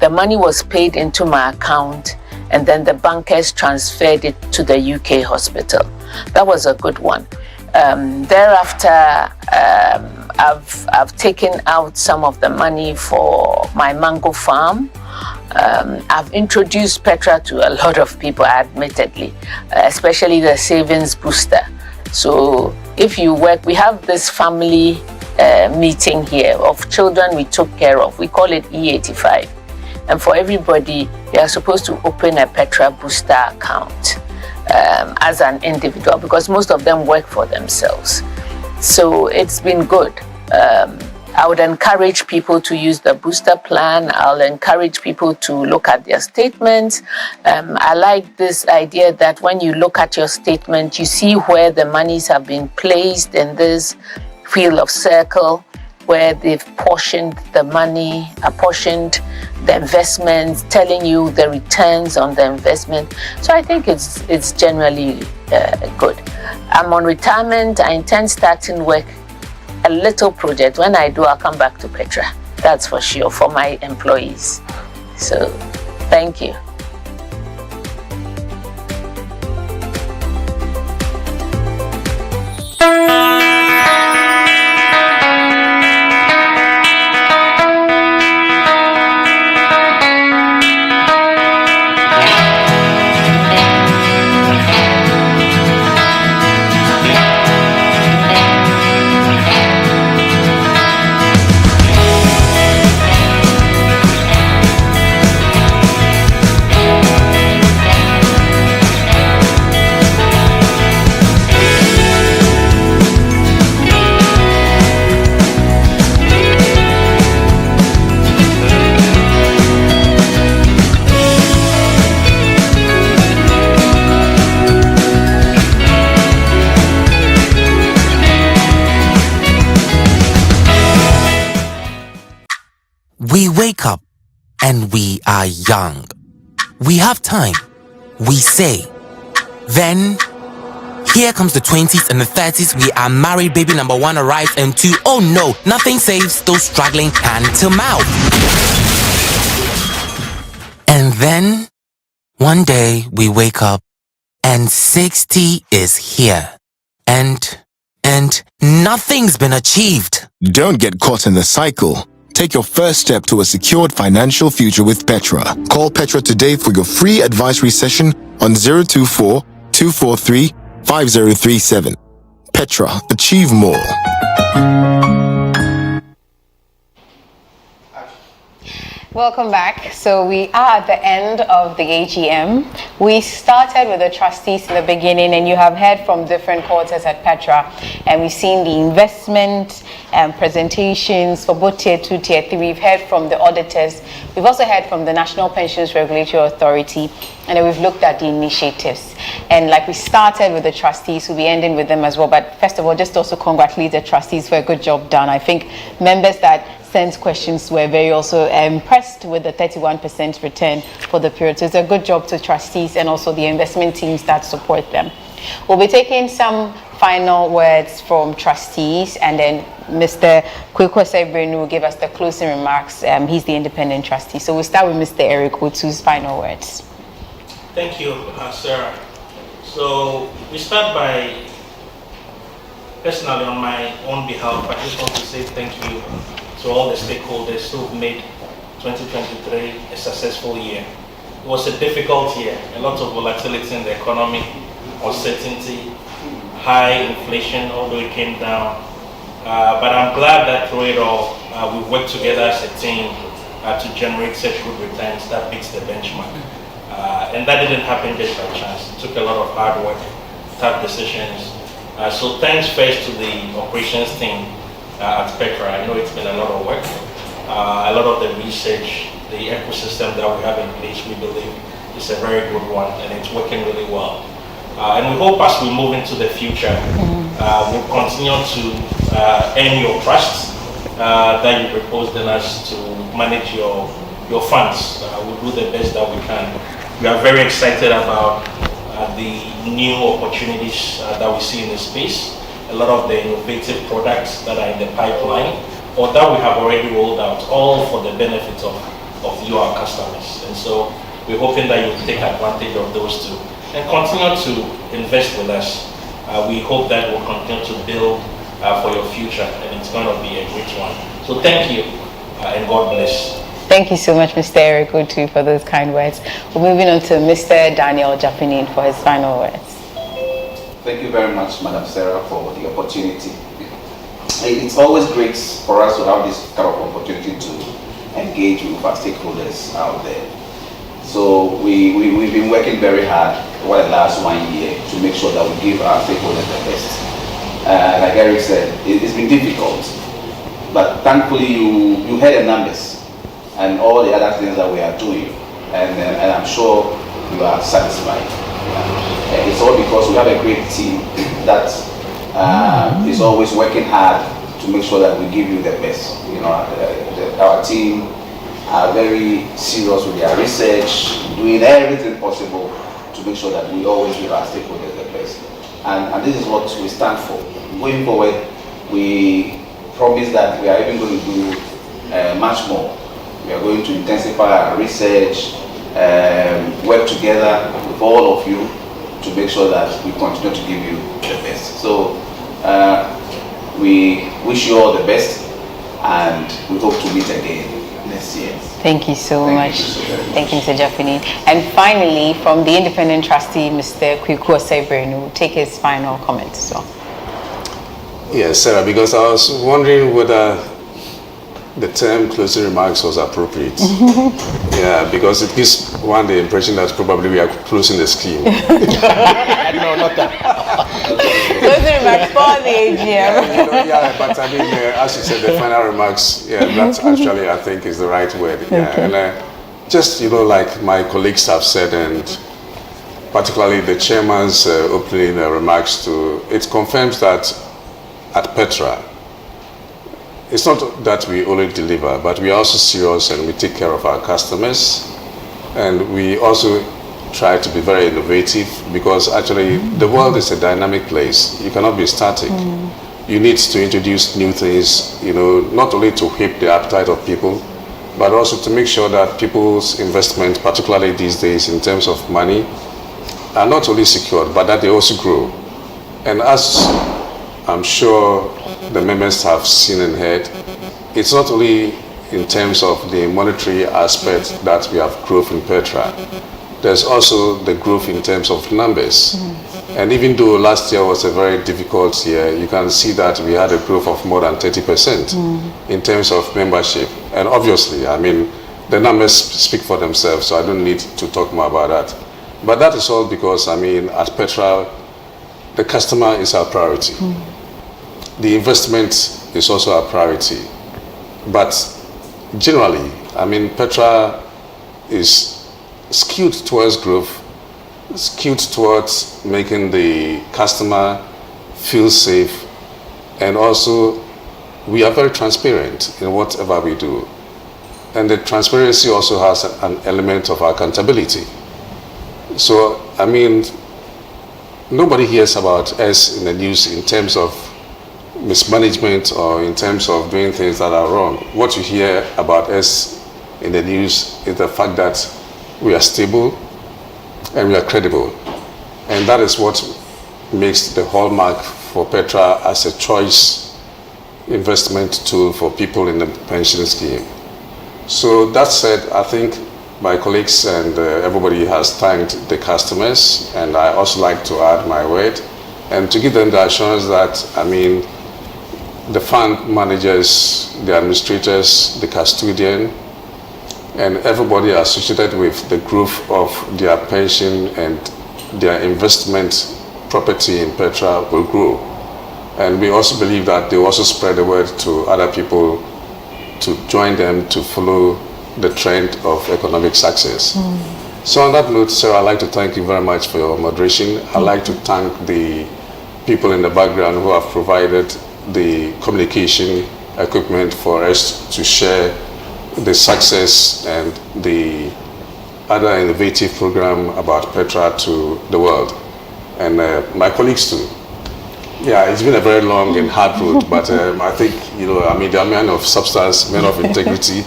The money was paid into my account, and then the bankers transferred it to the UK hospital. That was a good one. Thereafter, I've taken out some of the money for my mango farm. I've introduced Petra to a lot of people, admittedly, especially the savings booster. So if you work, we have this family meeting here of children we took care of. We call it E85. And for everybody, they are supposed to open a Petra booster account as an individual, because most of them work for themselves. So it's been good. I would encourage people to use the booster plan. I'll encourage people to look at their statements. I like this idea that when you look at your statement, you see where the monies have been placed in this wheel of circle, where they've portioned the money, apportioned the investments, telling you the returns on the investment. So I think it's generally good. I'm on retirement. I intend starting work, a little project. When I do, I'll come back to Petra. That's for sure, for my employees. So, thank you. wake up and we are young. We have time, we say. Then, here comes the 20s and the 30s. We are married, baby number one arrives, and two, oh no, nothing saves those struggling hand to mouth. And then, one day we wake up and 60 is here. And nothing's been achieved. Don't get caught in the cycle. Take your first step to a secured financial future with Petra. Call Petra today for your free advisory session on 024-243-5037. Petra, achieve more. Welcome back. So we are at the end of the AGM. We started with the trustees in the beginning, and you have heard from different quarters at Petra, and we've seen the investment presentations for both Tier 2, Tier 3. We've heard from the auditors. We've also heard from the National Pensions Regulatory Authority, and then we've looked at the initiatives. And like we started with the trustees, we'll be ending with them as well. But first of all, just also congratulate the trustees for a good job done. I think members that sent questions were very also impressed with the 31% return for the period. So it's a good job to trustees and also the investment teams that support them. We'll be taking some final words from trustees, and then Mr. Kweku Osebrenu will give us the closing remarks. He's the independent trustee. So we'll start with Mr. Eric Otu's final words. Thank you, Sarah. So we start by, personally on my own behalf, I just want to say thank you to all the stakeholders who've made 2023 a successful year. It was a difficult year, a lot of volatility in the economy, uncertainty, high inflation, although it came down. But I'm glad that through it all, we worked together as a team to generate such good returns that beats the benchmark. And that didn't happen just by chance. It took a lot of hard work, tough decisions. So thanks first to the operations team at Petra. I know it's been a lot of work. A lot of the research, the ecosystem that we have in place, we believe is a very good one, and it's working really well. And we hope as we move into the future, we'll continue to earn your trust that you proposed in us to manage your funds. We'll do the best that we can. We are very excited about the new opportunities that we see in the space. A lot of the innovative products that are in the pipeline or that we have already rolled out, all for the benefit of you, our customers. And so we're hoping that you'll take advantage of those too and continue to invest with us. We hope that we'll continue to build for your future, and it's going to be a great one. So thank you, and God bless. Thank you so much, Mr. Eric Otu, for those kind words. We're moving on to Mr. Daniel Japanin for his final words. Thank you very much, Madam Sarah, for the opportunity. It's always great for us to have this kind of opportunity to engage with our stakeholders out there. So we've been working very hard over the last 1 year to make sure that we give our stakeholders the best. Like Eric said, it's been difficult, but thankfully you heard the numbers and all the other things that we are doing, and I'm sure you are satisfied. It's all because we have a great team that is always working hard to make sure that we give you the best. You know, our team are very serious with their research, doing everything possible to make sure that we always give our stakeholders the best. And this is what we stand for. Going forward, we promise that we are even going to do much more. We are going to intensify our research, work together with all of you to make sure that we continue to give you the best. So we wish you all the best, and we hope to meet again next year. Thank you so much. Thank you, Mr. Japanin. And finally, from the independent trustee, Mr. Kweku Osebrenu, will take his final comments as well. Yes, Sarah, because I was wondering whether the term closing remarks was appropriate. Yeah, because it gives one the impression that probably we are closing the scheme. No, not that. Closing remarks for the AGM. Yeah, but I mean, as you said, the final remarks, yeah, that actually I think is the right word. Yeah, Okay. and just, you know, like my colleagues have said, and particularly the chairman's opening remarks to, it confirms that at Petra, it's not that we only deliver, but we are also serious and we take care of our customers. And we also try to be very innovative because actually the world is a dynamic place. You cannot be static. You need to introduce new things, you know, not only to whip the appetite of people, but also to make sure that people's investment, particularly these days in terms of money, are not only secured, but that they also grow. And as I'm sure the members have seen and heard, it's not only in terms of the monetary aspect that we have growth in Petra. There's also the growth in terms of numbers. And even though last year was a very difficult year, you can see that we had a growth of more than 30% in terms of membership. And obviously, I mean, the numbers speak for themselves, so I don't need to talk more about that. But that is all because, I mean, at Petra, the customer is our priority. The investment is also our priority. But generally, I mean, Petra is skewed towards growth, skewed towards making the customer feel safe, and also we are very transparent in whatever we do. And the transparency also has an element of accountability. So, I mean, nobody hears about us in the news in terms of mismanagement or in terms of doing things that are wrong. What you hear about us in the news is the fact that we are stable and we are credible. And that is what makes the hallmark for Petra as a choice investment tool for people in the pension scheme. So that said, I think my colleagues and everybody has thanked the customers, and I also like to add my word and to give them the assurance that, I mean, the fund managers, the administrators, the custodian, and everybody associated with the growth of their pension and their investment property in Petra will grow. And we also believe that they will also spread the word to other people to join them to follow the trend of economic success. So on that note, Sarah, I'd like to thank you very much for your moderation. I'd like to thank the people in the background who have provided the communication equipment for us to share the success and the other innovative program about Petra to the world. And my colleagues too. Yeah, it's been a very long and hard road, but I think, you know, I mean, they are men of substance, men of integrity,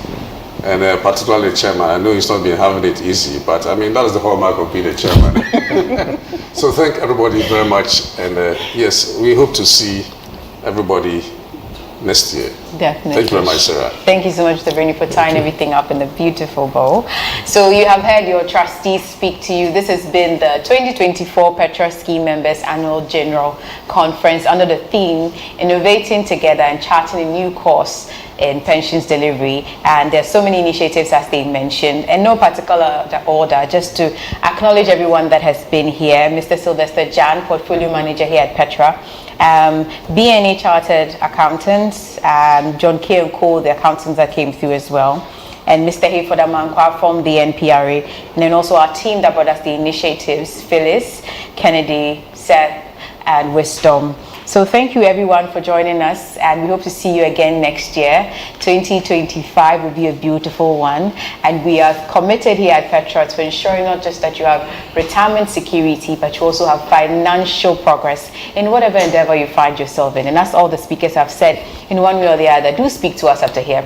and particularly the chairman. I know he's not been having it easy, but I mean, that is the hallmark of being a chairman. So thank everybody very much, and yes, we hope to see everybody next year. Definitely. Thank you very much, Sarah. Thank you so much, Davini, for tying everything up in the beautiful bow. So you have heard your trustees speak to you. This has been the 2024 Petra Scheme Members Annual General Conference under the theme, Innovating Together and Charting a New Course in Pensions Delivery. And there's so many initiatives, as they mentioned, and no particular order, just to acknowledge everyone that has been here. Mr. Sylvester Jan, Portfolio Manager here at Petra, BNA Chartered Accountants, John K. and Co., the accountants that came through as well, and Mr. Hayford Amankwa from the NPRA, and then also our team that brought us the initiatives, Phyllis, Kennedy, Seth, and Wisdom. So thank you everyone for joining us, and we hope to see you again next year. 2025 will be a beautiful one, and we are committed here at Petra to ensuring not just that you have retirement security, but you also have financial progress in whatever endeavor you find yourself in. And that's all the speakers have said in one way or the other. Do speak to us after here.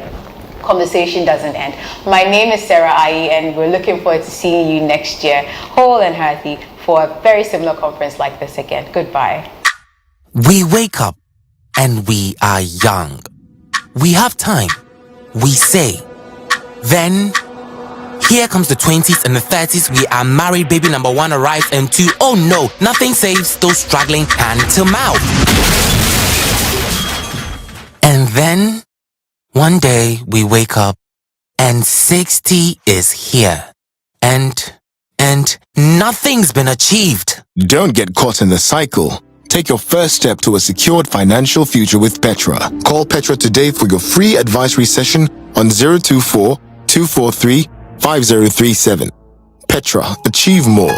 Conversation doesn't end. My name is Sarah Ayi, and we're looking forward to seeing you next year, whole and healthy, for a very similar conference like this again. Goodbye. We wake up and we are young. We have time, we say. Then, here comes the 20s and the 30s. We are married, baby number one arrives, and two, oh no, nothing saves those struggling hand to mouth. And then, one day we wake up and 60 is here. And nothing's been achieved. Don't get caught in the cycle. Take your first step to a secured financial future with Petra. Call Petra today for your free advisory session on 024-243-5037. Petra, achieve more.